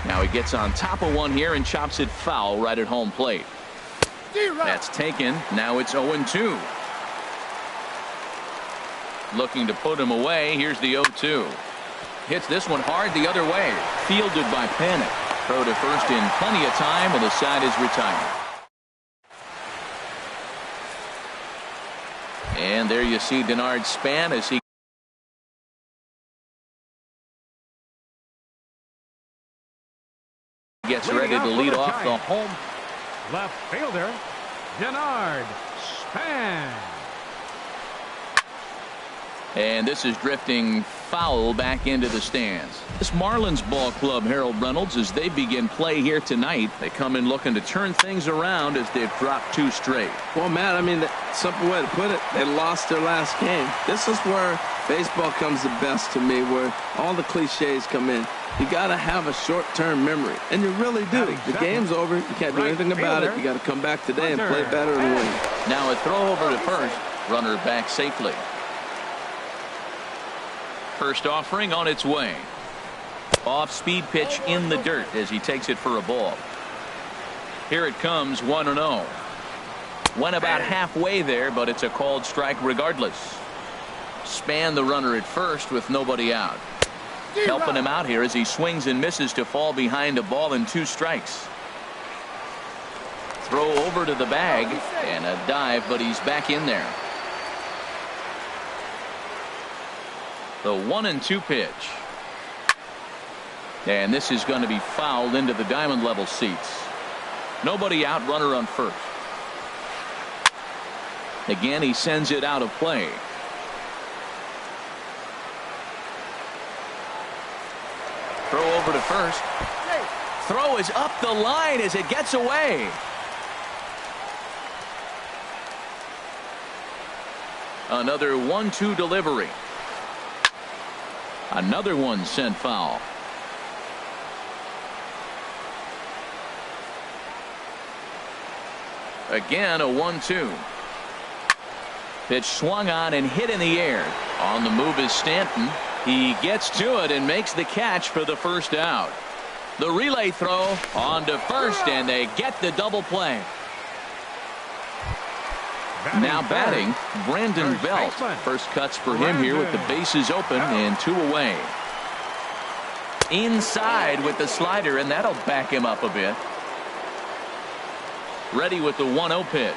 Now he gets on top of one here and chops it foul right at home plate. That's taken. Now it's 0-2. Looking to put him away. Here's the 0-2. Hits this one hard the other way. Fielded by Panic. Throw to first in plenty of time, and the side is retired. And there you see Denard Span as he gets ready to lead off the home. Left fielder, Denard Span. And this is drifting foul back into the stands. This Marlins ball club, Harold Reynolds, as they begin play here tonight, they come in looking to turn things around as they've dropped 2 straight. Well, Matt, I mean, the simple way to put it, they lost their last game. This is where baseball comes the best to me, where all the cliches come in. You got to have a short-term memory, and you really do. The game's over. You can't do anything about it. You got to come back today and play better and win. Now a throw over to first. Runner back safely. First offering on its way. Off-speed pitch in the dirt as he takes it for a ball. Here it comes, 1-0. Went about halfway there, but it's a called strike regardless. Span the runner at first with nobody out. Helping him out here as he swings and misses to fall behind a ball and 2 strikes. Throw over to the bag and a dive, but he's back in there. The 1-2 pitch. And this is going to be fouled into the diamond level seats. Nobody out, runner on first. Again, he sends it out of play. Throw over to first. Throw is up the line as it gets away. Another 1-2 delivery. Another one sent foul. Again, a 1-2. Pitch swung on and hit in the air. On the move is Stanton. He gets to it and makes the catch for the first out. The relay throw on to first, and they get the double play. Now batting, Brandon Belt. First cuts for him here with the bases open and 2 away. Inside with the slider, and that'll back him up a bit. Ready with the 1-0 pitch.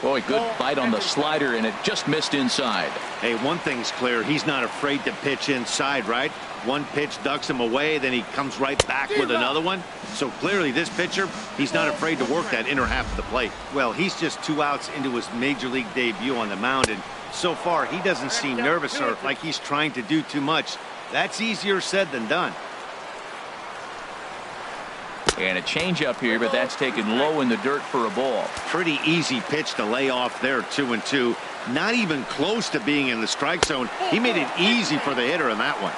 Boy, good bite on the slider, and it just missed inside. Hey, one thing's clear. He's not afraid to pitch inside, right? One pitch ducks him away, then he comes right back with another one. So clearly this pitcher, he's not afraid to work that inner half of the plate. Well, he's just 2 outs into his major league debut on the mound, and so far he doesn't seem nervous or like he's trying to do too much. That's easier said than done. And a changeup here, but that's taken low in the dirt for a ball. Pretty easy pitch to lay off there, 2-2. Not even close to being in the strike zone. He made it easy for the hitter in that one.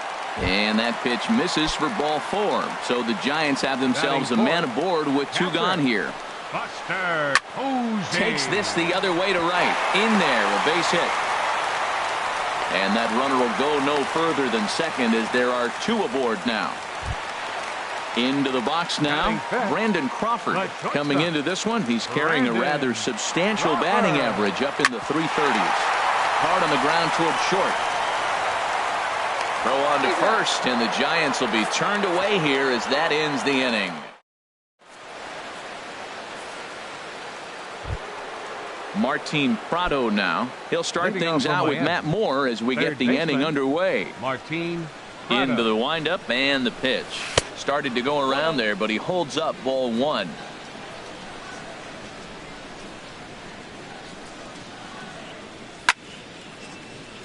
And that pitch misses for ball 4. So the Giants have themselves a man aboard with 2 gone here. Buster Posey takes this the other way to right. In there, a base hit. And that runner will go no further than second as there are 2 aboard now. Into the box now, Brandon Crawford. Coming into this one, he's carrying a rather substantial batting average up in the 330s. Hard on the ground toward short. Throw on to first, and the Giants will be turned away here as that ends the inning. Martin Prado now. He'll start things out with Matt Moore as we get the inning underway. Martin Prado. Into the windup and the pitch. Started to go around there, but he holds up ball 1.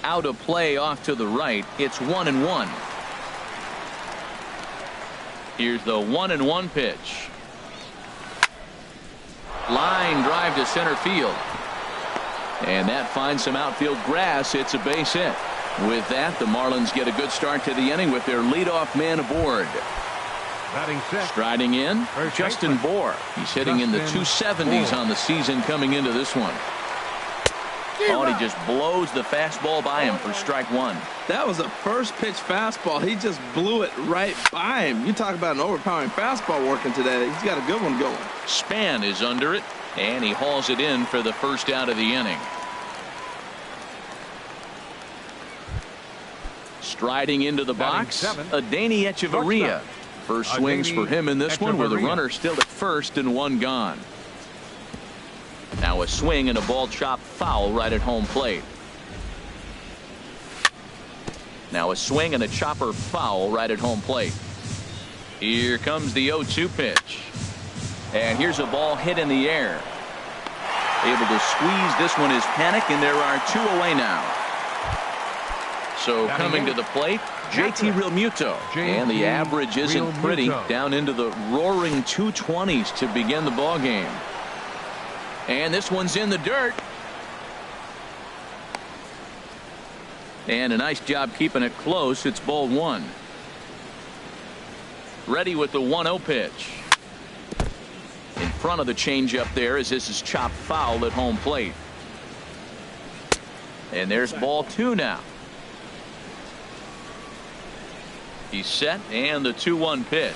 Out of play off to the right. It's 1-1. Here's the 1-1 pitch. Line drive to center field. And that finds some outfield grass. It's a base hit. With that, the Marlins get a good start to the inning with their leadoff man aboard. Striding in, Justin Bohr. He's hitting in the 270s on the season coming into this one. Oh, and he just blows the fastball by him for strike 1. That was a first pitch fastball. He just blew it right by him. You talk about an overpowering fastball working today. He's got a good one going. Span is under it, and he hauls it in for the first out of the inning. Striding into the box, Adeiny Echeverria. First swings for him in this one with a runner still at first and 1 gone. Now a swing and a ball chopped foul right at home plate. Now a swing and a chopper foul right at home plate. Here comes the 0-2 pitch. And here's a ball hit in the air. Able to squeeze this one is Panic, and there are 2 away now. So coming to the plate, JT Realmuto. And the average isn't pretty. Down into the roaring 220s to begin the ball game. And this one's in the dirt. And a nice job keeping it close. It's ball 1. Ready with the 1-0 pitch. In front of the changeup there as this is chopped foul at home plate. And there's ball 2 now. He's set, and the 2-1 pitch.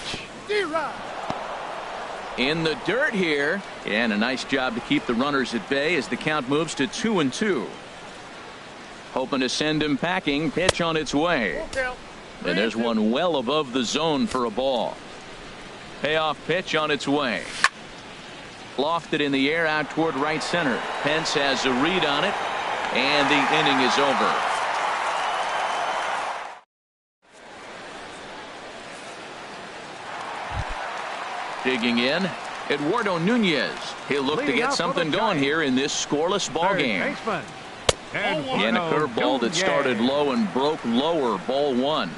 In the dirt here, and a nice job to keep the runners at bay as the count moves to 2-2. Hoping to send him packing. Pitch on its way. And there's one well above the zone for a ball. Payoff pitch on its way. Lofted in the air out toward right center. Pence has a read on it, and the inning is over. Digging in, Eduardo Nunez. He'll look to get something going here in this scoreless ball game. And a curveball that started low and broke lower, ball 1.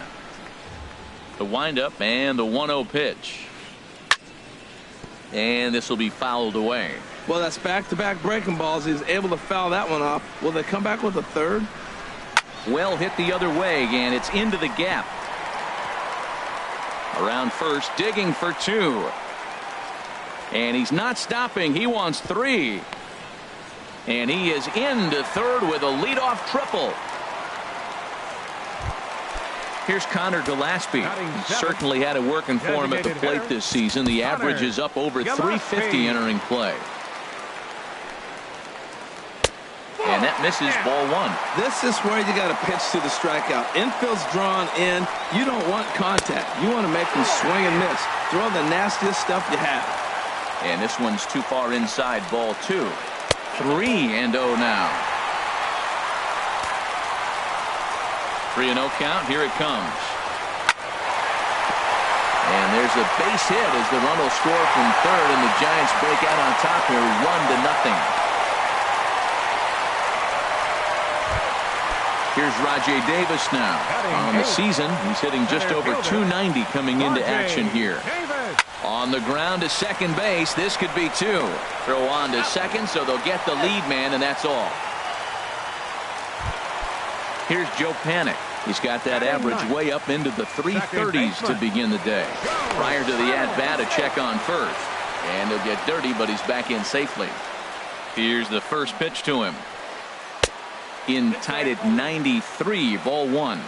The windup and the 1-0 pitch. And this will be fouled away. Well, that's back-to-back breaking balls. He's able to foul that one off. Will they come back with a third? Well hit the other way, and it's into the gap. Around first, digging for 2. And he's not stopping. He wants 3. And he is into third with a leadoff triple. Here's Connor Gillespie. He certainly had it working for him at the plate this season. The average is up over 350 entering play. And that misses ball 1. This is where you got to pitch to the strikeout. Infield's drawn in. You don't want contact. You want to make them swing and miss. Throw the nastiest stuff you have. And this one's too far inside, ball 2. 3-0 now. 3-0 count. Here it comes. And there's a base hit as the run will score from third, and the Giants break out on top here 1-0. Here's Rajay Davis now. On the season, he's hitting just over .290 coming into action here. On the ground to second base. This could be 2. Throw on to second, so they'll get the lead man, and that's all. Here's Joe Panik. He's got that average way up into the 330s to begin the day. Prior to the at-bat, a check on first. And he'll get dirty, but he's back in safely. Here's the first pitch to him. In tight at 93, ball 1.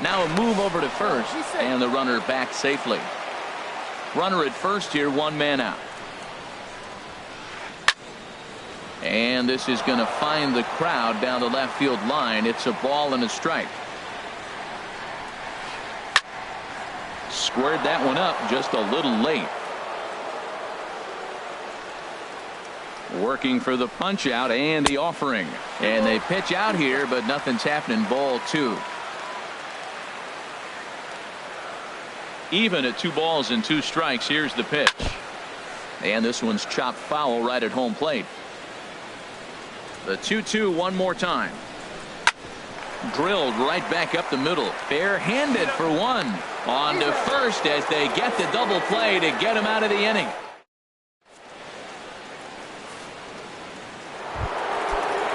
Now a move over to first, and the runner back safely. Runner at first here, 1 man out. And this is going to find the crowd down the left field line. It's a ball and a strike. Squared that one up just a little late. Working for the punch out and the offering. And they pitch out here, but nothing's happening. Ball 2. Even at 2 balls and 2 strikes. Here's the pitch. And this one's chopped foul right at home plate. The 2-2 one more time. Drilled right back up the middle. Bare-handed for 1. On to first as they get the double play to get him out of the inning.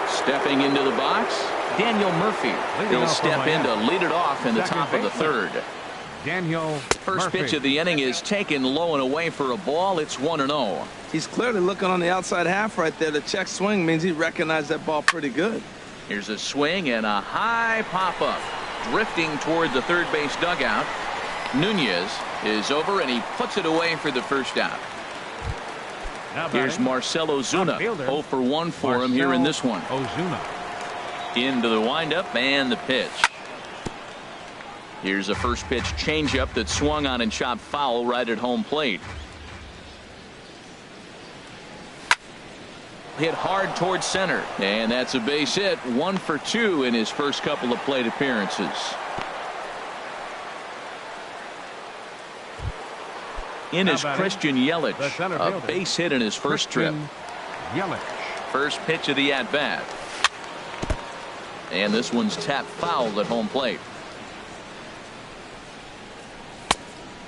Stepping into the box, Daniel Murphy. He'll step in to lead it off in the top of the third. First pitch of the inning is taken low and away for a ball. It's 1-0. He's clearly looking on the outside half right there. The check swing means he recognized that ball pretty good. Here's a swing and a high pop-up. Drifting toward the third base dugout. Nunez is over, and he puts it away for the first out. Here's Marcell Ozuna. 0 for 1 for him here in this one. Into the windup and the pitch. Here's a first pitch changeup that swung on and chopped foul right at home plate. Hit hard towards center, and that's a base hit. 1 for 2 in his first couple of plate appearances. In is Christian Yelich, a base hit in his first trip. First pitch of the at-bat. And this one's tapped foul at home plate.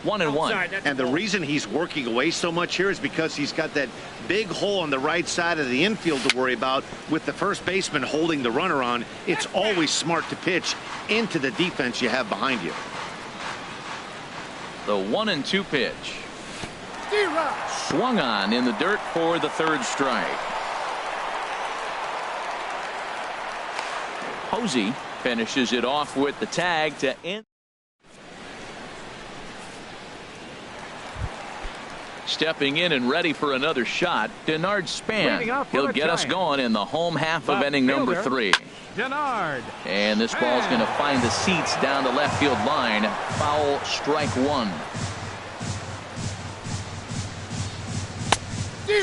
1-1. And the reason he's working away so much here is because he's got that big hole on the right side of the infield to worry about with the first baseman holding the runner on. It's always smart to pitch into the defense you have behind you. The 1-2 pitch. Swung on in the dirt for the third strike. Posey finishes it off with the tag to end. Stepping in and ready for another shot, Denard Span. He'll get us going in the home half of inning number 3. And this ball's going to find the seats down the left field line. Foul, strike 1.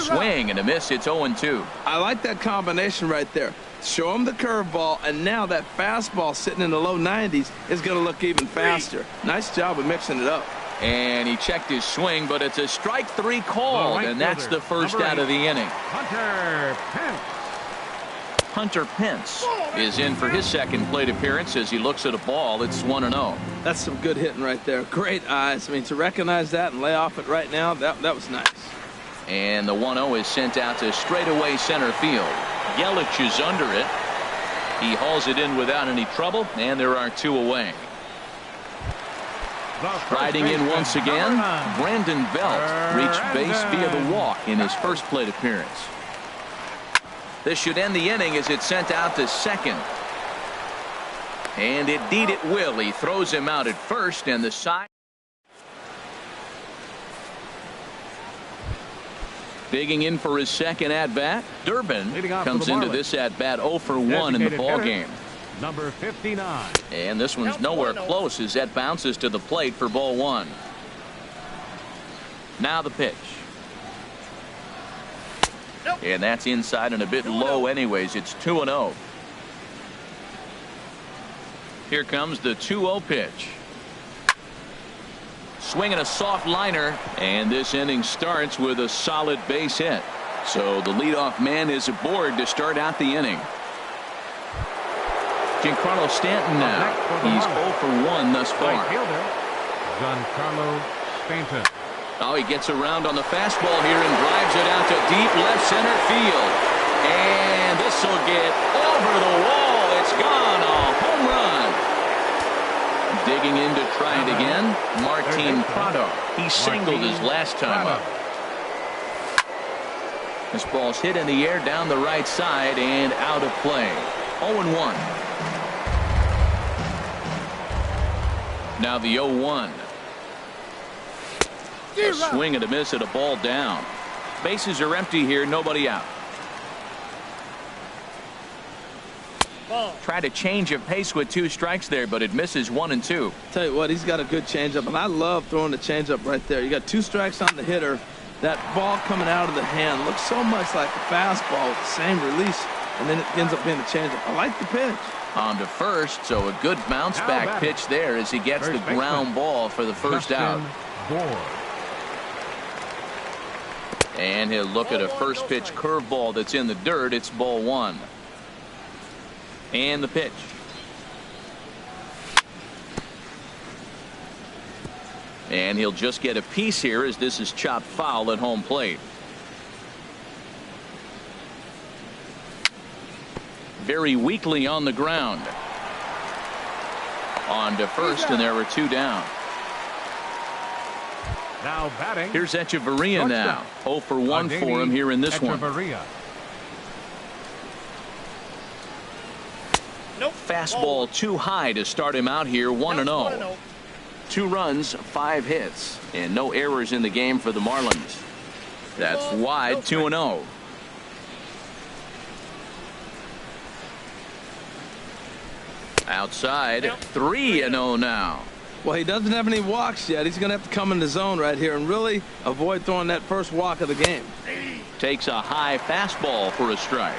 Swing and a miss. It's 0-2. I like that combination right there. Show him the curveball, and now that fastball sitting in the low 90s is going to look even faster. Nice job of mixing it up. And he checked his swing, but it's a strike 3 called, and that's the first out of the inning. Hunter Pence is in for his second plate appearance as he looks at a ball. It's 1-0. That's some good hitting right there. Great eyes. I mean, to recognize that and lay off it right now, that was nice. And the 1-0 is sent out to straightaway center field. Yelich is under it. He hauls it in without any trouble, and there are 2 away. Riding in once again, Brandon Belt reached base via the walk in his first plate appearance. This should end the inning as it's sent out to second. And indeed it will. He throws him out at first, and the side. Digging in for his second at-bat, Durbin comes into this at-bat 0 for 1 in the ballgame. Number 59. And this one's nowhere close as that bounces to the plate for ball 1. Now the pitch. And that's inside and a bit low anyways. It's 2-0. Here comes the 2-0 pitch. Swinging a soft liner, and this inning starts with a solid base hit. So the leadoff man is aboard to start out the inning. Giancarlo Stanton now. He's 0 for 1 thus far. Giancarlo Stanton. Oh, he gets around on the fastball here and drives it out to deep left center field. And this will get over the wall. It's gone. A home run. Digging in to try it again, Martin Prado. He singled his last time up. This ball's hit in the air down the right side and out of play. 0-1. Now the 0-1. A swing and a miss at a ball down. Bases are empty here, nobody out. Try to change of pace with 2 strikes there, but it misses 1 and 2. Tell you what, he's got a good changeup, and I love throwing the changeup right there. You got 2 strikes on the hitter. That ball coming out of the hand looks so much like a fastball with the same release, and then it ends up being a changeup. I like the pitch. On to first, so a good bounce back pitch there as he gets the ground ball for the first out. And he'll look at a first pitch curveball that's in the dirt. It's ball 1. And the pitch. And he'll just get a piece here as this is chopped foul at home plate. Very weakly on the ground. On to first, and there were 2 down. Now batting. Here's Echeverria now. 0 for 1 for him here in this one. Fastball too high to start him out here. 1-0. 2 runs, 5 hits, and no errors in the game for the Marlins. That's wide. 2-0. Outside, 3-0 now. Well, he doesn't have any walks yet. He's going to have to come in the zone right here and really avoid throwing that first walk of the game. Takes a high fastball for a strike.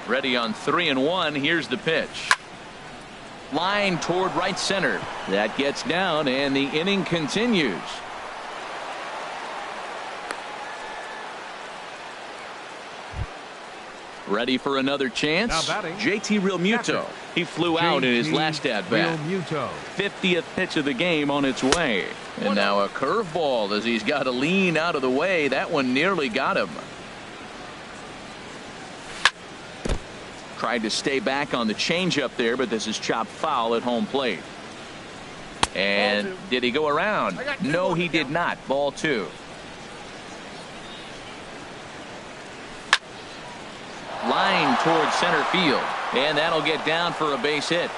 Ready on 3-1. Here's the pitch. Line toward right center. That gets down, and the inning continues. Ready for another chance. JT Realmuto. He flew out in his last at bat. 50th pitch of the game on its way. And now a curveball as he's got to lean out of the way. That one nearly got him. Tried to stay back on the changeup there, but this is chopped foul at home plate. And did he go around? No, he did not. Ball 2. Line towards center field, and that'll get down for a base hit.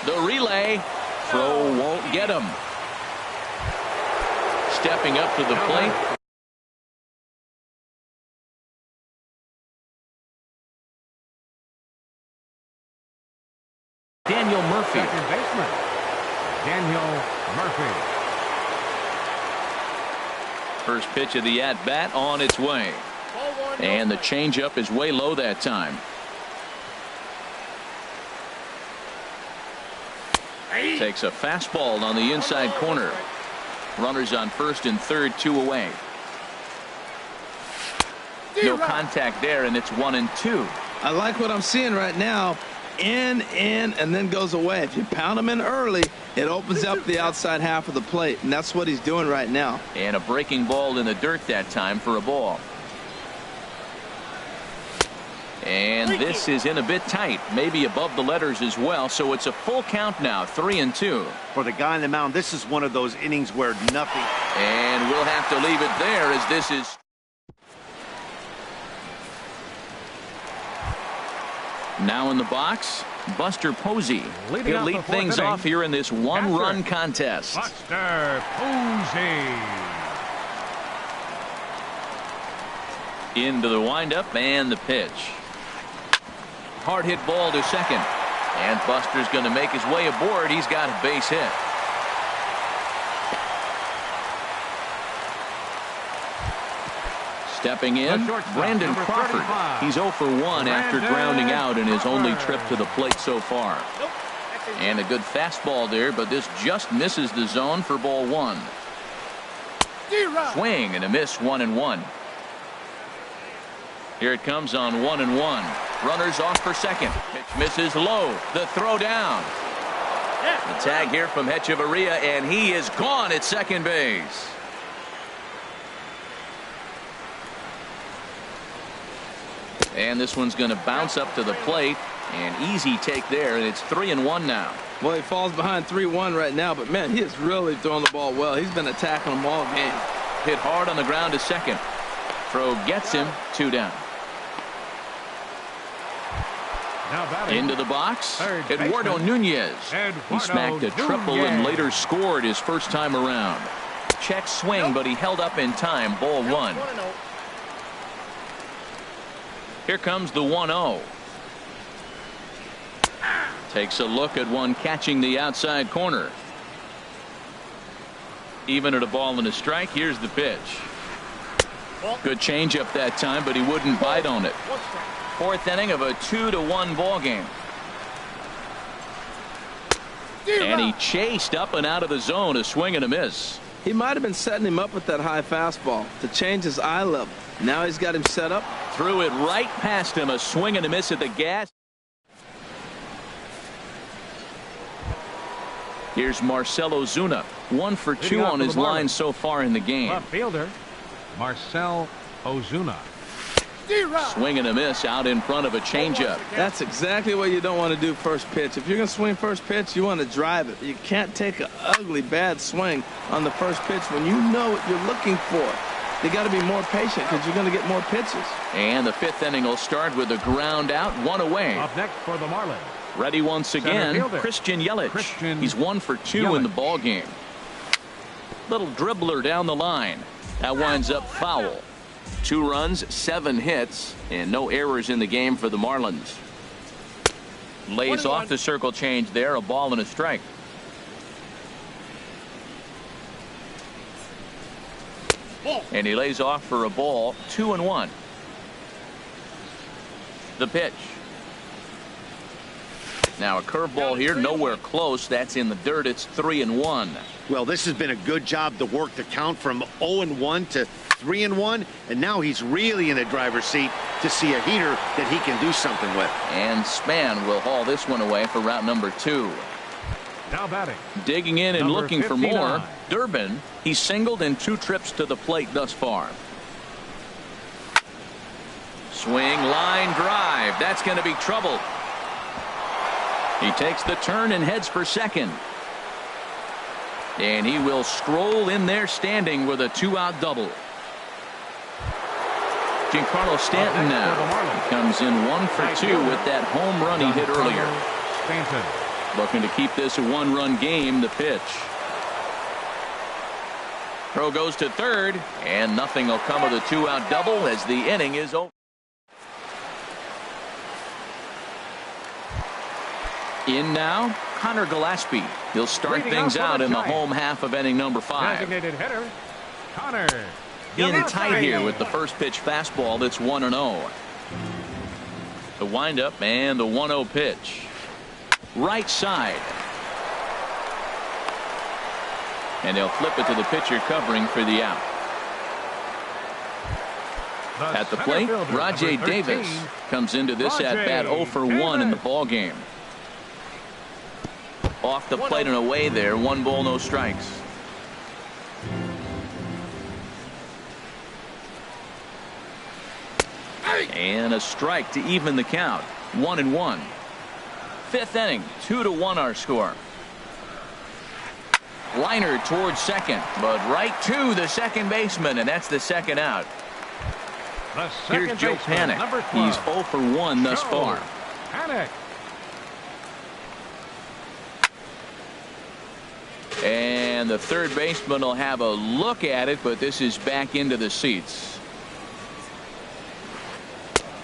The relay throw won't get him. Stepping up to the plate. Daniel Murphy. Second baseman, Daniel Murphy. First pitch of the at bat on its way. And the changeup is way low that time. Takes a fastball on the inside corner. Runners on first and third, 2 away. No contact there, and it's 1-2. I like what I'm seeing right now. In, and then goes away. If you pound him in early, it opens up the outside half of the plate, and that's what he's doing right now. And a breaking ball in the dirt that time for a ball. And this is in a bit tight, maybe above the letters as well, so it's a full count now, 3-2. For the guy on the mound, this is one of those innings where nothing. And we'll have to leave it there as this is. Now in the box, Buster Posey. He'll lead things off here in this 1-run contest. Buster Posey. Into the windup and the pitch. Hard hit ball to second. And Buster's going to make his way aboard. He's got a base hit. Stepping in, Brandon Crawford. He's 0 for 1 after grounding out in his only trip to the plate so far. And a good fastball there, but this just misses the zone for ball 1. Swing and a miss, 1-1. Here it comes on 1-1. Runners off for second. Pitch misses low. The throw down. The tag here from Hechavarria, and he is gone at second base. And this one's going to bounce up to the plate. An easy take there, and it's 3-1 now. Well, he falls behind 3-1 right now, but man, he is really throwing the ball well. He's been attacking them all game. Hit hard on the ground to second. Throw gets him, 2 down. Into the box, Eduardo Nunez. He smacked a triple and later scored his first time around. Check swing, but he held up in time. Ball 1. Here comes the 1-0. Takes a look at one catching the outside corner. Even at a ball and a strike. Here's the pitch. Good changeup that time, but he wouldn't bite on it. 4th inning of a 2-1 ball game. And he chased up and out of the zone. A swing and a miss. He might have been setting him up with that high fastball to change his eye level. Now he's got him set up. Threw it right past him. A swing and a miss at the gas. Here's Marcell Ozuna. 1 for 2 on his line so far in the game. Left fielder Marcell Ozuna. Swing and a miss out in front of a changeup. That's exactly what you don't want to do first pitch. If you're going to swing first pitch, you want to drive it. You can't take an ugly, bad swing on the first pitch when you know what you're looking for. You got to be more patient because you're going to get more pitches. And the 5th inning will start with a ground out, 1 away. Up next for the Marlins. Ready once again, Christian Yelich. He's 1 for 2 in the ball game. Little dribbler down the line. That winds up foul. 2 runs, 7 hits, and no errors in the game for the Marlins. Lays off the circle change there, a ball and a strike. And he lays off for a ball, 2-1. The pitch. Now a curveball here, nowhere close. That's in the dirt. It's 3-1. Well, this has been a good job to work the count from 0-1 to 3-1, and now he's really in a driver's seat to see a heater that he can do something with. And Span will haul this one away for route number 2. Now batting. Digging in and looking 59. for more. Durbin. He's singled in 2 trips to the plate thus far. Swing, line drive. That's going to be trouble. He takes the turn and heads for second. And he will stroll in there standing with a 2-out double. Giancarlo Stanton now. He comes in 1 for 2 with that home run he hit earlier. Stanton. Looking to keep this a 1-run game. The pitch. Throw goes to third, and nothing will come of the 2-out double as the inning is over. In now, Connor Gillespie. He'll start things out in the home half of inning number 5. Designated hitter Connor In tight here with the first pitch fastball. That's 1-0. The windup and the 1-0 pitch. Right side. And they'll flip it to the pitcher covering for the out. At the plate, Rajay Davis comes into this at bat 0 for 1 in the ball game. Off the plate and away there. 1 ball, no strikes. And a strike to even the count. 1-1. 5th inning, 2-1 our score. Liner towards second, but right to the second baseman, and that's the second out. Here's Joe Panik. He's 0 for 1 thus far. Panik. And the third baseman will have a look at it, but this is back into the seats.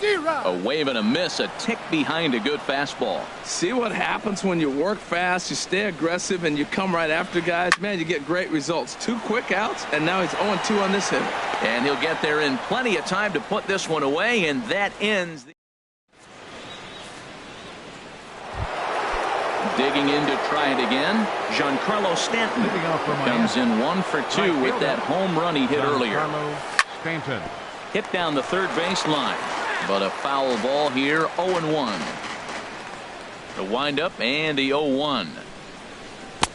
A wave and a miss, a tick behind a good fastball. See what happens when you work fast, you stay aggressive, and you come right after guys? Man, you get great results. 2 quick outs, and now he's 0-2 on this hitter. And he'll get there in plenty of time to put this one away, and that ends the... Digging in to try it again, Giancarlo Stanton comes in 1 for 2 with that home run he hit earlier. Stanton. Hit down the third baseline, but a foul ball here, 0-1. The windup and the 0-1.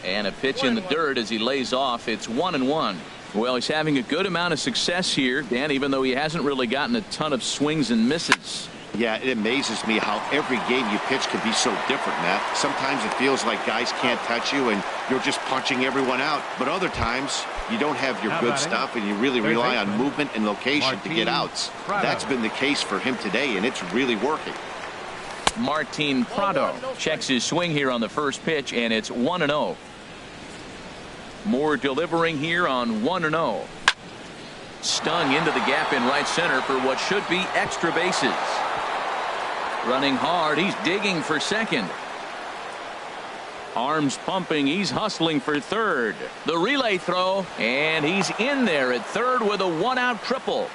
And a pitch in the dirt as he lays off. It's 1-1. Well, he's having a good amount of success here, Dan, even though he hasn't really gotten a ton of swings and misses. Yeah, it amazes me how every game you pitch can be so different, Matt. Sometimes it feels like guys can't touch you and you're just punching everyone out. But other times you don't have your good stuff and you really rely on movement and location to get outs. That's been the case for him today, and it's really working. Martin Prado checks his swing here on the first pitch, and it's 1-0. Moore delivering here on 1-0. Stung into the gap in right center for what should be extra bases. Running hard, he's digging for second. Arms pumping, he's hustling for third. The relay throw, and he's in there at third with a 1-out triple.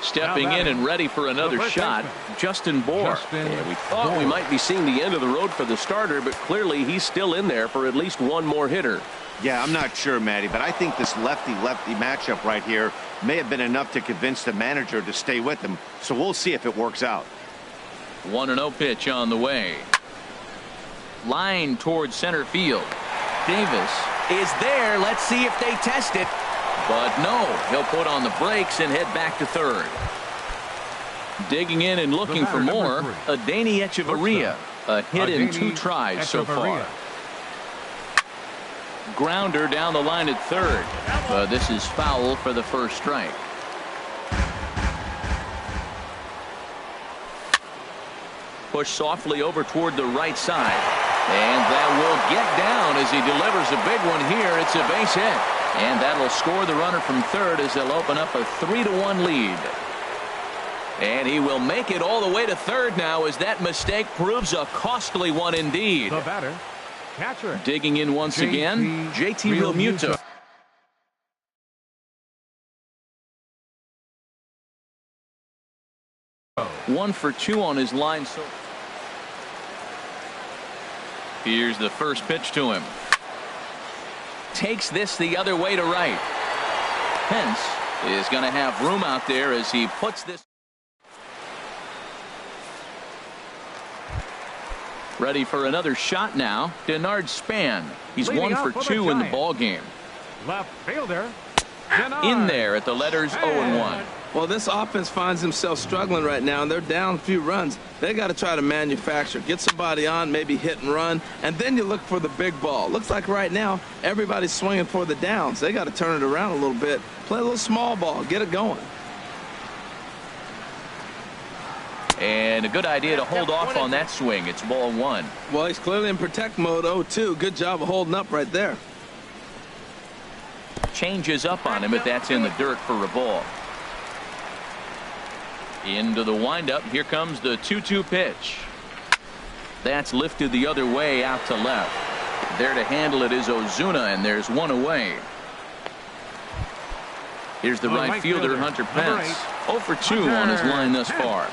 Stepping in and ready for another shot, Justin Bour. Yeah, we thought we might be seeing the end of the road for the starter, but clearly he's still in there for at least one more hitter. Yeah, I'm not sure, Matty, but I think this lefty-lefty matchup right here may have been enough to convince the manager to stay with him. So we'll see if it works out. 1-0 pitch on the way. Line towards center field. Davis is there. Let's see if they test it. But no, he'll put on the brakes and head back to third. Digging in and looking for more, Adeiny Echeverria. A hit in 2 tries so far. Grounder down the line at third. This is foul for the first strike. Push softly over toward the right side. And that will get down as he delivers a big one here. It's a base hit. And that'll score the runner from third as they'll open up a 3-1 lead. And he will make it all the way to third now as that mistake proves a costly one indeed. The batter, catcher. Digging in once again, JT Realmuto. One for 2 on his line. So here's the first pitch to him. Takes this the other way to right. Pence is going to have room out there as he puts this. Ready for another shot now. Denard Span. He's 1 for 2 in the ball game. Left fielder. In there at the letters 0-1. Well, this offense finds themselves struggling right now, and they're down a few runs. They got to try to manufacture, get somebody on, maybe hit and run, and then you look for the big ball. Looks like right now everybody's swinging for the downs. They got to turn it around a little bit, play a little small ball, get it going. And a good idea to hold off on that swing. It's ball 1. Well, he's clearly in protect mode. 0-2. Good job of holding up right there. Changes up on him, but that's in the dirt for a ball. Into the windup. Here comes the 2-2 pitch. That's lifted the other way out to left. There to handle it is Ozuna, and there's one away. Here's the right fielder, Hunter Pence. 0 for 2 on his line thus far.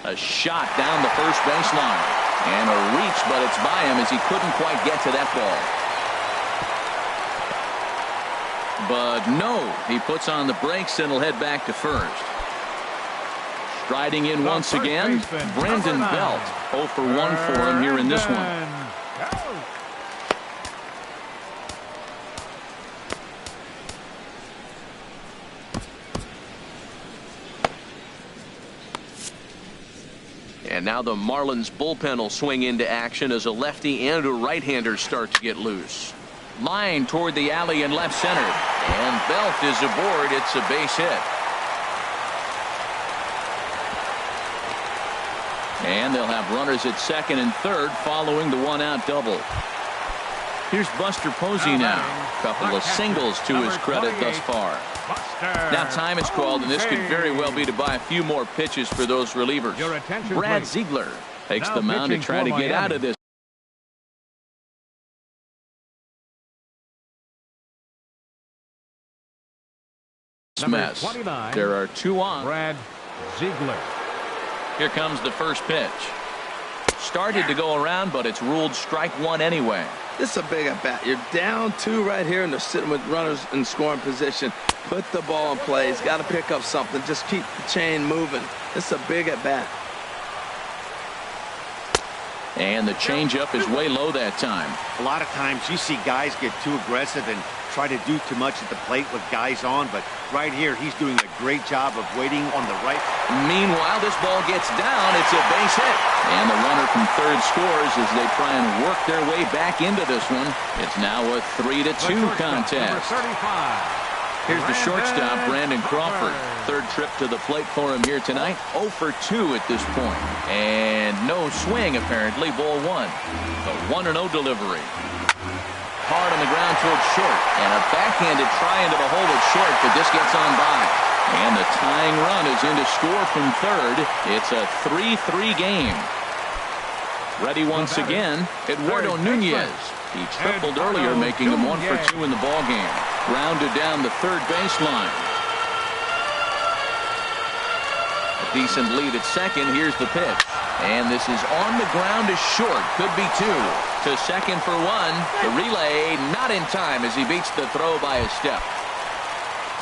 A shot down the first baseline. And a reach, but it's by him as he couldn't quite get to that ball. But no, he puts on the brakes and will head back to first. Striding in once again, Brandon Belt. 0 for 1 for him here in this one. And now the Marlins bullpen will swing into action as a lefty and a right-hander start to get loose. Line toward the alley in left center. And Belt is aboard. It's a base hit. And they'll have runners at second and third following the 1-out double. Here's Buster Posey now. Couple of singles to his credit thus far. Now time is called, and this could very well be to buy a few more pitches for those relievers. Brad Ziegler takes the mound to try to get out of this mess. There are 2 on. Brad Ziegler. Here comes the first pitch. Started to go around, but it's ruled strike 1 anyway. This is a big at bat. You're down 2 right here, and they're sitting with runners in scoring position. Put the ball in play. He's got to pick up something. Just keep the chain moving. This is a big at bat. And the changeup is way low that time. A lot of times you see guys get too aggressive and try to do too much at the plate with guys on, but right here he's doing a great job of waiting on the right. Meanwhile, this ball gets down. It's a base hit. And the runner from third scores as they try and work their way back into this one. It's now a 3-2 contest. Here's the shortstop, Brandon Crawford. Third trip to the plate for him here tonight. 0 for 2 at this point. And no swing, apparently. Ball 1. The 1-0 delivery. Hard on the ground towards short. And a backhanded try into the hole at short, but this gets on by. And the tying run is in to score from third. It's a 3-3 game. Ready once again, Eduardo Nunez. He tripled earlier, making him 1 for 2 in the ballgame. Grounded down the third baseline. A decent lead at second. Here's the pitch. And this is on the ground to short. Could be 2. To second for 1. The relay not in time as he beats the throw by a step.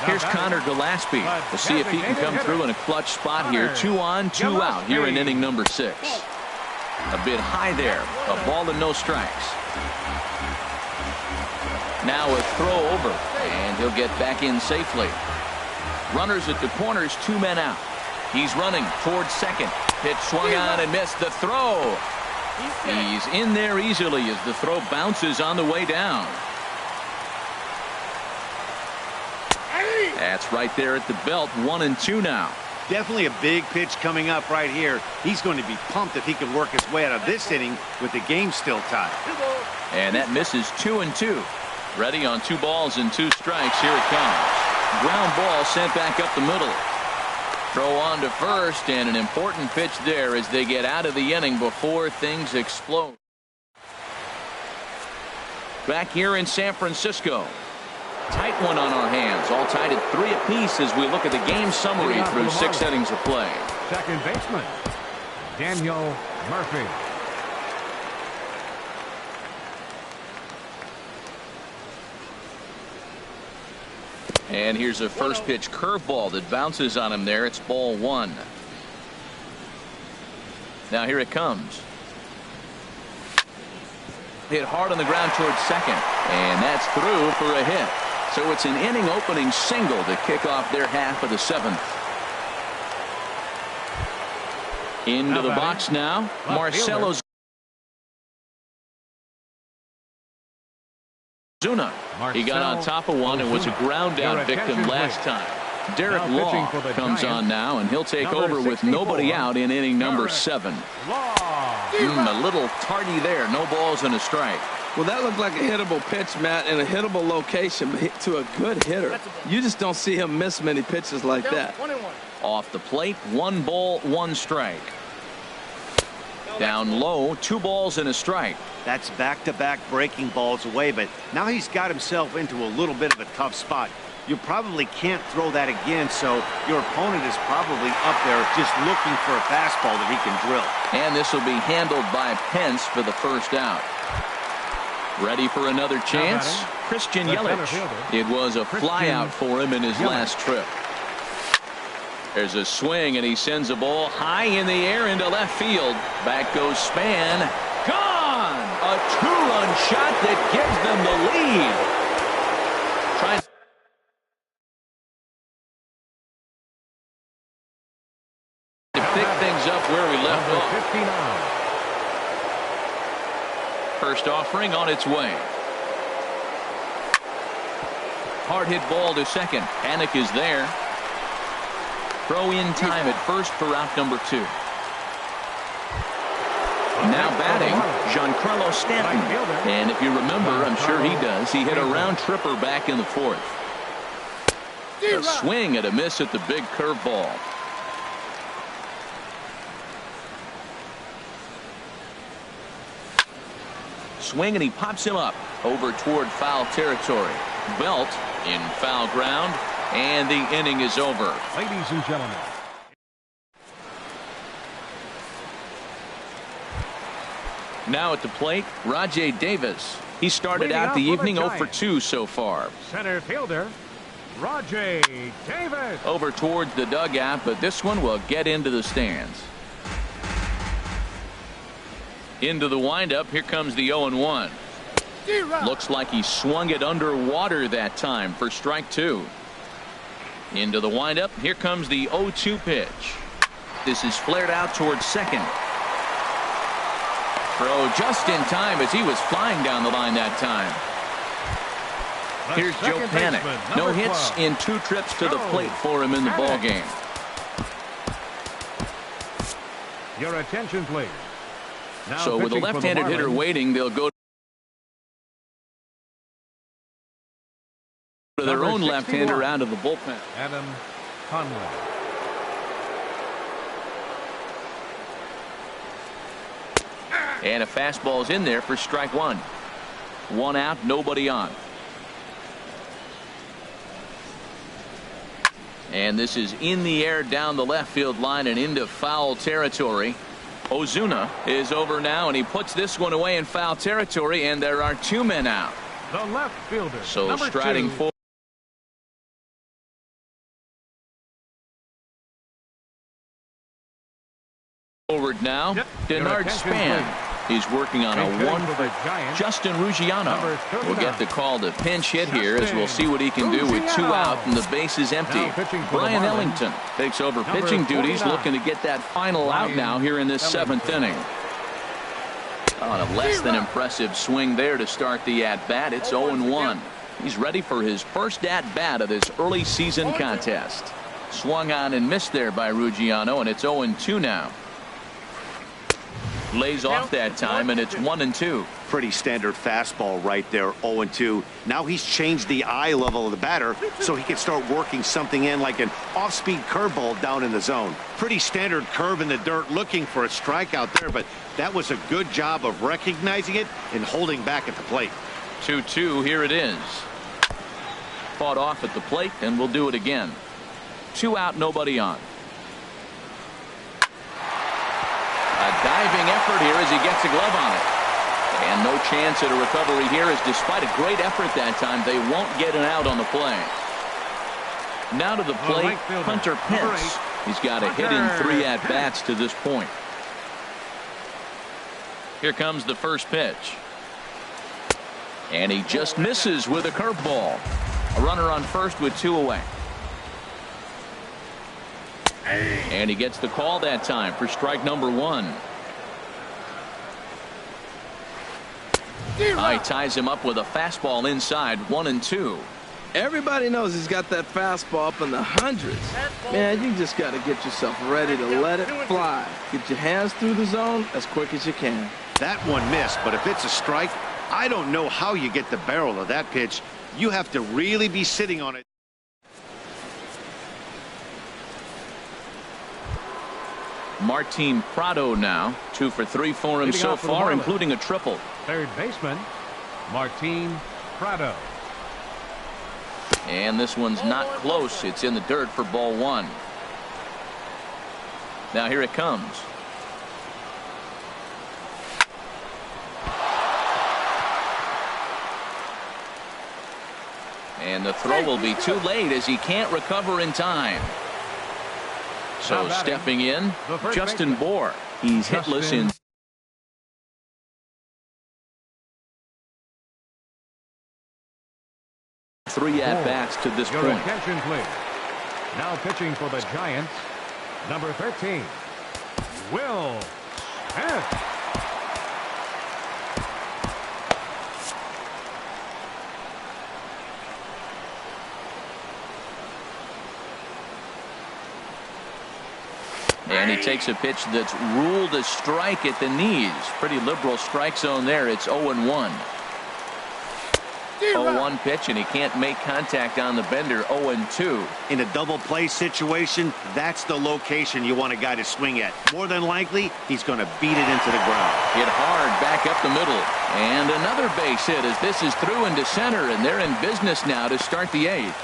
Here's Connor Gillespie. We'll see if he can come through in a clutch spot here. 2 on, 2 out here in inning number 6. A bit high there. A ball and no strikes. Now a throw over, and he'll get back in safely. Runners at the corners, 2 men out. He's running towards second. Pitch swung on and missed. The throw. He's in there easily as the throw bounces on the way down. That's right there at the belt. 1-2 now. Definitely a big pitch coming up right here. He's going to be pumped if he can work his way out of this inning with the game still tied. And that misses. 2-2. Ready on 2 balls and 2 strikes. Here it comes. Ground ball sent back up the middle. Throw on to first, and an important pitch there as they get out of the inning before things explode. Back here in San Francisco. Tight one on our hands. All tied at 3 apiece as we look at the game summary through 6 innings of play. Second baseman, Daniel Murphy. And here's a first pitch curveball that bounces on him there. It's ball 1. Now here it comes. Hit hard on the ground towards second. And that's through for a hit. So it's an inning opening single to kick off their half of the 7th. Into the box now. Marcelo Zuna. He got on top of one and was a ground out victim last time. Derek Law comes on now, and he'll take over with nobody out in inning number 7. A little tardy there. No balls and a strike. Well, that looked like a hittable pitch, Matt, in a hittable location, but to a good hitter. You just don't see him miss many pitches like that. Off the plate, 1 ball, 1 strike. Down low, 2 balls and a strike. That's back-to-back breaking balls away, but now he's got himself into a little bit of a tough spot. You probably can't throw that again, so your opponent is probably up there just looking for a fastball that he can drill. And this will be handled by Pence for the first out. Ready for another chance? Christian Yelich. It was a flyout for him in his last trip. There's a swing, and he sends a ball high in the air into left field. Back goes Span. Gone! A 2-run shot that gives them the lead. Tries to pick things up where we left off. First offering on its way. Hard hit ball to second. Panic is there. Throw in time at first for out number 2. Now batting, Giancarlo Stanton. And if you remember, I'm sure he does, he hit a round tripper back in the fourth. A swing and a miss at the big curveball. Swing and he pops him up over toward foul territory. Belt in foul ground, and the inning is over. Ladies and gentlemen. Now at the plate, Rajay Davis. He started out the evening 0 for 2 so far. Center fielder, Rajay Davis. Over towards the dugout, but this one will get into the stands. Into the windup, here comes the 0-1. Looks like he swung it underwater that time for strike 2. Into the windup, here comes the 0-2 pitch. This is flared out towards second. Throw just in time as he was flying down the line that time. Here's Joe Panik. No hits in 2 trips to the plate for him in the ball game. Your attention, please. Now so with a left-handed hitter waiting, they'll go to their own left-hander out of the bullpen. Adam Conway. And a fastball's in there for strike 1. 1 out, nobody on. And this is in the air down the left field line and into foul territory. Ozuna is over now, and he puts this one away in foul territory, and there are 2 men out. The left fielder. So striding forward now, Denard Span. He's working on a 1 for Justin Ruggiano. Will get the call to pinch hit here as we'll see what he can do with 2 out and the base is empty. Brian Ellington takes over pitching duties, looking to get that final out now here in this 7th inning. On a less than impressive swing there to start the at-bat. It's 0-1. He's ready for his first at-bat of this early season contest. Swung on and missed there by Ruggiano, and it's 0-2 now. Lays off that time, and it's 1-2. Pretty standard fastball right there, 0-2. Now he's changed the eye level of the batter so he can start working something in like an off-speed curveball down in the zone. Pretty standard curve in the dirt, looking for a strikeout there, but that was a good job of recognizing it and holding back at the plate. 2-2, here it is. Fought off at the plate, and we'll do it again. 2 out, nobody on. A diving effort here as he gets a glove on it. And no chance at a recovery here, as despite a great effort that time, they won't get an out on the play. Now to the plate, Hunter Pence. He's got a hit in 3 at-bats to this point. Here comes the first pitch. And he just misses with a curveball. A runner on first with 2 away. And he gets the call that time for strike number 1. He ties him up with a fastball inside, 1-2. Everybody knows he's got that fastball up in the hundreds. Man, you just got to get yourself ready to let it fly. Get your hands through the zone as quick as you can. That one missed, but if it's a strike, I don't know how you get the barrel of that pitch. You have to really be sitting on it. Martin Prado now, 2 for 3 for him so far, including a triple. Third baseman, Martin Prado. And this one's not close. It's in the dirt for ball 1. Now here it comes. And the throw will be too late as he can't recover in time. So stepping in, Justin Bour. He's hitless in 3 at-bats to this point. Attention, please. Now pitching for the Giants, number 13, Will Smith. And he takes a pitch that's ruled a strike at the knees. Pretty liberal strike zone there. It's 0-1. 0-1 pitch, and he can't make contact on the bender. 0-2. In a double play situation, that's the location you want a guy to swing at. More than likely, he's going to beat it into the ground. Hit hard back up the middle. And another base hit as this is through into center, and they're in business now to start the 8th.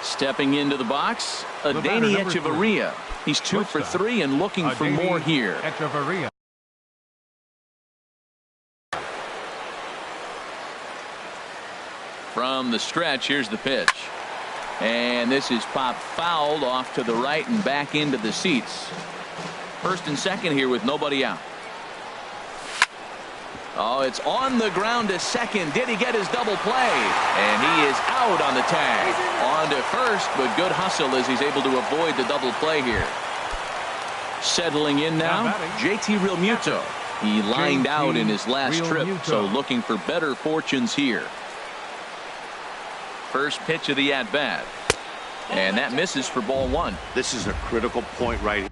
Stepping into the box, Adeiny Echeverria. He's 2 for 3 and looking for more here. Echeverria. From the stretch, here's the pitch. And this is popped fouled off to the right and back into the seats. First and second here with nobody out. Oh, it's on the ground to second. Did he get his double play? And he is out on the tag. On to first, but good hustle as he's able to avoid the double play here. Settling in now, JT Realmuto. He lined out in his last trip, so looking for better fortunes here. First pitch of the at-bat. And that misses for ball 1. This is a critical point right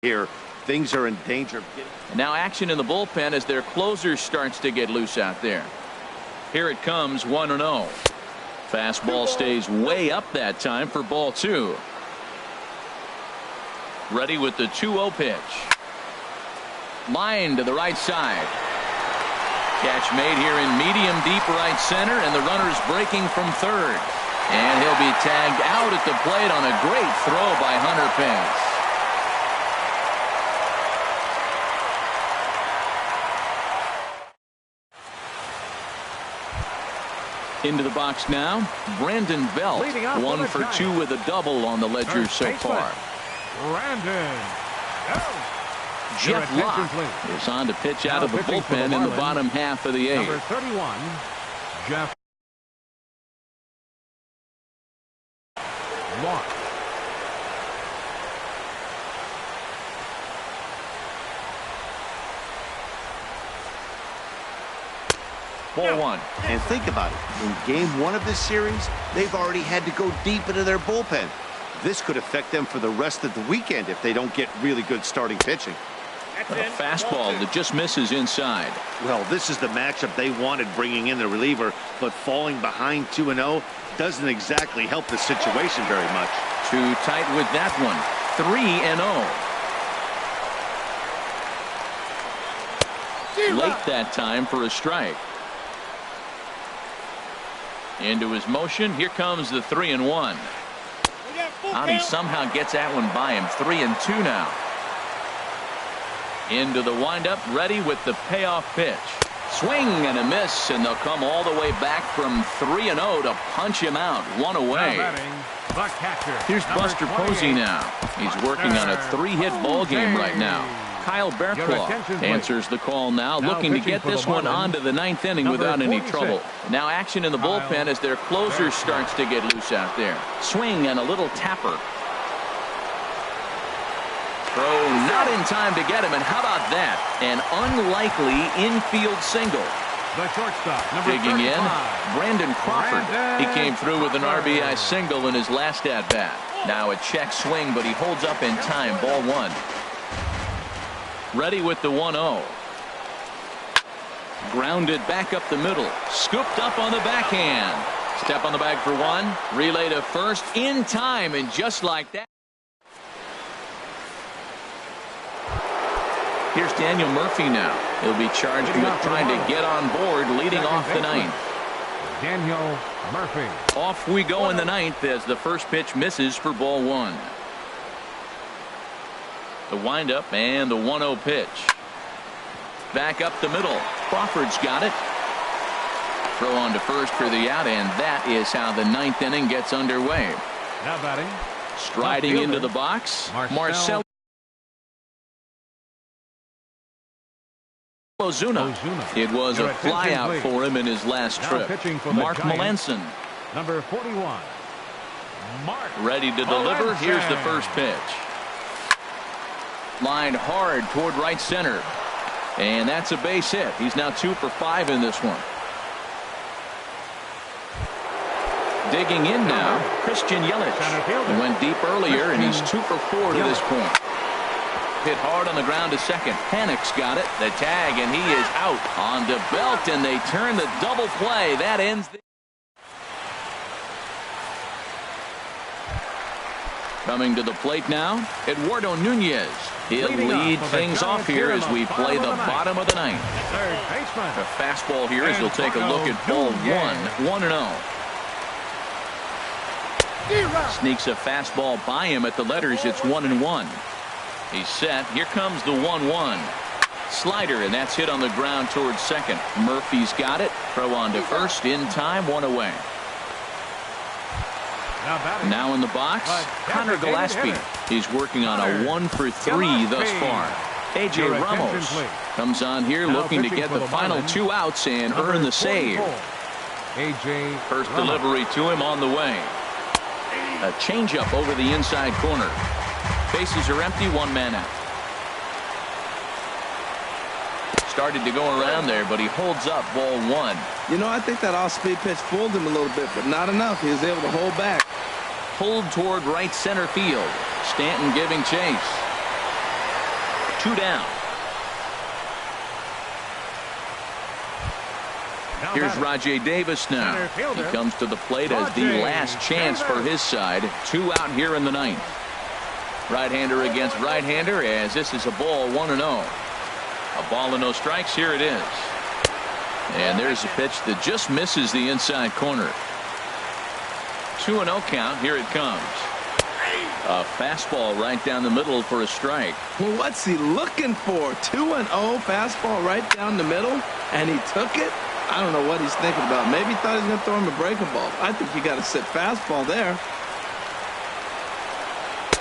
here. Things are in danger of getting. Now action in the bullpen as their closer starts to get loose out there. Here it comes, 1-0. Fastball stays way up that time for ball 2. Ready with the 2-0 pitch. Line to the right side. Catch made here in medium deep right center, and the runner's breaking from third. And he'll be tagged out at the plate on a great throw by Hunter Pence. Into the box now, Brandon Belt. 1 for 2 with a double on the ledger so far. Brandon. Jeff Locke is on to pitch out of the bullpen in the bottom half of the 8th. Number 31, Jeff Locke. Ball 1. And think about it. In game 1 of this series, they've already had to go deep into their bullpen. This could affect them for the rest of the weekend if they don't get really good starting pitching. A fastball that just misses inside. Well, this is the matchup they wanted bringing in the reliever, but falling behind 2-0 doesn't exactly help the situation very much. Too tight with that one. 3-0. Late that time for a strike. Into his motion. Here comes the 3-1. He somehow gets that one by him. 3-2 now. Into the windup, ready with the payoff pitch. Swing and a miss, and they'll come all the way back from 3-0 to punch him out. 1 away. Here's Buster Posey now. He's working on a 3-hit ball game right now. Kyle Bearclaw answers the call now, looking to get this one onto the 9th inning without any trouble. Now action in the bullpen as their closer starts to get loose out there. Swing and a little tapper. Throw not in time to get him, and how about that? An unlikely infield single. The shortstop, digging in, Brandon Crawford. He came through with an RBI single in his last at-bat. Now a check swing, but he holds up in time. Ball 1. Ready with the 1-0. Grounded back up the middle. Scooped up on the backhand. Step on the bag for 1. Relay to first in time, and just like that. Here's Daniel Murphy now. He'll be charged with trying to get on board, leading off the 9th. Daniel Murphy. Off we go in the 9th as the first pitch misses for ball 1. The windup and the 1-0 pitch. Back up the middle. Crawford's got it. Throw on to first for the out, and that is how the 9th inning gets underway. Now batting. Striding into the box, Marcell Ozuna. It was a flyout for him in his last trip. Mark Melanson. Number 41. Mark. Ready to deliver. Here's the first pitch. Lined hard toward right center. And that's a base hit. He's now 2 for 5 in this one. Digging in now, Christian Yelich. He went deep earlier, and he's 2 for 4 to this point. Hit hard on the ground to second. Panic's got it. The tag, and he is out on the belt, and they turn the double play. That ends the... Coming to the plate now, Eduardo Nunez. He'll lead things off here as we play the bottom of the ninth. A fastball here as he'll take a look at ball 1-0. Sneaks a fastball by him at the letters. It's 1-1. He's set. Here comes the 1-1. Slider, and that's hit on the ground towards second. Murphy's got it. Throw on to first. In time, 1 away. Now in the box, Connor Gillespie. He's working on a 1 for 3 thus far. A.J. Ramos comes on here looking to get the final 2 outs and earn the save. First delivery to him on the way. A changeup over the inside corner. Bases are empty, 1 man out. Started to go around there, but he holds up ball 1. You know, I think that off-speed pitch fooled him a little bit, but not enough. He was able to hold back. Pulled toward right center field. Stanton giving chase. 2 down. Here's Rajay Davis now. He comes to the plate as the last chance for his side. 2 out here in the ninth. Right-hander against right-hander as this is a ball 1-0. A ball and no strikes. Here it is. And there's a pitch that just misses the inside corner. 2-0 count. Here it comes. A fastball right down the middle for a strike. Well, what's he looking for? 2-0 fastball right down the middle, and he took it? I don't know what he's thinking about. Maybe he thought he was going to throw him a breaking ball. I think you got to sit fastball there.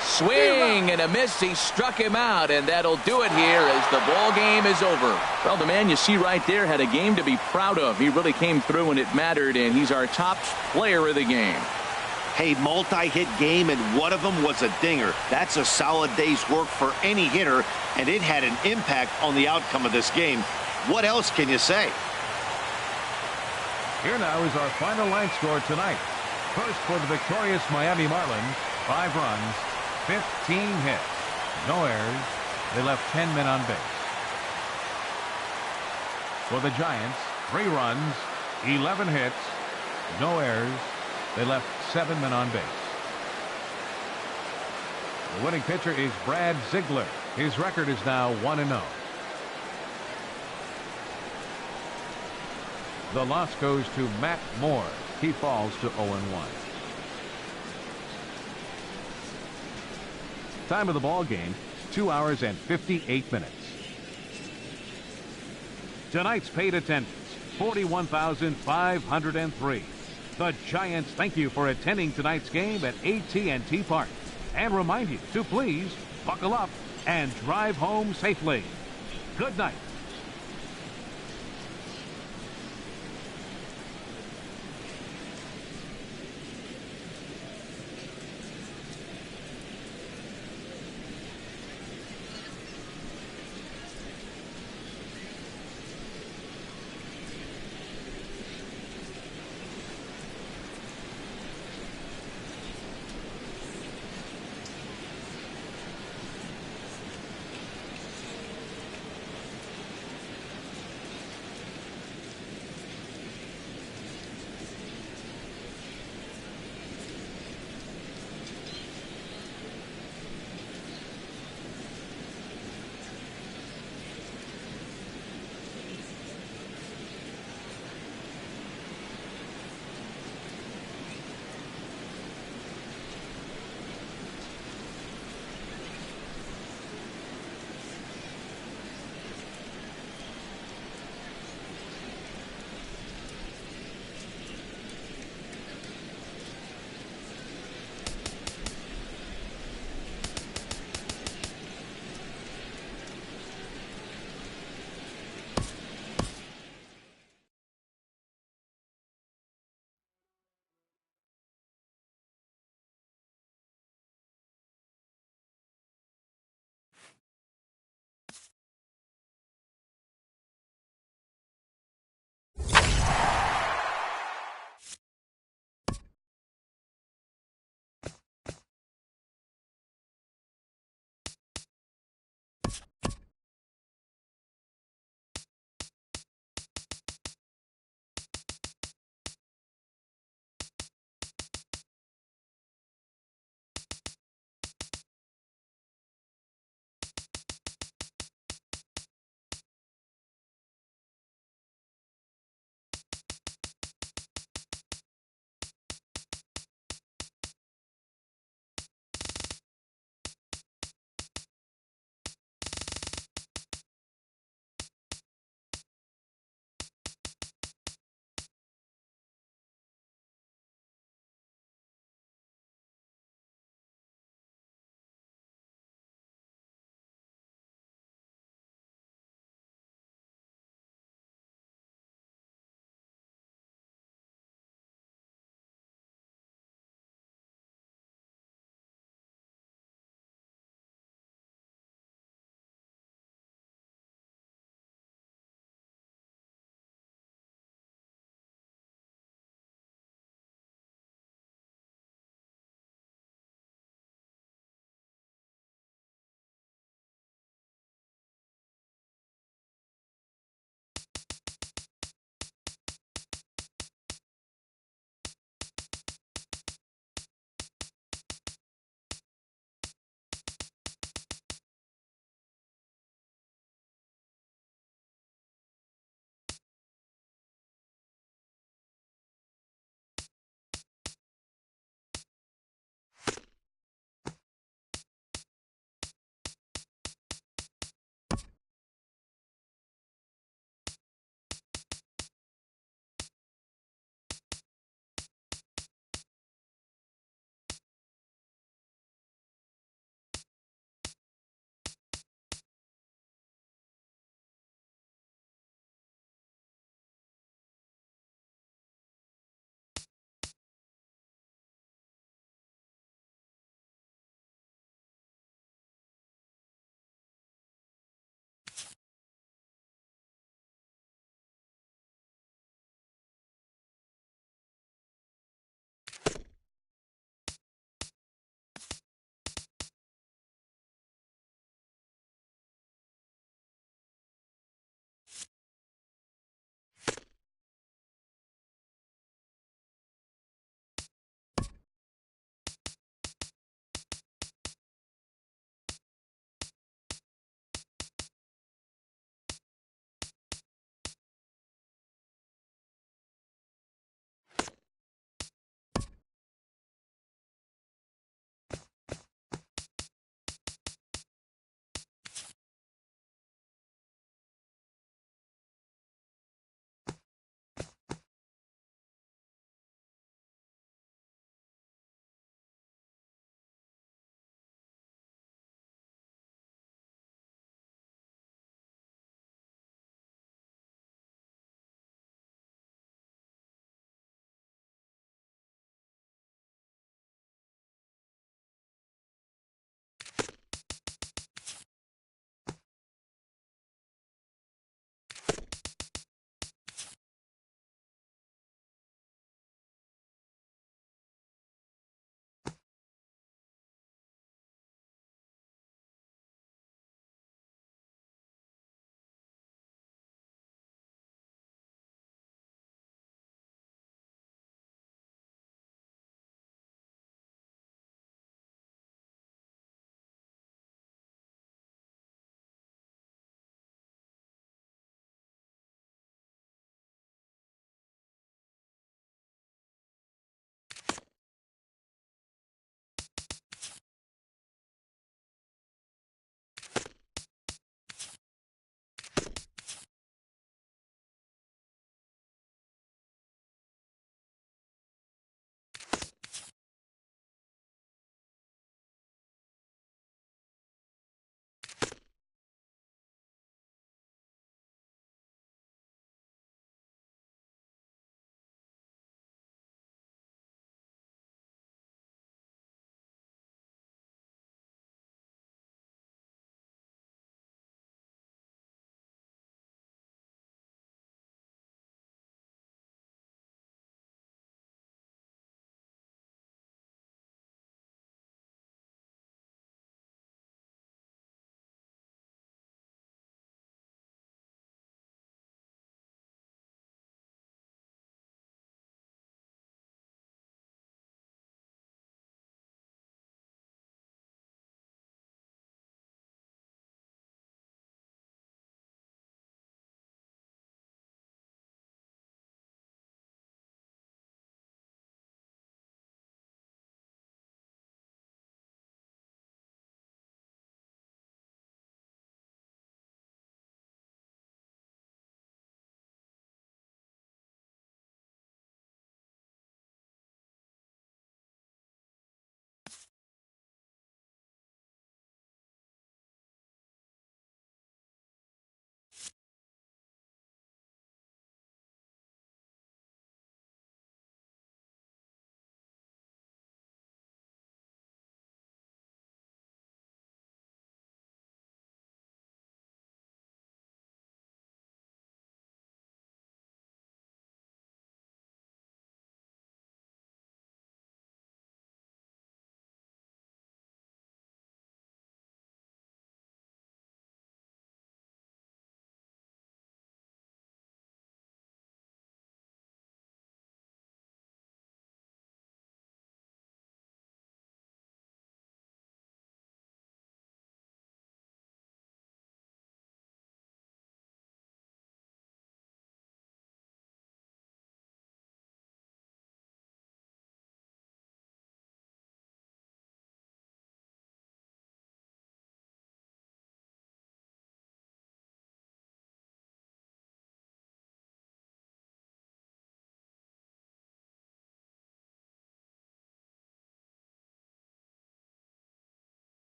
Swing and a miss. He struck him out, and that'll do it here as the ball game is over. Well, the man you see right there had a game to be proud of. He really came through when it mattered, and he's our top player of the game. Hey, multi-hit game, and one of them was a dinger. That's a solid day's work for any hitter, and it had an impact on the outcome of this game. What else can you say? Here now is our final line score tonight. First for the victorious Miami Marlins, 5 runs, 15 hits, no errors. They left 10 men on base. For the Giants, 3 runs, 11 hits, no errors. They left 7 men on base. The winning pitcher is Brad Ziegler. His record is now 1-0. The loss goes to Matt Moore. He falls to 0-1. Time of the ball game, 2 hours and 58 minutes. Tonight's paid attendance, 41,503. The Giants thank you for attending tonight's game at AT&T Park and remind you to please buckle up and drive home safely. Good night.